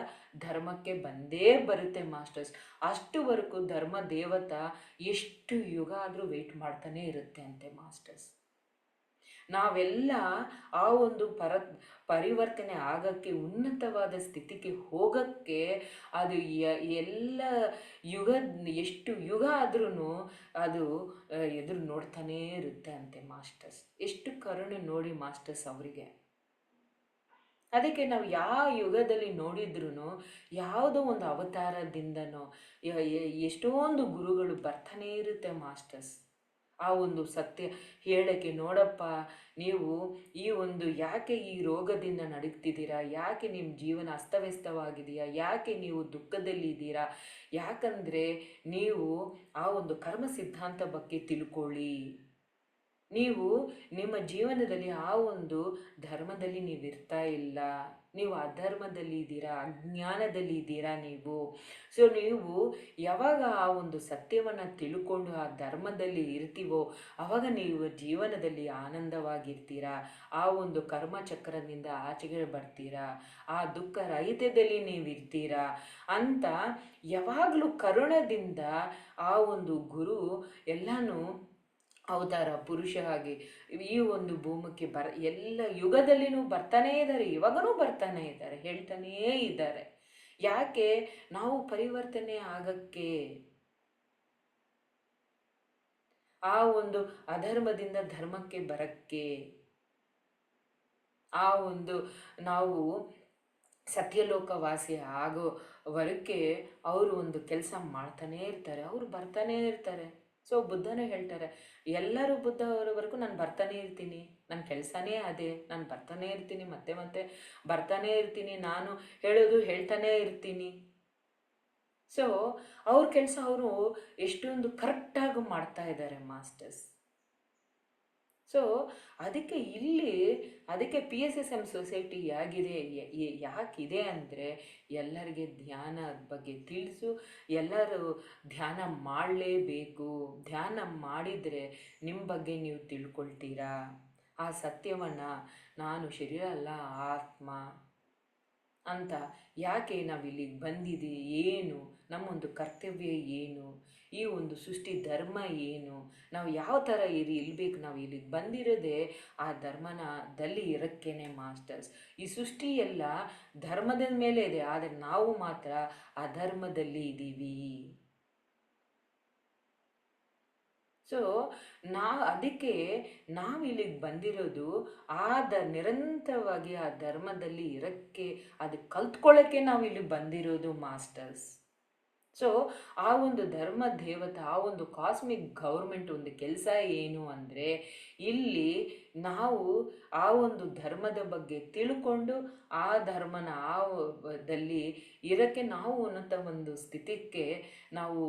ಧರ್ಮಕ್ಕೆ ಬಂದೇ ಬರುತ್ತೆ ಮಾಸ್ಟರ್ಸ್. ಅಷ್ಟುವರೆಗೂ ಧರ್ಮ ದೇವತ ಎಷ್ಟು ಯುಗ ಆದರೂ ವೆಯ್ಟ್ ಮಾಡ್ತಾನೆ ಇರುತ್ತೆ ಅಂತೆ ಮಾಸ್ಟರ್ಸ್. ನಾವೆಲ್ಲ ಆ ಒಂದು ಪರಿವರ್ತನೆ ಆಗೋಕ್ಕೆ, ಉನ್ನತವಾದ ಸ್ಥಿತಿಗೆ ಹೋಗೋಕ್ಕೆ ಅದು ಎಲ್ಲ ಎಷ್ಟು ಯುಗ ಆದ್ರೂ ಅದು ಎದುರು ನೋಡ್ತಾನೇ ಇರುತ್ತೆ ಅಂತೆ ಮಾಸ್ಟರ್ಸ್. ಎಷ್ಟು ಕರುಣೆ ನೋಡಿ ಮಾಸ್ಟರ್ಸ್ ಅವರಿಗೆ. ಅದಕ್ಕೆ ನಾವು ಯಾವ ಯುಗದಲ್ಲಿ ನೋಡಿದ್ರೂ ಯಾವುದೋ ಒಂದು ಅವತಾರದಿಂದನೋ ಎಷ್ಟೊಂದು ಗುರುಗಳು ಬರ್ತಾನೇ ಇರುತ್ತೆ ಮಾಸ್ಟರ್ಸ್. ಆ ಒಂದು ಸತ್ಯ ಹೇಳಕ್ಕೆ, ನೋಡಪ್ಪ ನೀವು ಈ ಒಂದು ಯಾಕೆ ಈ ರೋಗದಿಂದ ನಡುಗ್ತಿದ್ದೀರಾ, ಯಾಕೆ ನಿಮ್ಮ ಜೀವನ ಅಸ್ತವ್ಯಸ್ತವಾಗಿದೆಯಾ, ಯಾಕೆ ನೀವು ದುಃಖದಲ್ಲಿದ್ದೀರಾ, ಯಾಕಂದರೆ ನೀವು ಆ ಒಂದು ಕರ್ಮ ಸಿದ್ಧಾಂತ ಬಗ್ಗೆ ತಿಳ್ಕೊಳ್ಳಿ. ನೀವು ನಿಮ್ಮ ಜೀವನದಲ್ಲಿ ಆ ಒಂದು ಧರ್ಮದಲ್ಲಿ ನೀವು ಇರ್ತಾ ಇಲ್ಲ, ನೀವು ಅಧರ್ಮದಲ್ಲಿ ಇದ್ದೀರಾ, ಅಜ್ಞಾನದಲ್ಲಿ ಇದ್ದೀರಾ ನೀವು. ಸೊ ನೀವು ಯಾವಾಗ ಆ ಒಂದು ಸತ್ಯವನ್ನು ತಿಳ್ಕೊಂಡು ಆ ಧರ್ಮದಲ್ಲಿ ಇರ್ತೀವೋ ಆವಾಗ ನೀವು ಜೀವನದಲ್ಲಿ ಆನಂದವಾಗಿರ್ತೀರಾ, ಆ ಒಂದು ಕರ್ಮಚಕ್ರದಿಂದ ಆಚೆಗೆ ಬರ್ತೀರಾ, ಆ ದುಃಖ ರಹಿತದಲ್ಲಿ ನೀವು ಇರ್ತೀರಾ ಅಂತ ಯಾವಾಗಲೂ ಕರುಣದಿಂದ ಆ ಒಂದು ಗುರು ಎಲ್ಲನೂ ಅವತಾರ ಪುರುಷ ಆಗಿ ಈ ಒಂದು ಭೂಮಿಗೆ ಎಲ್ಲ ಯುಗದಲ್ಲಿನೂ ಬರ್ತಾನೇ ಇದ್ದಾರೆ, ಇವಾಗನೂ ಬರ್ತಾನೆ ಇದ್ದಾರೆ, ಹೇಳ್ತಾನೇ ಇದ್ದಾರೆ. ಯಾಕೆ? ನಾವು ಪರಿವರ್ತನೆ ಆಗಕ್ಕೆ, ಆ ಒಂದು ಅಧರ್ಮದಿಂದ ಧರ್ಮಕ್ಕೆ ಬರಕ್ಕೆ, ಆ ಒಂದು ನಾವು ಸತ್ಯಲೋಕವಾಸಿ ಆಗೋವರೆಗೆ ಅವರು ಒಂದು ಕೆಲಸ ಮಾಡ್ತಾನೇ ಇರ್ತಾರೆ, ಅವರು ಬರ್ತಾನೇ ಇರ್ತಾರೆ. ಸೊ ಬುದ್ಧನೇ ಹೇಳ್ತಾರೆ, ಎಲ್ಲರೂ ಬುದ್ಧ ಅವರವರೆಗೂ ನಾನು ಬರ್ತಾನೆ ಇರ್ತೀನಿ, ನನ್ನ ಕೆಲಸನೇ ಅದೇ, ನಾನು ಬರ್ತಾನೆ ಇರ್ತೀನಿ, ಮತ್ತೆ ಮತ್ತೆ ಬರ್ತಾನೆ ಇರ್ತೀನಿ, ನಾನು ಹೇಳೋದು ಹೇಳ್ತಾನೇ ಇರ್ತೀನಿ. ಸೊ ಅವ್ರ ಕೆಲಸ ಅವರು ಎಷ್ಟೊಂದು ಕರೆಕ್ಟಾಗಿ ಮಾಡ್ತಾ ಇದ್ದಾರೆ ಮಾಸ್ಟರ್ಸ್. ಸೊ ಅದಕ್ಕೆ PSSM ಸೊಸೈಟಿ ಯಾಕಿದೆ ಅಂದರೆ ಎಲ್ಲರಿಗೆ ಧ್ಯಾನದ ಬಗ್ಗೆ ತಿಳಿಸು, ಎಲ್ಲರೂ ಧ್ಯಾನ ಮಾಡಲೇಬೇಕು. ಧ್ಯಾನ ಮಾಡಿದರೆ ನಿಮ್ಮ ಬಗ್ಗೆ ನೀವು ತಿಳ್ಕೊಳ್ತೀರಾ, ಆ ಸತ್ಯವನ್ನು ನಾನು ಶರೀರ ಅಲ್ಲ ಆತ್ಮ ಅಂತ. ಯಾಕೆ ನಾವಿಲ್ಲಿಗೆ ಬಂದಿದ್ದೀವಿ, ಏನು ನಮ್ಮೊಂದು ಕರ್ತವ್ಯ ಏನು, ಈ ಒಂದು ಸೃಷ್ಟಿ ಧರ್ಮ ಏನು, ನಾವು ಯಾವ ಥರ ಇರಬೇಕು, ನಾವು ಇಲ್ಲಿಗೆ ಬಂದಿರೋದೇ ಆ ಧರ್ಮದಲ್ಲಿ ಇರೋಕ್ಕೇನೆ ಮಾಸ್ಟರ್ಸ್. ಈ ಸೃಷ್ಟಿ ಎಲ್ಲ ಧರ್ಮದ ಮೇಲೆ ಇದೆ, ಆದರೆ ನಾವು ಮಾತ್ರ ಅಧರ್ಮದಲ್ಲಿ ಇದ್ದೀವಿ. ಸೊ ಅದಕ್ಕೆ ನಾವು ಇಲ್ಲಿಗೆ ಬಂದಿರೋದು ನಿರಂತರವಾಗಿ ಆ ಧರ್ಮದಲ್ಲಿ ಇರೋಕ್ಕೆ, ಅದು ಕಲ್ತ್ಕೊಳ್ಳೋಕ್ಕೆ ನಾವು ಇಲ್ಲಿಗೆ ಬಂದಿರೋದು ಮಾಸ್ಟರ್ಸ್. ಸೊ ಆ ಒಂದು ಧರ್ಮ ದೇವತೆ, ಆ ಒಂದು ಕಾಸ್ಮಿಕ್ ಗೌರ್ಮೆಂಟ್ ಒಂದು ಕೆಲಸ ಏನು ಅಂದರೆ, ಇಲ್ಲಿ ನಾವು ಆ ಒಂದು ಧರ್ಮದ ಬಗ್ಗೆ ತಿಳ್ಕೊಂಡು ಆ ಧರ್ಮನ ದಲ್ಲಿ ಇರೋಕ್ಕೆ, ನಾವು ಉನ್ನತ ಒಂದು ಸ್ಥಿತಿಗೆ ನಾವು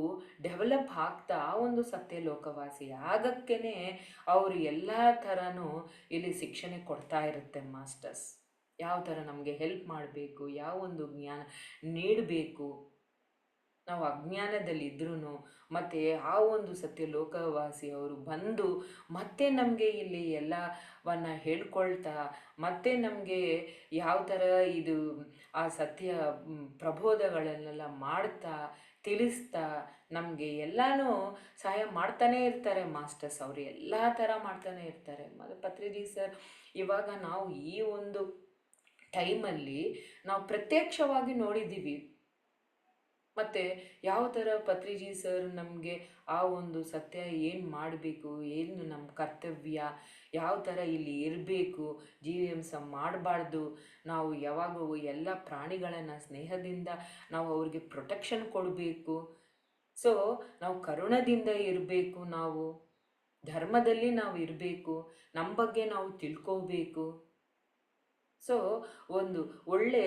ಡೆವಲಪ್ ಆಗ್ತಾ ಆ ಒಂದು ಸತ್ಯಲೋಕವಾಸಿ ಆಗಕ್ಕೇ ಅವರು ಎಲ್ಲ ಥರನೂ ಇಲ್ಲಿ ಶಿಕ್ಷಣ ಕೊಡ್ತಾ ಇರುತ್ತೆ ಮಾಸ್ಟರ್ಸ್. ಯಾವ ಥರ ನಮಗೆ ಹೆಲ್ಪ್ ಮಾಡಬೇಕು, ಯಾವ ಒಂದು ಜ್ಞಾನ ನೀಡಬೇಕು, ನಾವು ಅಜ್ಞಾನದಲ್ಲಿದ್ರೂ ಮತ್ತು ಆ ಒಂದು ಸತ್ಯ ಲೋಕವಾಸಿ ಅವರು ಬಂದು ಮತ್ತೆ ನಮಗೆ ಇಲ್ಲಿ ಎಲ್ಲವನ್ನ ಹೇಳ್ಕೊಳ್ತಾ, ಮತ್ತೆ ನಮಗೆ ಯಾವ ಥರ ಇದು ಆ ಸತ್ಯ ಪ್ರಬೋಧಗಳನ್ನೆಲ್ಲ ಮಾಡ್ತಾ ತಿಳಿಸ್ತಾ ನಮಗೆ ಎಲ್ಲನೂ ಸಹಾಯ ಮಾಡ್ತಾನೇ ಇರ್ತಾರೆ ಮಾಸ್ಟರ್ಸ್. ಅವರು ಎಲ್ಲ ಥರ ಮಾಡ್ತಾನೆ ಇರ್ತಾರೆ. ಮತ್ತು ಪತ್ರಿಜಿ ಸರ್, ಇವಾಗ ನಾವು ಈ ಒಂದು ಟೈಮಲ್ಲಿ ನಾವು ಪ್ರತ್ಯಕ್ಷವಾಗಿ ನೋಡಿದ್ದೀವಿ. ಮತ್ತು ಯಾವ ಥರ ಪತ್ರಿಜಿ ಸರ್ ನಮಗೆ ಆ ಒಂದು ಸತ್ಯ ಏನು ಮಾಡಬೇಕು, ಏನು ನಮ್ಮ ಕರ್ತವ್ಯ, ಯಾವ ಥರ ಇಲ್ಲಿ ಇರಬೇಕು, ಜೀವಹಿಂಸ ಮಾಡಬಾರ್ದು, ನಾವು ಯಾವಾಗೂ ಎಲ್ಲ ಪ್ರಾಣಿಗಳನ್ನು ಸ್ನೇಹದಿಂದ ನಾವು ಅವ್ರಿಗೆ ಪ್ರೊಟೆಕ್ಷನ್ ಕೊಡಬೇಕು. ಸೊ ನಾವು ಕರುಣದಿಂದ ಇರಬೇಕು, ನಾವು ಧರ್ಮದಲ್ಲಿ ನಾವು ಇರಬೇಕು, ನಮ್ಮ ಬಗ್ಗೆ ನಾವು ತಿಳ್ಕೋಬೇಕು. ಸೊ ಒಂದು ಒಳ್ಳೆ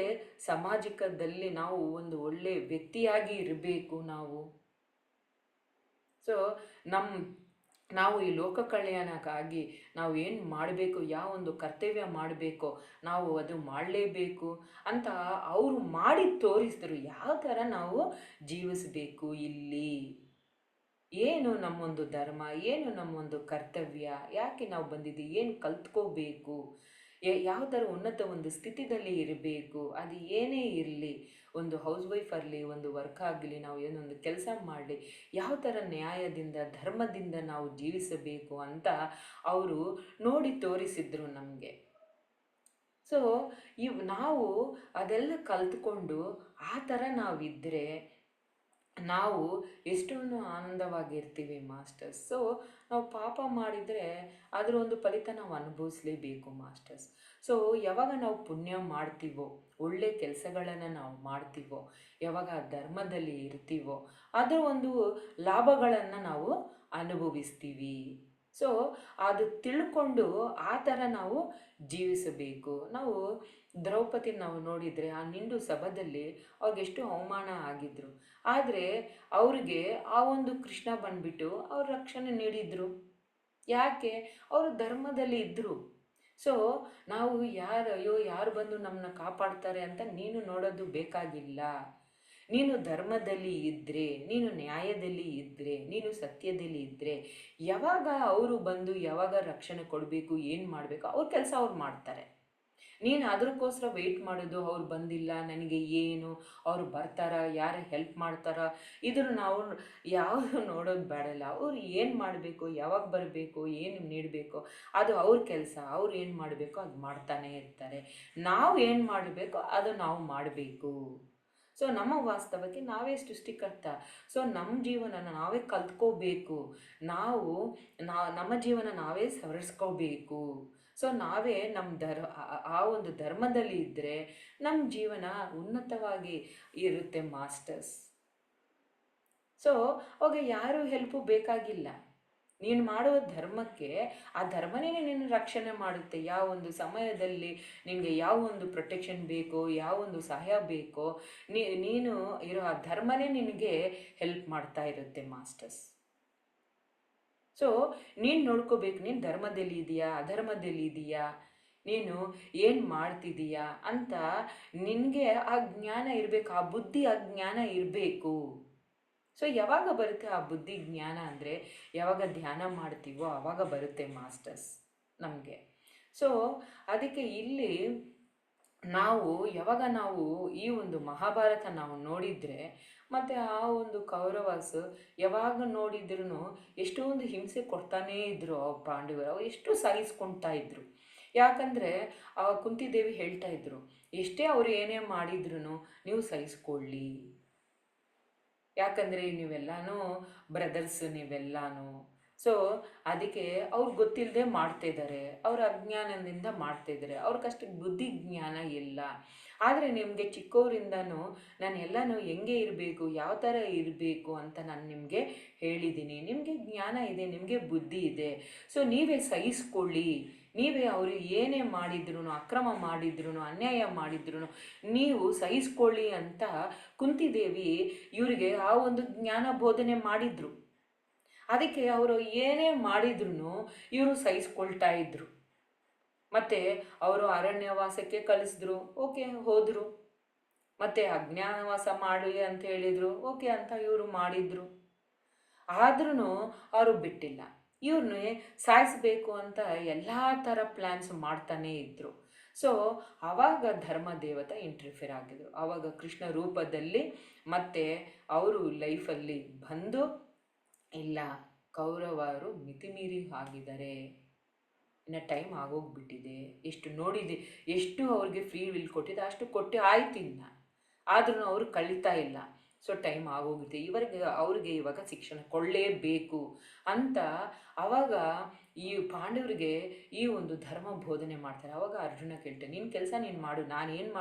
ಸಾಮಾಜಿಕದಲ್ಲಿ ನಾವು ಒಂದು ಒಳ್ಳೆ ವ್ಯಕ್ತಿಯಾಗಿ ಇರಬೇಕು ನಾವು. ಸೊ ನಾವು ಈ ಲೋಕ ಕಲ್ಯಾಣಕ್ಕಾಗಿ ನಾವು ಏನು ಮಾಡಬೇಕು, ಯಾವ ಒಂದು ಕರ್ತವ್ಯ ಮಾಡಬೇಕೋ ನಾವು ಅದು ಮಾಡಲೇಬೇಕು ಅಂತ ಅವರು ಮಾಡಿ ತೋರಿಸಿದ್ರು. ಯಾವ ಥರ ನಾವು ಜೀವಿಸಬೇಕು ಇಲ್ಲಿ, ಏನು ನಮ್ಮೊಂದು ಧರ್ಮ, ಏನು ನಮ್ಮೊಂದು ಕರ್ತವ್ಯ, ಯಾಕೆ ನಾವು ಬಂದಿದ್ದೀವಿ, ಏನು ಕಲ್ತ್ಕೋಬೇಕು, ಯಾವ ಥರ ಉನ್ನತ ಒಂದು ಸ್ಥಿತಿಯಲ್ಲಿ ಇರಬೇಕು, ಅದು ಏನೇ ಇರಲಿ, ಒಂದು ಹೌಸ್ ವೈಫ್ ಆಗಲಿ, ಒಂದು ವರ್ಕ್ ಆಗಲಿ, ನಾವು ಏನೊಂದು ಕೆಲಸ ಮಾಡಲಿ, ಯಾವ ಥರ ನ್ಯಾಯದಿಂದ ಧರ್ಮದಿಂದ ನಾವು ಜೀವಿಸಬೇಕು ಅಂತ ಅವರು ನೋಡಿ ತೋರಿಸಿದ್ರು ನಮಗೆ. ಸೊ ನಾವು ಅದೆಲ್ಲ ಕಲ್ತ್ಕೊಂಡು ಆ ಥರ ನಾವಿದ್ದರೆ ನಾವು ಎಷ್ಟೊಂದು ಆನಂದವಾಗಿರ್ತೀವಿ ಮಾಸ್ಟರ್ಸ್. ಸೊ ನಾವು ಪಾಪ ಮಾಡಿದರೆ ಅದರ ಒಂದು ಫಲಿತ ನಾವು ಅನುಭವಿಸ್ಲೇಬೇಕು ಮಾಸ್ಟರ್ಸ್. ಸೊ ಯಾವಾಗ ನಾವು ಪುಣ್ಯ ಮಾಡ್ತೀವೋ, ಒಳ್ಳೆ ಕೆಲಸಗಳನ್ನು ನಾವು ಮಾಡ್ತೀವೋ, ಯಾವಾಗ ಧರ್ಮದಲ್ಲಿ ಇರ್ತೀವೋ ಅದರ ಒಂದು ಲಾಭಗಳನ್ನು ನಾವು ಅನುಭವಿಸ್ತೀವಿ. ಸೊ ಅದು ತಿಳ್ಕೊಂಡು ಆ ಥರ ನಾವು ಜೀವಿಸಬೇಕು. ನಾವು ದ್ರೌಪದಿ ನಾವು ನೋಡಿದರೆ ಆ ನಿಂಡು ಸಭದಲ್ಲಿ ಅವ್ರಿಗೆಷ್ಟು ಅವಮಾನ ಆಗಿದ್ರು. ಆದರೆ ಅವ್ರಿಗೆ ಆ ಒಂದು ಕೃಷ್ಣ ಬಂದ್ಬಿಟ್ಟು ಅವ್ರ ರಕ್ಷಣೆ ನೀಡಿದ್ರು. ಯಾಕೆ? ಅವರು ಧರ್ಮದಲ್ಲಿ ಇದ್ದರು. ಸೊ ನಾವು ಯಾರು ಬಂದು ನಮ್ಮನ್ನ ಕಾಪಾಡ್ತಾರೆ ಅಂತ ನೀನು ನೋಡೋದು ಬೇಕಾಗಿಲ್ಲ. ನೀನು ಧರ್ಮದಲ್ಲಿ ಇದ್ದರೆ, ನೀನು ನ್ಯಾಯದಲ್ಲಿ ಇದ್ದರೆ, ನೀನು ಸತ್ಯದಲ್ಲಿ ಇದ್ದರೆ, ಯಾವಾಗ ಅವರು ಬಂದು ಯಾವಾಗ ರಕ್ಷಣೆ ಕೊಡಬೇಕು, ಏನು ಮಾಡಬೇಕು, ಅವ್ರ ಕೆಲಸ ಅವ್ರು ಮಾಡ್ತಾರೆ. ನೀನು ಅದಕ್ಕೋಸ್ಕರ ವೆಯ್ಟ್ ಮಾಡೋದು, ಅವ್ರು ಬಂದಿಲ್ಲ ನನಗೆ ಏನು, ಅವ್ರು ಬರ್ತಾರ, ಯಾರು ಹೆಲ್ಪ್ ಮಾಡ್ತಾರ, ಇದನ್ನು ನಾವು ಯಾವುದು ನೋಡೋದು ಬೇಡಲ್ಲ. ಅವ್ರು ಏನು ಮಾಡಬೇಕು, ಯಾವಾಗ ಬರಬೇಕು, ಏನು ನೀಡಬೇಕು, ಅದು ಅವ್ರ ಕೆಲಸ. ಅವ್ರು ಏನು ಮಾಡಬೇಕು ಅದು ಮಾಡ್ತಾನೆ ಇರ್ತಾರೆ. ನಾವು ಏನು ಮಾಡಬೇಕು ಅದು ನಾವು ಮಾಡಬೇಕು. ಸೊ ನಮ್ಮ ವಾಸ್ತವಕ್ಕೆ ನಾವೇ ಸೃಷ್ಟಿಕರ್ತ. ಸೊ ನಮ್ಮ ಜೀವನನ ನಾವೇ ಕಲ್ತ್ಕೋಬೇಕು. ನಮ್ಮ ಜೀವನ ನಾವೇ ಸವರಿಸ್ಕೋಬೇಕು. ಸೊ ನಾವೇ ಆ ಒಂದು ಧರ್ಮದಲ್ಲಿ ಇದ್ದರೆ ನಮ್ಮ ಜೀವನ ಉನ್ನತವಾಗಿ ಇರುತ್ತೆ ಮಾಸ್ಟರ್ಸ್. ಸೊ ಅವಾಗ ಯಾರೂ ಹೆಲ್ಪು ಬೇಕಾಗಿಲ್ಲ. ನೀನು ಮಾಡುವ ಧರ್ಮಕ್ಕೆ ಆ ಧರ್ಮನೇ ನಿನ್ನ ರಕ್ಷಣೆ ಮಾಡುತ್ತೆ. ಯಾವ ಒಂದು ಸಮಯದಲ್ಲಿ ನಿನಗೆ ಯಾವ ಒಂದು ಪ್ರೊಟೆಕ್ಷನ್ ಬೇಕೋ, ಯಾವ ಒಂದು ಸಹಾಯ ಬೇಕೋ, ನೀನು ಇರೋ ಆ ಧರ್ಮನೇ ನಿನಗೆ ಹೆಲ್ಪ್ ಮಾಡ್ತಾ ಇರುತ್ತೆ ಮಾಸ್ಟರ್ಸ್. ಸೊ ನೀನು ನೋಡ್ಕೋಬೇಕು, ನೀನು ಧರ್ಮದಲ್ಲಿ ಇದೆಯಾ, ಅಧರ್ಮದಲ್ಲಿ ಇದೆಯಾ, ನೀನು ಏನು ಮಾಡ್ತಿದ್ದೀಯಾ ಅಂತ ನಿನಗೆ ಆ ಜ್ಞಾನ ಇರಬೇಕು, ಆ ಬುದ್ಧಿ, ಆ ಜ್ಞಾನ ಇರಬೇಕು. ಸೊ ಯಾವಾಗ ಬರುತ್ತೆ ಆ ಬುದ್ಧಿ ಜ್ಞಾನ ಅಂದರೆ, ಯಾವಾಗ ಧ್ಯಾನ ಮಾಡ್ತೀವೋ ಆವಾಗ ಬರುತ್ತೆ ಮಾಸ್ಟರ್ಸ್ ನಮಗೆ. ಸೊ ಅದಕ್ಕೆ ಇಲ್ಲಿ ಯಾವಾಗ ನಾವು ಈ ಒಂದು ಮಹಾಭಾರತ ನಾವು ನೋಡಿದರೆ, ಮತ್ತು ಆ ಒಂದು ಕೌರವಾಸ್ ಯಾವಾಗ ನೋಡಿದ್ರೂ ಎಷ್ಟೊಂದು ಹಿಂಸೆ ಕೊಡ್ತಾನೇ ಇದ್ದರು. ಆ ಪಾಂಡವರು ಅವ್ರು ಎಷ್ಟು ಸಹಿಸ್ಕೊಳ್ತಾ ಇದ್ರು. ಯಾಕಂದರೆ ಆ ಕುಂತಿದೇವಿ ಹೇಳ್ತಾ ಇದ್ರು, ಎಷ್ಟೇ ಅವ್ರು ಏನೇ ಮಾಡಿದ್ರು ನೀವು ಸಹಿಸ್ಕೊಳ್ಳಿ, ಯಾಕಂದರೆ ನೀವೆಲ್ಲನೂ ಬ್ರದರ್ಸ್ ನೀವೆಲ್ಲನೂ. ಸೊ ಅದಕ್ಕೆ ಅವ್ರು ಗೊತ್ತಿಲ್ಲದೆ ಮಾಡ್ತಿದ್ದಾರೆ, ಅವ್ರ ಅಜ್ಞಾನದಿಂದ ಮಾಡ್ತಿದ್ದಾರೆ, ಅವ್ರಿಗಷ್ಟು ಬುದ್ಧಿ ಜ್ಞಾನ ಇಲ್ಲ. ಆದರೆ ನಿಮಗೆ ಚಿಕ್ಕವರಿಂದನೂ ನಾನು ಎಲ್ಲನೂ ಹೆಂಗೆ ಇರಬೇಕು, ಯಾವ ಥರ ಇರಬೇಕು ಅಂತ ನಾನು ನಿಮಗೆ ಹೇಳಿದ್ದೀನಿ. ನಿಮಗೆ ಜ್ಞಾನ ಇದೆ, ನಿಮಗೆ ಬುದ್ಧಿ ಇದೆ. ಸೊ ನೀವೇ ಸಹಿಸ್ಕೊಳ್ಳಿ. ನೀವೇ ಅವರು ಏನೇ ಮಾಡಿದ್ರು, ಅಕ್ರಮ ಮಾಡಿದ್ರು, ಅನ್ಯಾಯ ಮಾಡಿದ್ರು ನೀವು ಸಹಿಸ್ಕೊಳ್ಳಿ ಅಂತ ಕುಂತಿದೇವಿ ಇವರಿಗೆ ಆ ಒಂದು ಜ್ಞಾನ ಬೋಧನೆ ಮಾಡಿದ್ರು. ಅದಕ್ಕೆ ಅವರು ಏನೇ ಮಾಡಿದ್ರು ಇವರು ಸಹಿಸ್ಕೊಳ್ತಾ ಇದ್ರು. ಮತ್ತು ಅವರು ಅರಣ್ಯವಾಸಕ್ಕೆ ಕಳಿಸಿದ್ರು, ಓಕೆ ಹೋದರು. ಮತ್ತು ಅಜ್ಞಾನವಾಸ ಮಾಡಿ ಅಂತ ಹೇಳಿದರು, ಓಕೆ ಅಂತ ಇವರು ಮಾಡಿದರು. ಆದ್ರೂ ಅವರು ಬಿಟ್ಟಿಲ್ಲ. ಇವ್ರನ್ನೇ ಸಾಯಿಸಬೇಕು ಅಂತ ಎಲ್ಲ ಥರ ಪ್ಲ್ಯಾನ್ಸ್ ಮಾಡ್ತಾನೇ ಇದ್ದರು. ಸೊ ಆವಾಗ ಧರ್ಮ ದೇವತೆ ಇಂಟರ್ಫಿಯರ್ ಆಗಿದ್ರು. ಆವಾಗ ಕೃಷ್ಣ ರೂಪದಲ್ಲಿ ಮತ್ತೆ ಅವರು ಲೈಫಲ್ಲಿ ಬಂದು, ಇಲ್ಲ ಕೌರವರು ಮಿತಿಮೀರಿ ಆಗಿದ್ದಾರೆ, ಇನ್ನು ಟೈಮ್ ಆಗೋಗ್ಬಿಟ್ಟಿದೆ, ಎಷ್ಟು ನೋಡಿದೆ, ಎಷ್ಟು ಅವ್ರಿಗೆ ಫ್ರೀ ವಿಲ್ ಕೊಟ್ಟಿದೆ ಅಷ್ಟು ಕೊಟ್ಟು ಆಯ್ತು ಇನ್ನು, ಆದ್ರೂ ಅವರು ಕಳೀತಾ ಇಲ್ಲ. ಸೊ ಟೈಮ್ ಆಗೋಗಿದೆ, ಅವ್ರಿಗೆ ಇವಾಗ ಶಿಕ್ಷಣ ಕೊಳ್ಳೇಬೇಕು ಅಂತ ಅವಾಗ ಈ ಪಾಂಡವರಿಗೆ ಈ ಒಂದು ಧರ್ಮ ಬೋಧನೆ ಮಾಡ್ತಾರೆ. ಅವಾಗ ಅರ್ಜುನ ಕೇಳ್ತಾರೆ, ನಿನ್ನ ಕೆಲಸ ನೀನು ಮಾಡು, ನಾನು ಏನು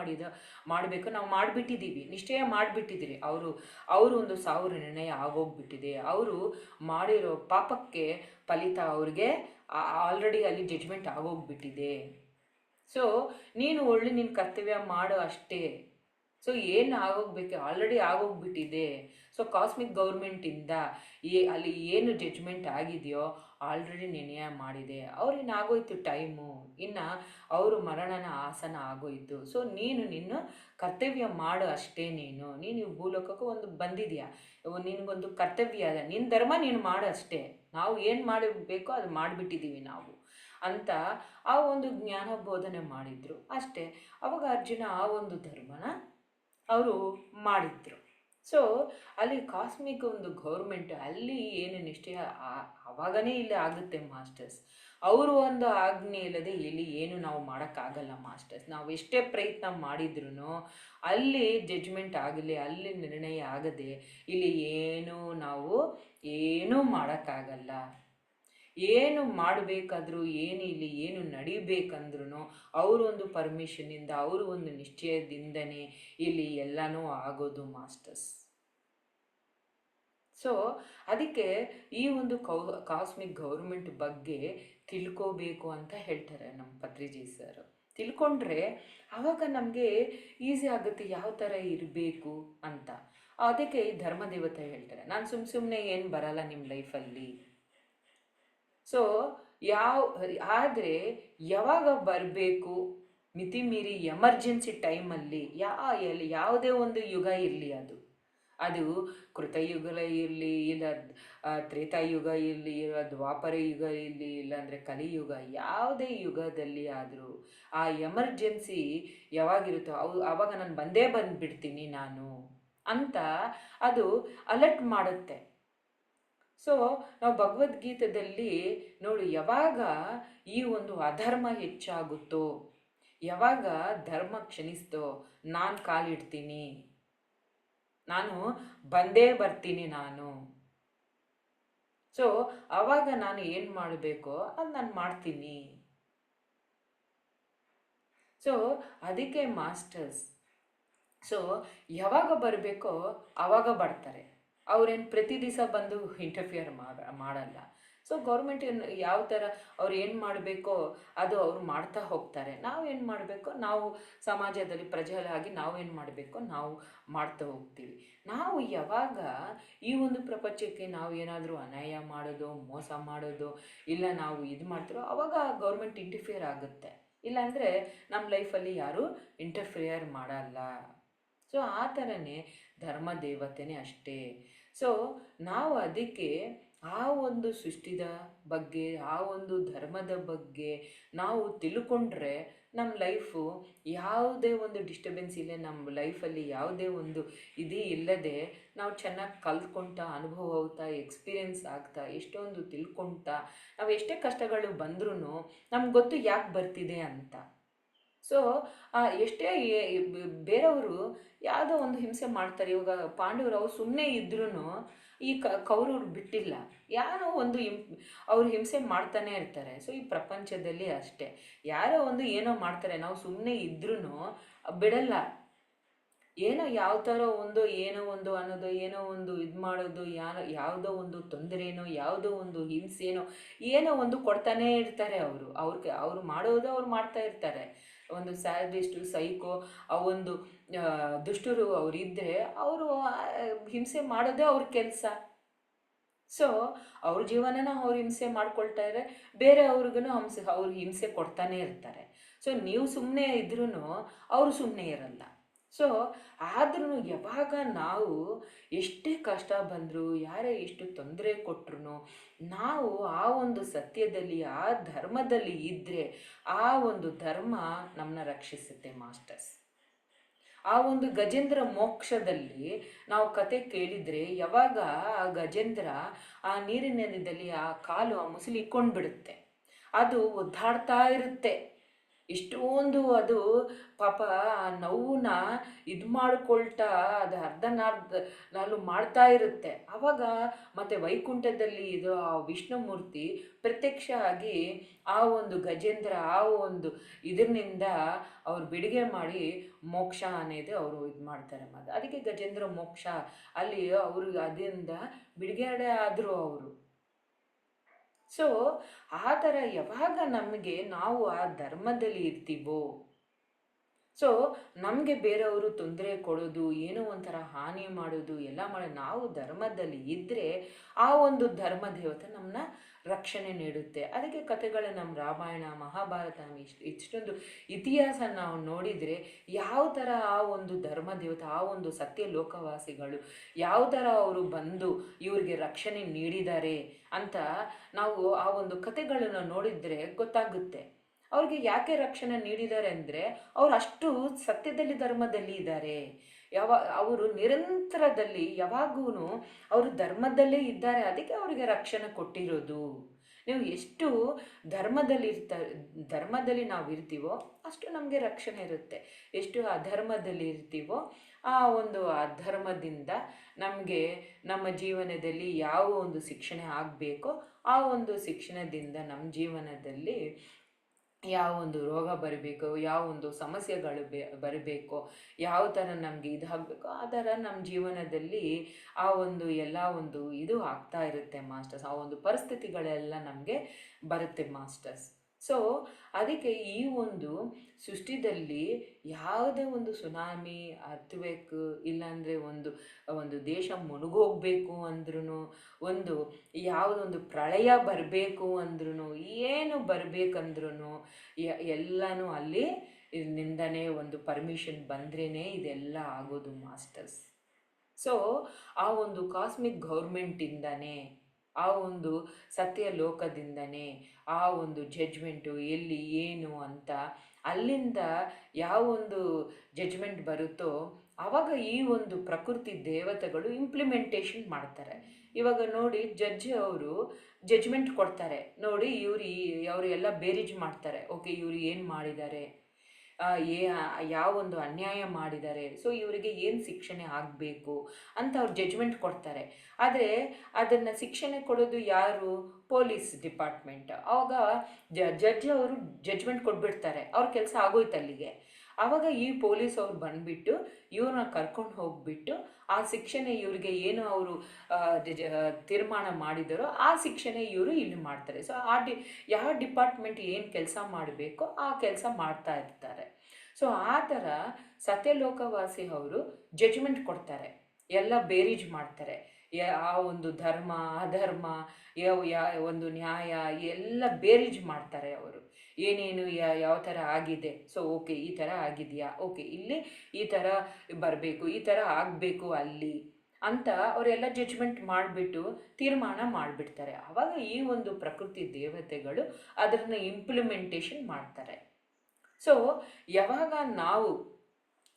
ಮಾಡಬೇಕು ನಾವು ಮಾಡಿಬಿಟ್ಟಿದ್ದೀವಿ, ನಿಶ್ಚಯ ಮಾಡಿಬಿಟ್ಟಿದ್ದೀರಿ. ಅವರು ಒಂದು ಸಾವಿರ ನಿರ್ಣಯ ಆಗೋಗ್ಬಿಟ್ಟಿದೆ. ಅವರು ಮಾಡಿರೋ ಪಾಪಕ್ಕೆ ಫಲಿತ ಅವ್ರಿಗೆ ಆಲ್ರೆಡಿ ಅಲ್ಲಿ ಜಡ್ಜ್ಮೆಂಟ್ ಆಗೋಗ್ಬಿಟ್ಟಿದೆ. ಸೊ ನೀನು ನಿನ್ನ ಕರ್ತವ್ಯ ಮಾಡು ಅಷ್ಟೇ. ಸೊ ಏನು ಆಗೋಗ್ಬೇಕು, ಆಲ್ರೆಡಿ ಆಗೋಗ್ಬಿಟ್ಟಿದೆ. ಸೊ ಕಾಸ್ಮಿಕ್ ಗೌರ್ಮೆಂಟಿಂದ ಅಲ್ಲಿ ಏನು ಜಡ್ಜ್ಮೆಂಟ್ ಆಗಿದೆಯೋ ಆಲ್ರೆಡಿ ನಿರ್ಣಯ ಮಾಡಿದೆ. ಅವ್ರೇನು ಆಗೋಯ್ತು ಟೈಮು, ಇನ್ನು ಅವರು ಮರಣನ ಆಸನ ಆಗೋಯ್ತು. ಸೊ ನೀನು ನಿನ್ನ ಕರ್ತವ್ಯ ಮಾಡು ಅಷ್ಟೇ. ನೀನು ಭೂಲೋಕಕ್ಕೂ ಒಂದು ಬಂದಿದೆಯಾ, ನಿನಗೊಂದು ಕರ್ತವ್ಯ ಅದ, ನಿನ್ನ ಧರ್ಮ ನೀನು ಮಾಡು ಅಷ್ಟೇ. ನಾವು ಏನು ಮಾಡಬೇಕೋ ಅದು ಮಾಡಿಬಿಟ್ಟಿದ್ದೀವಿ ನಾವು ಅಂತ ಆ ಒಂದು ಜ್ಞಾನ ಬೋಧನೆ ಮಾಡಿದರು ಅಷ್ಟೇ. ಅವಾಗ ಅರ್ಜುನ ಆ ಒಂದು ಧರ್ಮನ ಅವರು ಮಾಡಿದ್ರು. ಸೊ ಅಲ್ಲಿ ಕಾಸ್ಮಿಕ್ ಒಂದು ಗೌರ್ಮೆಂಟ್ ಅಲ್ಲಿ ಏನು ನಿಶ್ಚಯ ಅವಾಗನೇ ಇಲ್ಲಿ ಆಗುತ್ತೆ ಮಾಸ್ಟರ್ಸ್. ಅವರು ಒಂದು ಆಜ್ಞೆ ಇಲ್ಲದೆ ಇಲ್ಲಿ ಏನು ನಾವು ಮಾಡೋಕ್ಕಾಗಲ್ಲ ಮಾಸ್ಟರ್ಸ್. ನಾವು ಎಷ್ಟೇ ಪ್ರಯತ್ನ ಮಾಡಿದ್ರು ಅಲ್ಲಿ ಜಡ್ಜ್ಮೆಂಟ್ ಆಗಲಿ, ಅಲ್ಲಿ ನಿರ್ಣಯ ಆಗದೆ ಇಲ್ಲಿ ನಾವು ಏನೂ ಮಾಡೋಕ್ಕಾಗಲ್ಲ. ಏನು ಮಾಡಬೇಕಾದ್ರೂ ಏನು ನಡಿಬೇಕಂದ್ರೂ ಅವರೊಂದು ಪರ್ಮಿಷನಿಂದ, ಅವರು ಒಂದು ನಿಶ್ಚಯದಿಂದನೇ ಇಲ್ಲಿ ಎಲ್ಲನೂ ಆಗೋದು ಮಾಸ್ಟರ್ಸ್. ಸೊ ಅದಕ್ಕೆ ಈ ಒಂದು ಕಾಸ್ಮಿಕ್ ಗೌರ್ಮೆಂಟ್ ಬಗ್ಗೆ ತಿಳ್ಕೋಬೇಕು ಅಂತ ಹೇಳ್ತಾರೆ ನಮ್ಮ ಪತ್ರಿಜಿ ಸರ್. ತಿಳ್ಕೊಂಡ್ರೆ ಆವಾಗ ನಮಗೆ ಈಸಿ ಆಗುತ್ತೆ ಯಾವ ಥರ ಇರಬೇಕು ಅಂತ. ಅದಕ್ಕೆ ಈ ಧರ್ಮದೇವತೆ ಹೇಳ್ತಾರೆ, ನಾನು ಸುಮ್ಮನೆ ಏನು ಬರಲ್ಲ ನಿಮ್ಮ ಲೈಫಲ್ಲಿ. ಸೊ ಆದರೆ ಯಾವಾಗ ಬರಬೇಕು, ಮಿತಿ ಮೀರಿ ಎಮರ್ಜೆನ್ಸಿ ಟೈಮಲ್ಲಿ ಯಾವುದೇ ಒಂದು ಯುಗ ಇರಲಿ, ಅದು ಕೃತಯುಗ ಇರಲಿ, ಇಲ್ಲ ತ್ರೇತಾಯುಗ ಇರಲಿ, ಇಲ್ಲ ದ್ವಾಪರ ಯುಗ ಇರಲಿ, ಇಲ್ಲಾಂದರೆ ಕಲಿಯುಗ, ಯಾವುದೇ ಯುಗದಲ್ಲಿ ಆದರೂ ಆ ಎಮರ್ಜೆನ್ಸಿ ಯಾವಾಗಿರುತ್ತೋ ಆವಾಗ ನಾನು ಬಂದ್ಬಿಡ್ತೀನಿ ನಾನು ಅಂತ ಅದು ಅಲರ್ಟ್ ಮಾಡುತ್ತೆ. ಸೊ ನಾವು ಭಗವದ್ಗೀತೆಯಲ್ಲಿ ನೋಡಿ, ಯಾವಾಗ ಈ ಒಂದು ಅಧರ್ಮ ಹೆಚ್ಚಾಗುತ್ತೋ, ಯಾವಾಗ ಧರ್ಮ ಕ್ಷಣಿಸ್ತೋ, ನಾನು ಕಾಲಿಡ್ತೀನಿ, ನಾನು ಬರ್ತೀನಿ ನಾನು. ಸೊ ಆವಾಗ ನಾನು ಏನು ಮಾಡಬೇಕೋ ಅದು ನಾನು ಮಾಡ್ತೀನಿ. ಸೊ ಅದಕ್ಕೆ ಮಾಸ್ಟರ್ಸ್, ಸೊ ಯಾವಾಗ ಬರಬೇಕೋ ಆವಾಗ ಬರ್ತಾರೆ. ಅವ್ರೇನು ಪ್ರತಿ ದಿವಸ ಬಂದು ಇಂಟರ್ಫಿಯರ್ ಮಾಡಲ್ಲ. ಸೊ ಗೌರ್ಮೆಂಟ್ ಯಾವ ಥರ ಅವ್ರು ಏನು ಮಾಡಬೇಕೋ ಅದು ಅವರು ಮಾಡ್ತಾ ಹೋಗ್ತಾರೆ. ನಾವೇನು ಮಾಡಬೇಕೋ ನಾವು ಸಮಾಜದಲ್ಲಿ ಪ್ರಜೆಗಳಾಗಿ ನಾವೇನು ಮಾಡಬೇಕೋ ನಾವು ಮಾಡ್ತಾ ಹೋಗ್ತೀವಿ. ನಾವು ಯಾವಾಗ ಈ ಒಂದು ಪ್ರಪಂಚಕ್ಕೆ ನಾವು ಏನಾದರೂ ಅನ್ಯಾಯ ಮಾಡೋದು, ಮೋಸ ಮಾಡೋದು, ಇಲ್ಲ ನಾವು ಇದು ಮಾಡ್ತಿರೋ ಆವಾಗ ಗೌರ್ಮೆಂಟ್ ಇಂಟರ್ಫಿಯರ್ ಆಗುತ್ತೆ. ಇಲ್ಲಾಂದರೆ ನಮ್ಮ ಲೈಫಲ್ಲಿ ಯಾರೂ ಇಂಟರ್ಫಿಯರ್ ಮಾಡಲ್ಲ. ಸೊ ಆ ಥರನೇ ಧರ್ಮ ದೇವತೆನೇ ಅಷ್ಟೇ. ಸೊ ನಾವು ಅದಕ್ಕೆ ಆ ಒಂದು ಸೃಷ್ಟಿದ ಬಗ್ಗೆ, ಆ ಒಂದು ಧರ್ಮದ ಬಗ್ಗೆ ನಾವು ತಿಳ್ಕೊಂಡ್ರೆ ನಮ್ಮ ಲೈಫು ಯಾವುದೇ ಒಂದು ಡಿಸ್ಟರ್ಬೆನ್ಸ್ ಇಲ್ಲ, ನಮ್ಮ ಲೈಫಲ್ಲಿ ಯಾವುದೇ ಒಂದು ಇಲ್ಲದೆ ನಾವು ಚೆನ್ನಾಗಿ ಕಲ್ತ್ಕೊಳ್ತಾ, ಅನುಭವ ಹೋಗ್ತಾ, ಎಕ್ಸ್ಪೀರಿಯೆನ್ಸ್ ಆಗ್ತಾ, ಎಷ್ಟೊಂದು ತಿಳ್ಕೊಳ್ತಾ, ನಾವು ಎಷ್ಟೇ ಕಷ್ಟಗಳು ಬಂದ್ರೂ ನಮ್ಗೆ ಗೊತ್ತು ಯಾಕೆ ಬರ್ತಿದೆ ಅಂತ. ಸೊ ಎಷ್ಟೇ ಬೇರೆಯವರು ಯಾವುದೋ ಒಂದು ಹಿಂಸೆ ಮಾಡ್ತಾರೆ. ಇವಾಗ ಪಾಂಡವರು ಅವ್ರು ಸುಮ್ಮನೆ ಇದ್ರೂ ಈ ಕೌರವ್ರು ಬಿಟ್ಟಿಲ್ಲ, ಯಾರೋ ಒಂದು ಅವ್ರು ಹಿಂಸೆ ಮಾಡ್ತಾನೆ ಇರ್ತಾರೆ. ಸೊ ಈ ಪ್ರಪಂಚದಲ್ಲಿ ಅಷ್ಟೇ, ಯಾರೋ ಒಂದು ಏನೋ ಮಾಡ್ತಾರೆ, ನಾವು ಸುಮ್ಮನೆ ಇದ್ರೂ ಬಿಡಲ್ಲ. ಏನೋ ಯಾವ ಥರ ಒಂದು ಏನೋ ಒಂದು ಅನ್ನೋದು, ಏನೋ ಒಂದು ಇದು ಮಾಡೋದು, ಯಾವುದೋ ಒಂದು ತೊಂದರೆನೋ, ಯಾವುದೋ ಒಂದು ಹಿಂಸೆನೋ, ಏನೋ ಒಂದು ಕೊಡ್ತಾನೇ ಇರ್ತಾರೆ ಅವರು. ಅವ್ರು ಮಾಡೋದು ಅವ್ರು ಮಾಡ್ತಾ ಇರ್ತಾರೆ. ಒಂದು ಸ್ಯಾಡಿಸ್ಟು, ಸೈಕೋ, ಆ ಒಂದು ದುಷ್ಟರು ಅವರಿದ್ದರೆ ಅವರು ಹಿಂಸೆ ಮಾಡೋದೇ ಅವ್ರ ಕೆಲಸ. ಸೊ ಅವ್ರ ಜೀವನನ ಅವ್ರು ಹಿಂಸೆ ಮಾಡ್ಕೊಳ್ತಾರೆ, ಬೇರೆ ಅವ್ರಿಗೂ ಅವ್ರು ಹಿಂಸೆ ಕೊಡ್ತಾನೆ ಇರ್ತಾರೆ. ಸೊ ನೀವು ಸುಮ್ಮನೆ ಇದ್ರೂ ಅವರು ಸುಮ್ಮನೆ ಇರಲ್ಲ. ಸೊ ಆದ್ರೂ ಯಾವಾಗ ನಾವು ಎಷ್ಟೇ ಕಷ್ಟ ಬಂದರೂ, ಯಾರೇ ಎಷ್ಟು ತೊಂದರೆ ಕೊಟ್ಟರು, ನಾವು ಆ ಒಂದು ಸತ್ಯದಲ್ಲಿ, ಆ ಧರ್ಮದಲ್ಲಿ ಇದ್ದರೆ ಆ ಒಂದು ಧರ್ಮ ನಮ್ಮನ್ನ ರಕ್ಷಿಸುತ್ತೆ ಮಾಸ್ಟರ್ಸ್. ಆ ಒಂದು ಗಜೇಂದ್ರ ಮೋಕ್ಷದಲ್ಲಿ ನಾವು ಕತೆ ಕೇಳಿದರೆ, ಯಾವಾಗ ಆ ಗಜೇಂದ್ರ ಆ ನೀರಿನಲ್ಲಿ ಆ ಕಾಲು ಆ ಮುಸಲಿ ಇಕ್ಕೊಂಡ್ಬಿಡುತ್ತೆ, ಅದು ಒದ್ದಾಡ್ತಾ ಇರುತ್ತೆ. ಇಷ್ಟೊಂದು ಅದು ಪಾಪ ಆ ನೋವನ್ನ ಇದು ಮಾಡ್ಕೊಳ್ತಾ ಅದು ನಾನು ಮಾಡ್ತಾ ಇರುತ್ತೆ. ಆವಾಗ ಮತ್ತೆ ವೈಕುಂಠದಲ್ಲಿ ಇದು ಆ ವಿಷ್ಣುಮೂರ್ತಿ ಪ್ರತ್ಯಕ್ಷ ಆಗಿ ಆ ಒಂದು ಗಜೇಂದ್ರ ಆ ಒಂದು ಇದರಿಂದ ಅವ್ರು ಬಿಡುಗೆ ಮಾಡಿ ಮೋಕ್ಷ అనేది ಅವರು ಇದು ಮಾಡ್ತಾರೆ. ಅದಕ್ಕೆ ಗಜೇಂದ್ರ ಮೋಕ್ಷ ಅಲ್ಲಿ ಅವರು ಅದರಿಂದ ಬಿಡುಗಡೆ ಆದರು ಅವರು. ಸೊ ಆ ಥರ ಯಾವಾಗ ನಮಗೆ ನಾವು ಆ ಧರ್ಮದಲ್ಲಿ ಇರ್ತೀವೋ, ಸೊ ನಮಗೆ ಬೇರೆಯವರು ತೊಂದರೆ ಕೊಡೋದು, ಏನೋ ಒಂಥರ ಹಾನಿ ಮಾಡೋದು ಎಲ್ಲ ಮಾಡಿ ನಾವು ಧರ್ಮದಲ್ಲಿ ಇದ್ದರೆ ಆ ಒಂದು ಧರ್ಮ ದೇವತೆ ನಮ್ಮನ್ನ ರಕ್ಷಣೆ ನೀಡುತ್ತೆ. ಅದಕ್ಕೆ ಕಥೆಗಳು ನಮ್ಮ ರಾಮಾಯಣ ಮಹಾಭಾರತ ಇಷ್ಟೊಂದು ಇತಿಹಾಸ ನಾವು ನೋಡಿದರೆ ಯಾವ ಥರ ಆ ಒಂದು ಧರ್ಮ ದೇವತೆ, ಆ ಒಂದು ಸತ್ಯ ಲೋಕವಾಸಿಗಳು ಯಾವ ಥರ ಅವರು ಬಂದು ಇವ್ರಿಗೆ ರಕ್ಷಣೆ ನೀಡಿದ್ದಾರೆ ಅಂತ ನಾವು ಆ ಒಂದು ಕಥೆಗಳನ್ನು ನೋಡಿದರೆ ಗೊತ್ತಾಗುತ್ತೆ. ಅವ್ರಿಗೆ ಯಾಕೆ ರಕ್ಷಣೆ ನೀಡಿದ್ದಾರೆ ಅಂದರೆ ಅವ್ರು ಅಷ್ಟು ಸತ್ಯದಲ್ಲಿ ಧರ್ಮದಲ್ಲಿ ಇದ್ದಾರೆ. ಅವರು ನಿರಂತರದಲ್ಲಿ ಯಾವಾಗೂ ಅವರು ಧರ್ಮದಲ್ಲೇ ಇದ್ದಾರೆ. ಅದಕ್ಕೆ ಅವರಿಗೆ ರಕ್ಷಣೆ ಕೊಟ್ಟಿರೋದು. ನೀವು ಎಷ್ಟು ಧರ್ಮದಲ್ಲಿ ನಾವು ಇರ್ತೀವೋ ಅಷ್ಟು ನಮಗೆ ರಕ್ಷಣೆ ಇರುತ್ತೆ. ಎಷ್ಟು ಅಧರ್ಮದಲ್ಲಿ ಇರ್ತೀವೋ ಆ ಒಂದು ಅಧರ್ಮದಿಂದ ನಮಗೆ ನಮ್ಮ ಜೀವನದಲ್ಲಿ ಯಾವ ಒಂದು ಶಿಕ್ಷಣ ಆಗಬೇಕೋ ಆ ಒಂದು ಶಿಕ್ಷಣದಿಂದ ನಮ್ಮ ಜೀವನದಲ್ಲಿ ಯಾವ ಒಂದು ರೋಗ ಬರಬೇಕು, ಯಾವ ಒಂದು ಸಮಸ್ಯೆಗಳು ಬರಬೇಕು, ಯಾವ ಥರ ನಮಗೆ ಇದಾಗಬೇಕು, ಆ ಥರ ನಮ್ಮ ಜೀವನದಲ್ಲಿ ಆ ಒಂದು ಎಲ್ಲ ಒಂದು ಇದು ಆಗ್ತಾ ಇರುತ್ತೆ ಮಾಸ್ಟರ್ಸ್. ಆ ಒಂದು ಪರಿಸ್ಥಿತಿಗಳೆಲ್ಲ ನಮಗೆ ಬರುತ್ತೆ ಮಾಸ್ಟರ್ಸ್. ಸೊ ಅದಕ್ಕೆ ಈ ಒಂದು ಸೃಷ್ಟಿದಲ್ಲಿ ಯಾವುದೇ ಒಂದು ಸುನಾಮಿ, ಅರ್ಥ್ವೇಕ್, ಇಲ್ಲಾಂದರೆ ಒಂದು ದೇಶ ಮುಳುಗೋಗ್ಬೇಕು ಅಂದ್ರೂ, ಒಂದು ಯಾವುದೊಂದು ಪ್ರಳಯ ಬರಬೇಕು ಅಂದ್ರೂ, ಏನು ಬರಬೇಕಂದ್ರೂ ಎಲ್ಲನೂ ಅಲ್ಲಿ ನಿಂದನೇ ಒಂದು ಪರ್ಮಿಷನ್ ಬಂದ್ರೇ ಇದೆಲ್ಲ ಆಗೋದು ಮಾಸ್ಟರ್ಸ್. ಸೊ ಆ ಒಂದು ಕಾಸ್ಮಿಕ್ ಗೌರ್ಮೆಂಟಿಂದನೇ, ಆ ಒಂದು ಸತ್ಯ ಲೋಕದಿಂದನೇ ಆ ಒಂದು ಜಡ್ಜ್ಮೆಂಟು ಎಲ್ಲಿ ಏನು ಅಂತ ಅಲ್ಲಿಂದ ಯಾವ ಒಂದು ಜಡ್ಜ್ಮೆಂಟ್ ಬರುತ್ತೋ ಆವಾಗ ಈ ಒಂದು ಪ್ರಕೃತಿ ದೇವತೆಗಳು ಇಂಪ್ಲಿಮೆಂಟೇಷನ್ ಮಾಡ್ತಾರೆ. ಇವಾಗ ನೋಡಿ ಜಡ್ಜ್ ಅವರು ಜಡ್ಜ್ಮೆಂಟ್ ಕೊಡ್ತಾರೆ, ನೋಡಿ ಅವರು ಎಲ್ಲ ಬೇರೀಜ್ ಮಾಡ್ತಾರೆ. ಓಕೆ, ಇವರು ಏನು ಮಾಡಿದ್ದಾರೆ, ಯಾವ ಒಂದು ಅನ್ಯಾಯ ಮಾಡಿದ್ದಾರೆ, ಸೊ ಇವರಿಗೆ ಏನು ಶಿಕ್ಷಣೆ ಆಗಬೇಕು ಅಂತ ಅವ್ರು ಜಡ್ಜ್ಮೆಂಟ್ ಕೊಡ್ತಾರೆ. ಆದರೆ ಅದನ್ನು ಶಿಕ್ಷಣೆ ಕೊಡೋದು ಯಾರು? Police department. ಆವಾಗ ಜಡ್ಜ್ ಅವರು ಜಡ್ಜ್ಮೆಂಟ್ ಕೊಟ್ಬಿಡ್ತಾರೆ, ಅವ್ರ ಕೆಲಸ ಆಗೋಯ್ತು ಅಲ್ಲಿಗೆ. ಆವಾಗ ಈ ಪೊಲೀಸ್ ಅವ್ರು ಬಂದುಬಿಟ್ಟು ಇವ್ರನ್ನ ಕರ್ಕೊಂಡು ಹೋಗ್ಬಿಟ್ಟು ಆ ಶಿಕ್ಷಣೆ ಇವ್ರಿಗೆ ಏನು ಅವರು ತೀರ್ಮಾನ ಮಾಡಿದಾರೋ ಆ ಶಿಕ್ಷಣೆ ಇವರು ಇಲ್ಲಿ ಮಾಡ್ತಾರೆ. ಸೊ ಯಾವ ಡಿಪಾರ್ಟ್ಮೆಂಟ್ ಏನು ಕೆಲಸ ಮಾಡಬೇಕೋ ಆ ಕೆಲಸ ಮಾಡ್ತಾ ಇರ್ತಾರೆ. ಸೊ ಆ ಥರ ಸತ್ಯಲೋಕವಾಸಿ ಅವರು ಜಡ್ಜ್ಮೆಂಟ್ ಕೊಡ್ತಾರೆ, ಎಲ್ಲ ಬೇರೀಜ್ ಮಾಡ್ತಾರೆ. ಆ ಒಂದು ಧರ್ಮ ಅಧರ್ಮ ಒಂದು ನ್ಯಾಯ ಎಲ್ಲ ಬೇರೀಜ್ ಮಾಡ್ತಾರೆ ಅವರು. ಏನೇನು ಯಾವ ಥರ ಆಗಿದೆ, ಸೊ ಓಕೆ ಈ ಥರ ಆಗಿದೆಯಾ, ಓಕೆ ಇಲ್ಲಿ ಈ ಥರ ಬರಬೇಕು, ಈ ಥರ ಆಗಬೇಕು ಅಲ್ಲಿ ಅಂತ ಅವರೆಲ್ಲ ಜಡ್ಜ್ಮೆಂಟ್ ಮಾಡಿಬಿಟ್ಟು ತೀರ್ಮಾನ ಮಾಡಿಬಿಡ್ತಾರೆ. ಆವಾಗ ಈ ಒಂದು ಪ್ರಕೃತಿ ದೇವತೆಗಳು ಅದನ್ನು ಇಂಪ್ಲಿಮೆಂಟೇಷನ್ ಮಾಡ್ತಾರೆ. ಸೊ ಯಾವಾಗ ನಾವು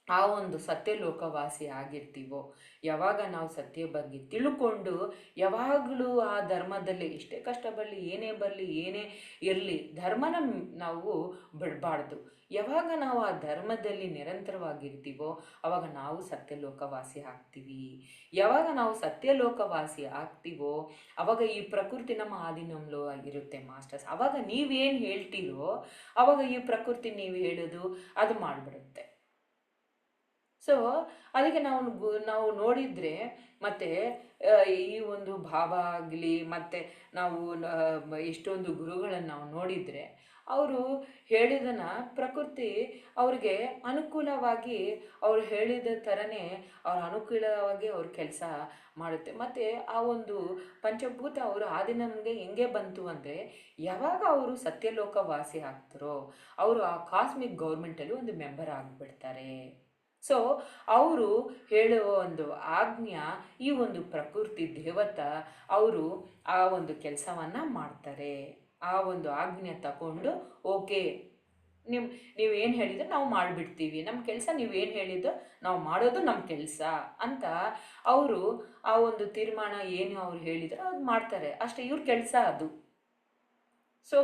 ಆ ಒಂದು ಸತ್ಯಲೋಕವಾಸಿ ಆಗಿರ್ತೀವೋ, ಯಾವಾಗ ನಾವು ಸತ್ಯ ಬಗ್ಗೆ ತಿಳ್ಕೊಂಡು ಯಾವಾಗಲೂ ಆ ಧರ್ಮದಲ್ಲಿ ಎಷ್ಟೇ ಕಷ್ಟ ಬರಲಿ, ಏನೇ ಬರಲಿ, ಏನೇ ಇರಲಿ, ಧರ್ಮನ ನಾವು ಬಿಡಬಾರ್ದು. ಯಾವಾಗ ನಾವು ಆ ಧರ್ಮದಲ್ಲಿ ನಿರಂತರವಾಗಿರ್ತೀವೋ ಆವಾಗ ನಾವು ಸತ್ಯಲೋಕವಾಸಿ ಆಗ್ತೀವಿ. ಯಾವಾಗ ನಾವು ಸತ್ಯಲೋಕವಾಸಿ ಆಗ್ತೀವೋ ಆವಾಗ ಈ ಪ್ರಕೃತಿ ನಮ್ಮ ಆಧೀನಂలో ಆಗಿರುತ್ತೆ ಮಾಸ್ಟರ್ಸ್. ಆವಾಗ ನೀವೇನು ಹೇಳ್ತೀರೋ ಆವಾಗ ಈ ಪ್ರಕೃತಿ ನೀವು ಹೇಳೋದು ಅದು ಮಾಡಿಬಿಡುತ್ತೆ. ಸೊ ಅದಕ್ಕೆ ನಾವು ನೋಡಿದರೆ ಮತ್ತು ಈ ಒಂದು ಭಾವ ಆಗಲಿ ಮತ್ತು ನಾವು ಎಷ್ಟೊಂದು ಗುರುಗಳನ್ನು ನಾವು ನೋಡಿದರೆ ಅವರು ಹೇಳಿದನ ಪ್ರಕೃತಿ ಅವ್ರಿಗೆ ಅನುಕೂಲವಾಗಿ ಅವ್ರು ಹೇಳಿದ ಥರನೇ ಅವ್ರ ಅನುಕೂಲವಾಗಿ ಅವ್ರ ಕೆಲಸ ಮಾಡುತ್ತೆ. ಮತ್ತು ಆ ಒಂದು ಪಂಚಭೂತ ಅವರು ಆದಿ ನಮಗೆ ಹೆಂಗೆ ಬಂತು ಅಂದರೆ, ಯಾವಾಗ ಅವರು ಸತ್ಯಲೋಕ ವಾಸಿ ಆಗ್ತಾರೋ ಅವರು ಆ ಕಾಸ್ಮಿಕ್ ಗೌರ್ಮೆಂಟಲ್ಲಿ ಒಂದು ಮೆಂಬರ್ ಆಗಿಬಿಡ್ತಾರೆ. ಸೊ ಅವರು ಹೇಳುವ ಒಂದು ಆಜ್ಞಾ ಈ ಒಂದು ಪ್ರಕೃತಿ ದೇವತ ಅವರು ಆ ಒಂದು ಕೆಲಸವನ್ನು ಮಾಡ್ತಾರೆ. ಆ ಒಂದು ಆಜ್ಞೆ ತಗೊಂಡು ಓಕೆ, ನೀವೇನು ಹೇಳಿದ್ರೆ ನಾವು ಮಾಡಿಬಿಡ್ತೀವಿ, ನಮ್ಮ ಕೆಲಸ ನೀವೇನು ಹೇಳಿದ್ದು ನಾವು ಮಾಡೋದು ನಮ್ಮ ಕೆಲಸ ಅಂತ ಅವರು ಆ ಒಂದು ತೀರ್ಮಾನ ಏನು ಅವ್ರು ಹೇಳಿದ್ರೆ ಅದು ಮಾಡ್ತಾರೆ ಅಷ್ಟೇ, ಇವ್ರ ಕೆಲಸ ಅದು. ಸೊ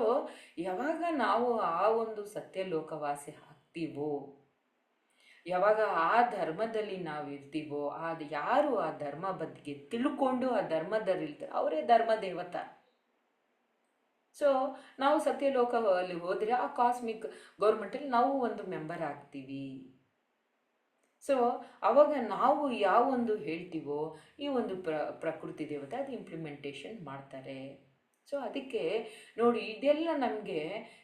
ಯಾವಾಗ ನಾವು ಆ ಒಂದು ಸತ್ಯ ಲೋಕವಾಸಿ ಆಗ್ತೀವೋ, ಯಾವಾಗ ಆ ಧರ್ಮದಲ್ಲಿ ನಾವು ಇರ್ತೀವೋ, ಅದು ಯಾರು ಆ ಧರ್ಮ ಬಗ್ಗೆ ತಿಳ್ಕೊಂಡು ಆ ಧರ್ಮದಲ್ಲಿ ಇರ್ತಾರೆ ಅವರೇ ಧರ್ಮ ದೇವತ. ಸೊ ನಾವು ಸತ್ಯಲೋಕದಲ್ಲಿ ಹೋದರೆ ಆ ಕಾಸ್ಮಿಕ್ ಗೌರ್ಮೆಂಟಲ್ಲಿ ನಾವು ಒಂದು ಮೆಂಬರ್ ಆಗ್ತೀವಿ. ಸೊ ಅವಾಗ ನಾವು ಯಾವೊಂದು ಹೇಳ್ತೀವೋ ಈ ಒಂದು ಪ್ರಕೃತಿ ದೇವತೆ ಅದು ಇಂಪ್ಲಿಮೆಂಟೇಷನ್ ಮಾಡ್ತಾರೆ. ಸೊ ಅದಕ್ಕೆ ನೋಡಿ, ಇದೆಲ್ಲ ನಮಗೆ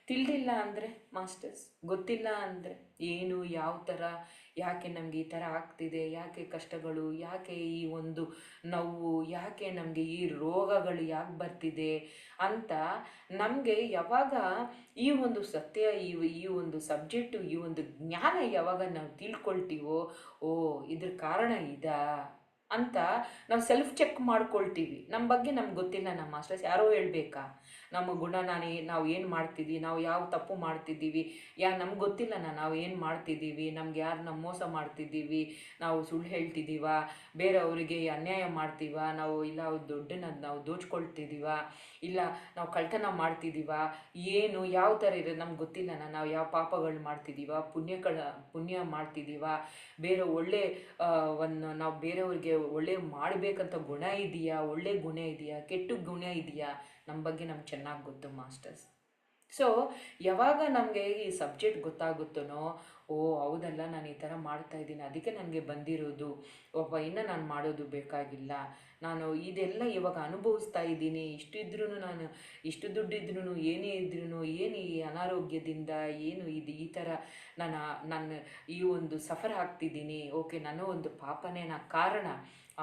ತಿಳಿದಿಲ್ಲ ಅಂದರೆ ಮಾಸ್ಟರ್ಸ್, ಗೊತ್ತಿಲ್ಲ ಅಂದರೆ ಏನು ಯಾವ ಥರ, ಯಾಕೆ ನಮಗೆ ಈ ಥರ ಆಗ್ತಿದೆ, ಯಾಕೆ ಕಷ್ಟಗಳು, ಯಾಕೆ ಈ ಒಂದು ನೋವು, ಯಾಕೆ ನಮಗೆ ಈ ರೋಗಗಳು ಯಾಕೆ ಬರ್ತಿದೆ ಅಂತ ನಮಗೆ ಯಾವಾಗ ಈ ಒಂದು ಸತ್ಯ, ಈ ಒಂದು ಸಬ್ಜೆಕ್ಟು, ಈ ಒಂದು ಜ್ಞಾನ ಯಾವಾಗ ನಾವು ತಿಳ್ಕೊಳ್ತೀವೋ, ಓ ಇದ್ರ ಕಾರಣ ಇದಾ ಅಂತ ನಾವು ಸೆಲ್ಫ್ ಚೆಕ್ ಮಾಡ್ಕೊಳ್ತೀವಿ. ನಮ್ಮ ಬಗ್ಗೆ ನಮ್ಗೆ ಗೊತ್ತಿಲ್ಲ, ನಮ್ಮ ಮಾಸ್ಟರ್ಸ್ ಯಾರೋ ಹೇಳ್ಬೇಕಾ ನಮ್ಮ ಗುಣ, ನಾವು ಏನು ಮಾಡ್ತಿದ್ದೀವಿ, ನಾವು ಯಾವ ತಪ್ಪು ಮಾಡ್ತಿದ್ದೀವಿ, ನಮ್ಗೆ ಗೊತ್ತಿಲ್ಲ ನಾವು ಏನು ಮಾಡ್ತಿದ್ದೀವಿ, ನಮ್ಗೆ ಯಾರು ನಮ್ಮ ಮೋಸ ಮಾಡ್ತಿದ್ದೀವಿ, ನಾವು ಸುಳ್ಳು ಹೇಳ್ತಿದ್ದೀವ, ಬೇರೆಯವರಿಗೆ ಅನ್ಯಾಯ ಮಾಡ್ತೀವ ನಾವು, ಇಲ್ಲ ದುಡ್ಡನ್ನ ನಾವು ದೋಚ್ಕೊಳ್ತಿದ್ದೀವ, ಇಲ್ಲ ನಾವು ಕಳ್ತನ ಮಾಡ್ತಿದ್ದೀವ, ಏನು ಯಾವ ಥರ ಇರೋದು ನಮ್ಗೆ ಗೊತ್ತಿಲ್ಲ. ನಾವು ಯಾವ ಪಾಪಗಳು ಮಾಡ್ತಿದ್ದೀವ, ಪುಣ್ಯ ಮಾಡ್ತಿದ್ದೀವ, ಬೇರೆ ಒಳ್ಳೆ ನಾವು ಬೇರೆಯವ್ರಿಗೆ ಒಳ್ಳೆ ಮಾಡಬೇಕಂತ ಗುಣ ಇದೆಯಾ, ಒಳ್ಳೆ ಗುಣ ಇದೆಯಾ, ಕೆಟ್ಟ ಗುಣ ಇದೆಯಾ, ನಮ್ಮ ಬಗ್ಗೆ ನಮ್ಗೆ ಚೆನ್ನಾಗಿ ಗೊತ್ತು ಮಾಸ್ಟರ್ಸ್. ಸೊ ಯಾವಾಗ ನಮಗೆ ಈ ಸಬ್ಜೆಕ್ಟ್ ಗೊತ್ತಾಗುತ್ತೋ, ಓ ಹೌದಲ್ಲ, ನಾನು ಈ ಥರ ಮಾಡ್ತಾ ಇದ್ದೀನಿ, ಅದಕ್ಕೆ ನನಗೆ ಬಂದಿರೋದು, ಇನ್ನು ನಾನು ಮಾಡೋದು ಬೇಕಾಗಿಲ್ಲ, ನಾನು ಇದೆಲ್ಲ ಇವಾಗ ಅನುಭವಿಸ್ತಾ ಇದ್ದೀನಿ, ನಾನು ಇಷ್ಟು ದುಡ್ಡಿದ್ರೂ ಏನೇ ಇದ್ರೂ, ಏನು ಈ ಅನಾರೋಗ್ಯದಿಂದ ಏನು ಇದು ಈ ಥರ ನಾನು ಈ ಒಂದು ಸಫರ್ ಆಗ್ತಿದ್ದೀನಿ, ಓಕೆ ನಾನು ಒಂದು ಪಾಪನೇ ಕಾರಣ,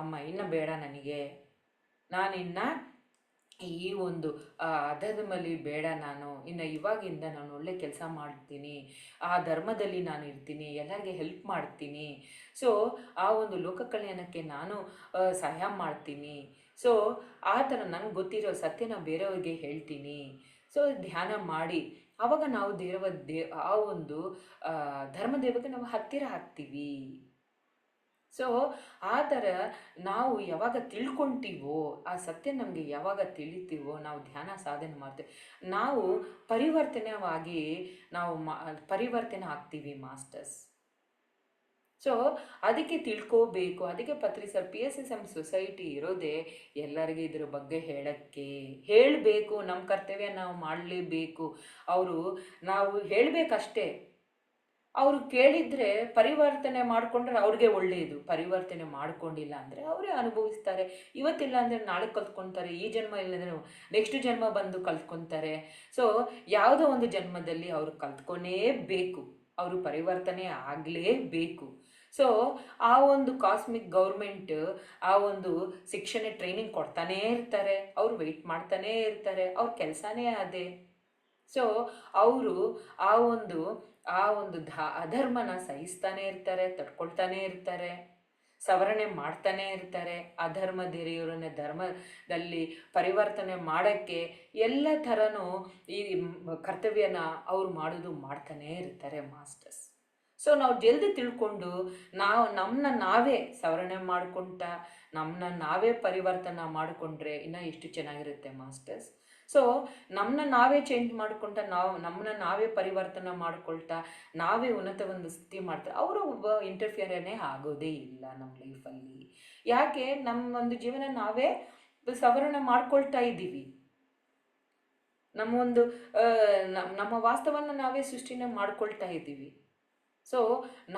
ಅಮ್ಮ ಇನ್ನು ಬೇಡ ನನಗೆ, ನಾನಿನ್ನು ಈ ಒಂದು ಅಧರ್ಮದಲ್ಲಿ ಬೇಡ, ನಾನು ಇನ್ನು ಇವಾಗಿಂದ ನಾನು ಒಳ್ಳೆ ಕೆಲಸ ಮಾಡ್ತೀನಿ, ಆ ಧರ್ಮದಲ್ಲಿ ನಾನು ಇರ್ತೀನಿ, ಎಲ್ಲರಿಗೆ ಹೆಲ್ಪ್ ಮಾಡ್ತೀನಿ, ಸೊ ಆ ಒಂದು ಲೋಕ ಕಲ್ಯಾಣಕ್ಕೆ ನಾನು ಸಹಾಯ ಮಾಡ್ತೀನಿ, ಸೊ ಆ ಥರ ನನಗೆ ಗೊತ್ತಿರೋ ಸತ್ಯನ ಬೇರೆಯವ್ರಿಗೆ ಹೇಳ್ತೀನಿ. ಸೊ ಧ್ಯಾನ ಮಾಡಿ ಆವಾಗ ನಾವು ಆ ಒಂದು ಧರ್ಮದೇವಕ್ಕೆ ನಾವು ಹತ್ತಿರ ಆಗ್ತೀವಿ. ಸೊ ಆ ಥರ ನಾವು ಯಾವಾಗ ತಿಳ್ಕೊಳ್ತೀವೋ, ಆ ಸತ್ಯ ನಮಗೆ ಯಾವಾಗ ತಿಳಿತೀವೋ, ನಾವು ಧ್ಯಾನ ಸಾಧನೆ ಮಾಡ್ತೇವೆ, ನಾವು ಪರಿವರ್ತನೆಯಾಗಿ ನಾವು ಪರಿವರ್ತನೆ ಆಗ್ತೀವಿ ಮಾಸ್ಟರ್ಸ್. ಸೊ ಅದಕ್ಕೆ ತಿಳ್ಕೋಬೇಕು. ಅದಕ್ಕೆ ಸರ್ PSSM ಸೊಸೈಟಿ ಇರೋದೇ ಎಲ್ಲರಿಗೂ ಇದ್ರ ಬಗ್ಗೆ ಹೇಳಬೇಕು. ನಮ್ಮ ಕರ್ತವ್ಯ ನಾವು ಮಾಡಲೇಬೇಕು. ನಾವು ಹೇಳಬೇಕಷ್ಟೇ. ಅವರು ಕೇಳಿದರೆ ಪರಿವರ್ತನೆ ಮಾಡಿಕೊಂಡ್ರೆ ಅವ್ರಿಗೆ ಒಳ್ಳೆಯದು, ಪರಿವರ್ತನೆ ಮಾಡಿಕೊಂಡಿಲ್ಲ ಅಂದರೆ ಅವರೇ ಅನುಭವಿಸ್ತಾರೆ. ಇವತ್ತಿಲ್ಲ ಅಂದರೆ ನಾಳೆ ಕಲ್ತ್ಕೊತಾರೆ, ಈ ಜನ್ಮ ಇಲ್ಲಂದರೆ ನೆಕ್ಸ್ಟ್ ಜನ್ಮ ಬಂದು ಕಲ್ತ್ಕೊತಾರೆ. ಸೊ ಯಾವುದೋ ಒಂದು ಜನ್ಮದಲ್ಲಿ ಅವರು ಕಲ್ತ್ಕೊನೇಬೇಕು, ಅವರು ಪರಿವರ್ತನೆ ಆಗಲೇಬೇಕು. ಸೊ ಆ ಒಂದು ಕಾಸ್ಮಿಕ್ ಗೌರ್ಮೆಂಟ್ ಆ ಒಂದು ಶಿಕ್ಷಣ ಟ್ರೈನಿಂಗ್ ಕೊಡ್ತಾನೇ ಇರ್ತಾರೆ, ಅವ್ರು ವೆಯ್ಟ್ ಮಾಡ್ತಾನೇ ಇರ್ತಾರೆ, ಅವ್ರ ಕೆಲಸನೇ ಅದೇ. ಸೊ ಅವರು ಆ ಒಂದು ಅಧರ್ಮನ ಸಹಿಸ್ತಾನೆ ಇರ್ತಾರೆ, ತಡ್ಕೊಳ್ತಾನೆ ಇರ್ತಾರೆ, ಸವರಣೆ ಮಾಡ್ತಾನೆ ಇರ್ತಾರೆ. ಅಧರ್ಮದಿರಿಯವರನ್ನ ಧರ್ಮದಲ್ಲಿ ಪರಿವರ್ತನೆ ಮಾಡೋಕ್ಕೆ ಎಲ್ಲ ಥರನೂ ಈ ಕರ್ತವ್ಯನ ಅವ್ರು ಮಾಡ್ತಾನೇ ಇರ್ತಾರೆ ಮಾಸ್ಟರ್ಸ್. ಸೊ ನಾವು ಜಲ್ದಿ ತಿಳ್ಕೊಂಡು ನಮ್ಮನ್ನ ನಾವೇ ಸವರಣೆ ಮಾಡ್ಕೊಳ್ತಾ ನಮ್ಮನ್ನ ನಾವೇ ಪರಿವರ್ತನೆ ಮಾಡಿಕೊಂಡ್ರೆ ಇನ್ನೂ ಎಷ್ಟು ಚೆನ್ನಾಗಿರುತ್ತೆ ಮಾಸ್ಟರ್ಸ್. ಸೊ ನಮ್ಮನ್ನ ನಾವೇ ಚೇಂಜ್ ಮಾಡ್ಕೊಳ್ತಾ, ನಮ್ಮನ್ನ ನಾವೇ ಪರಿವರ್ತನೆ ಮಾಡ್ಕೊಳ್ತಾ, ನಾವೇ ಉನ್ನತ ಒಂದು ಸ್ಥಿತಿ ಮಾಡ್ತಾರೆ, ಅವರು ಒಬ್ಬ ಇಂಟರ್ಫಿಯರೇ ಆಗೋದೇ ಇಲ್ಲ ನಮ್ಮ ಲೈಫಲ್ಲಿ. ಯಾಕೆ ನಮ್ಮ ಒಂದು ಜೀವನ ನಾವೇ ಸವರಣೆ ಮಾಡ್ಕೊಳ್ತಾ ಇದ್ದೀವಿ, ನಮ್ಮ ವಾಸ್ತವವನ್ನು ನಾವೇ ಸೃಷ್ಟಿನೇ ಮಾಡ್ಕೊಳ್ತಾ ಇದ್ದೀವಿ. ಸೊ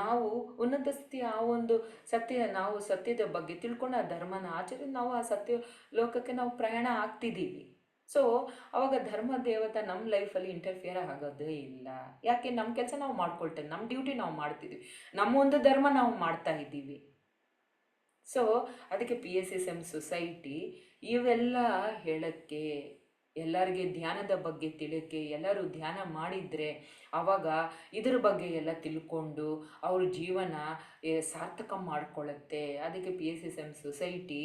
ನಾವು ಉನ್ನತ ಸ್ಥಿತಿಯ ಆ ಒಂದು ನಾವು ಸತ್ಯದ ಬಗ್ಗೆ ತಿಳ್ಕೊಂಡು ಆ ಧರ್ಮನ ಆಚರಣೆ ನಾವು ಆ ಸತ್ಯ ಲೋಕಕ್ಕೆ ನಾವು ಪ್ರಯಾಣ ಆಗ್ತಿದ್ದೀವಿ. ಸೊ ಅವಾಗ ಧರ್ಮ ದೇವತೆ ನಮ್ಮ ಲೈಫಲ್ಲಿ ಇಂಟರ್ಫಿಯರ್ ಆಗೋದೇ ಇಲ್ಲ. ಯಾಕೆ ನಮ್ಮ ಕೆಲಸ ನಾವು ಮಾಡ್ಕೊಳ್ತೇವೆ, ನಮ್ಮ ಡ್ಯೂಟಿ ನಾವು ಮಾಡ್ತಿದ್ದೀವಿ, ನಮ್ಮ ಒಂದು ಧರ್ಮ ನಾವು ಮಾಡ್ತಾ ಇದ್ದೀವಿ. ಸೊ ಅದಕ್ಕೆ PSSM ಸೊಸೈಟಿ ಇವೆಲ್ಲ ಹೇಳೋಕ್ಕೆ, ಎಲ್ಲರಿಗೆ ಧ್ಯಾನದ ಬಗ್ಗೆ ತಿಳಿಯೋಕ್ಕೆ, ಎಲ್ಲರೂ ಧ್ಯಾನ ಮಾಡಿದರೆ ಆವಾಗ ಇದ್ರ ಬಗ್ಗೆ ಎಲ್ಲ ತಿಳ್ಕೊಂಡು ಅವ್ರ ಜೀವನ ಸಾರ್ಥಕ ಮಾಡ್ಕೊಳ್ಳುತ್ತೆ. ಅದಕ್ಕೆ PSSM ಸೊಸೈಟಿ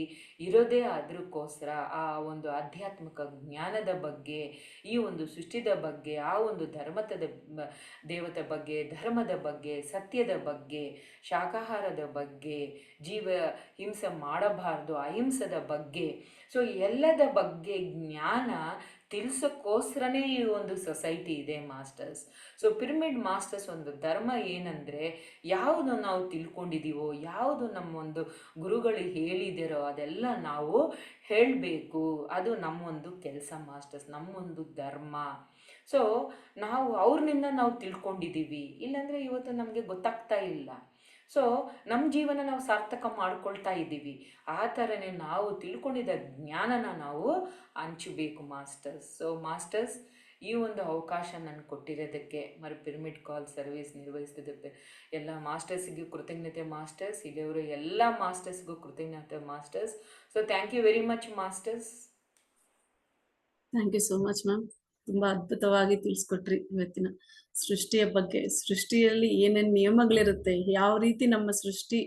ಇರೋದೇ ಅದಕ್ಕೋಸ್ಕರ ಆ ಒಂದು ಆಧ್ಯಾತ್ಮಿಕ ಜ್ಞಾನದ ಬಗ್ಗೆ, ಈ ಒಂದು ಸೃಷ್ಟಿದ ಬಗ್ಗೆ, ಆ ಒಂದು ದೇವತೆ ಬಗ್ಗೆ, ಧರ್ಮದ ಬಗ್ಗೆ, ಸತ್ಯದ ಬಗ್ಗೆ, ಶಾಕಾಹಾರದ ಬಗ್ಗೆ, ಹಿಂಸೆ ಮಾಡಬಾರ್ದು, ಅಹಿಂಸದ ಬಗ್ಗೆ, ಸೊ ಎಲ್ಲದ ಬಗ್ಗೆ ಜ್ಞಾನ ತಿಳಿಸೋಕ್ಕೋಸ್ಕರನೇ ಈ ಒಂದು ಸೊಸೈಟಿ ಇದೆ ಮಾಸ್ಟರ್ಸ್. ಸೊ ಪಿರಮಿಡ್ ಮಾಸ್ಟರ್ಸ್ ಒಂದು ಧರ್ಮ ಏನಂದರೆ, ಯಾವುದು ನಾವು ತಿಳ್ಕೊಂಡಿದ್ದೀವೋ, ಯಾವುದು ನಮ್ಮ ಒಂದು ಗುರುಗಳು ಹೇಳಿದಿರೋ ಅದೆಲ್ಲ ನಾವು ಹೇಳಬೇಕು. ಅದು ನಮ್ಮೊಂದು ಕೆಲಸ ಮಾಸ್ಟರ್ಸ್, ನಮ್ಮೊಂದು ಧರ್ಮ. ಸೊ ನಾವು ಅವ್ರನಿಂದ ನಾವು ತಿಳ್ಕೊಂಡಿದ್ದೀವಿ, ಇಲ್ಲಾಂದರೆ ಇವತ್ತು ನಮಗೆ ಗೊತ್ತಾಗ್ತಾ ಇಲ್ಲ. ಸೊ ನಮ್ಮ ಜೀವನ ನಾವು ಸಾರ್ಥಕ ಮಾಡ್ಕೊಳ್ತಾ ಇದ್ದೀವಿ. ಆ ಥರನೇ ನಾವು ತಿಳ್ಕೊಂಡಿದ್ದ ಜ್ಞಾನನ ನಾವು ಹಂಚಬೇಕು ಮಾಸ್ಟರ್ಸ್. ಸೊ ಮಾಸ್ಟರ್ಸ್, ಈ ಒಂದು ಅವಕಾಶ ನನಗೆ ಕೊಟ್ಟಿರೋದಕ್ಕೆ, ಪಿರಮಿಡ್ ಕಾಲ್ ಸರ್ವಿಸ್ ನಿರ್ವಹಿಸ್ತಿದ್ದಕ್ಕೆ ಎಲ್ಲ ಮಾಸ್ಟರ್ಸಿಗೂ ಕೃತಜ್ಞತೆ ಮಾಸ್ಟರ್ಸ್. ಇಲ್ಲಿಯವರು ಎಲ್ಲ ಮಾಸ್ಟರ್ಸ್ಗೂ ಕೃತಜ್ಞತೆ masters. So thank you very much masters. Thank you so much ma'am. ತುಂಬಾ ಅದ್ಭುತವಾಗಿ ತಿಳಿಸ್ಕೊಟ್ರಿ ಇವತ್ತಿನ ಸೃಷ್ಟಿಯ ಬಗ್ಗೆ. ಸೃಷ್ಟಿಯಲ್ಲಿ ಏನೇನು ನಿಯಮಗಳಿರುತ್ತೆ, ಯಾವ ರೀತಿ ನಮ್ಮ ಸೃಷ್ಟಿ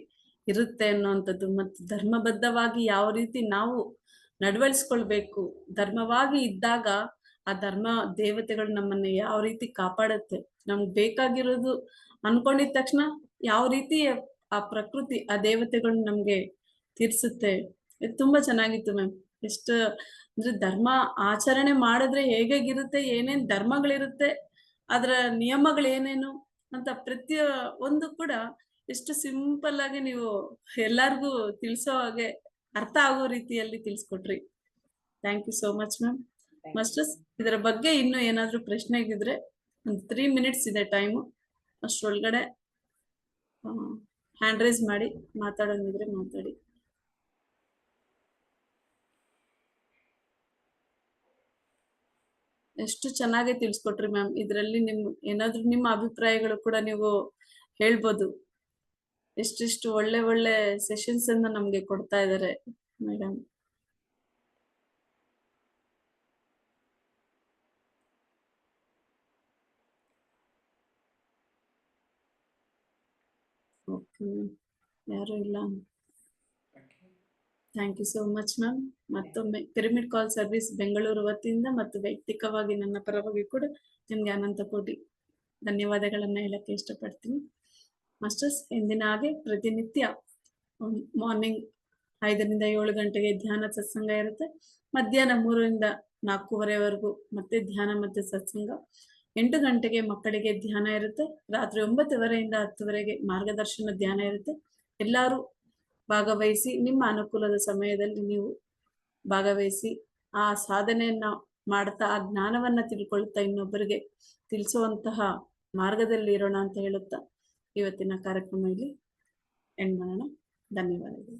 ಇರುತ್ತೆ ಅನ್ನೋವಂಥದ್ದು, ಮತ್ತು ಧರ್ಮಬದ್ಧವಾಗಿ ಯಾವ ರೀತಿ ನಾವು ನಡವಳಿಸ್ಕೊಳ್ಬೇಕು, ಧರ್ಮವಾಗಿ ಇದ್ದಾಗ ಆ ಧರ್ಮ ದೇವತೆಗಳು ನಮ್ಮನ್ನ ಯಾವ ರೀತಿ ಕಾಪಾಡುತ್ತೆ, ನಮ್ಗೆ ಬೇಕಾಗಿರೋದು ಅನ್ಕೊಂಡಿದ ತಕ್ಷಣ ಯಾವ ರೀತಿ ಆ ಪ್ರಕೃತಿ, ಆ ದೇವತೆಗಳು ನಮ್ಗೆ ತೀರ್ಸುತ್ತೆ. ಇದು ತುಂಬಾ ಚೆನ್ನಾಗಿತ್ತು ಮ್ಯಾಮ್. ಎಷ್ಟು ಅಂದ್ರೆ ಧರ್ಮ ಆಚರಣೆ ಮಾಡಿದ್ರೆ ಹೇಗಿರುತ್ತೆ, ಏನೇನ್ ಧರ್ಮಗಳಿರುತ್ತೆ, ಅದರ ನಿಯಮಗಳೇನೇನು ಅಂತ ಪ್ರತಿ ಒಂದು ಕೂಡ ಎಷ್ಟು ಸಿಂಪಲ್ ಆಗಿ ನೀವು ಎಲ್ಲಾರ್ಗೂ ತಿಳಿಸೋ ಹಾಗೆ ಅರ್ಥ ಆಗೋ ರೀತಿಯಲ್ಲಿ ತಿಳಿಸ್ಕೊಟ್ರಿ. Thank you so much ma'am. Masters, ಇದರ ಬಗ್ಗೆ ಇನ್ನು ಏನಾದ್ರೂ ಪ್ರಶ್ನೆಗಿದ್ರೆ ಒಂದು 3 minutes ಇದೆ ಟೈಮು, ಅಷ್ಟರೊಳಗಡೆ ಹ್ಯಾಂಡ್ ರೈಸ್ ಮಾಡಿ ಮಾತಾಡೋದಿದ್ರೆ ಮಾತಾಡಿ. ಎಷ್ಟು ಚೆನ್ನಾಗಿ ತಿಳಿಸ್ಕೊಟ್ರಿ ಮ್ಯಾಮ್. ಇದರಲ್ಲಿ ಏನಾದ್ರೂ ನಿಮ್ಮ ಅಭಿಪ್ರಾಯಗಳು ಕೂಡ ನೀವು ಹೇಳ್ಬೋದು. ಎಷ್ಟಿಷ್ಟು ಒಳ್ಳೆ ಒಳ್ಳೆ ಸೆಷನ್ಸ್ ಅನ್ನ ನಮ್ಗೆ ಕೊಡ್ತಾ ಇದ್ದಾರೆ ಮೇಡಮ್. ಓಕೆ, ಯಾರು ಇಲ್ಲ. Thank you so much ma'am. ಮತ್ತೊಮ್ಮೆ ಪಿರಮಿಡ್ ಕಾಲ್ ಸರ್ವಿಸ್ ಬೆಂಗಳೂರು ವತಿಯಿಂದ ಮತ್ತು ವೈಯಕ್ತಿಕವಾಗಿ ನನ್ನ ಪರವಾಗಿ ಕೂಡ ನಿಮ್ಗೆ ಅನಂತ ಕೋಟಿ ಧನ್ಯವಾದಗಳನ್ನ ಹೇಳಕ್ಕೆ ಇಷ್ಟಪಡ್ತೀನಿ. ಮಾಸ್ಟರ್ಸ್, ಎಂದಿನ ಹಾಗೆ ಪ್ರತಿನಿತ್ಯ ಮಾರ್ನಿಂಗ್ 5ರಿಂದ 7 ಗಂಟೆಗೆ ಧ್ಯಾನ ಸತ್ಸಂಗ ಇರುತ್ತೆ. ಮಧ್ಯಾಹ್ನ 3ರಿಂದ 4:15ವರೆಗೂ ಮತ್ತೆ ಧ್ಯಾನ ಮತ್ತೆ ಸತ್ಸಂಗ. 8 ಗಂಟೆಗೆ ಮಕ್ಕಳಿಗೆ ಧ್ಯಾನ ಇರುತ್ತೆ. ರಾತ್ರಿ 9:15ರಿಂದ 10ವರೆಗೆ ಮಾರ್ಗದರ್ಶನ ಧ್ಯಾನ ಇರುತ್ತೆ. ಎಲ್ಲರೂ ಭಾಗವಹಿಸಿ, ನಿಮ್ಮ ಅನುಕೂಲದ ಸಮಯದಲ್ಲಿ ನೀವು ಭಾಗವಹಿಸಿ ಆ ಸಾಧನೆಯನ್ನ ಮಾಡ್ತಾ, ಆ ಜ್ಞಾನವನ್ನ ತಿಳ್ಕೊಳ್ತಾ ಇನ್ನೊಬ್ಬರಿಗೆ ತಿಳಿಸುವಂತಹ ಮಾರ್ಗದಲ್ಲಿ ಇರೋಣ ಅಂತ ಹೇಳುತ್ತಾ ಇವತ್ತಿನ ಕಾರ್ಯಕ್ರಮ ಇಲ್ಲಿ ಎಂಡ್ ಮಾಡೋಣ. ಧನ್ಯವಾದಗಳು.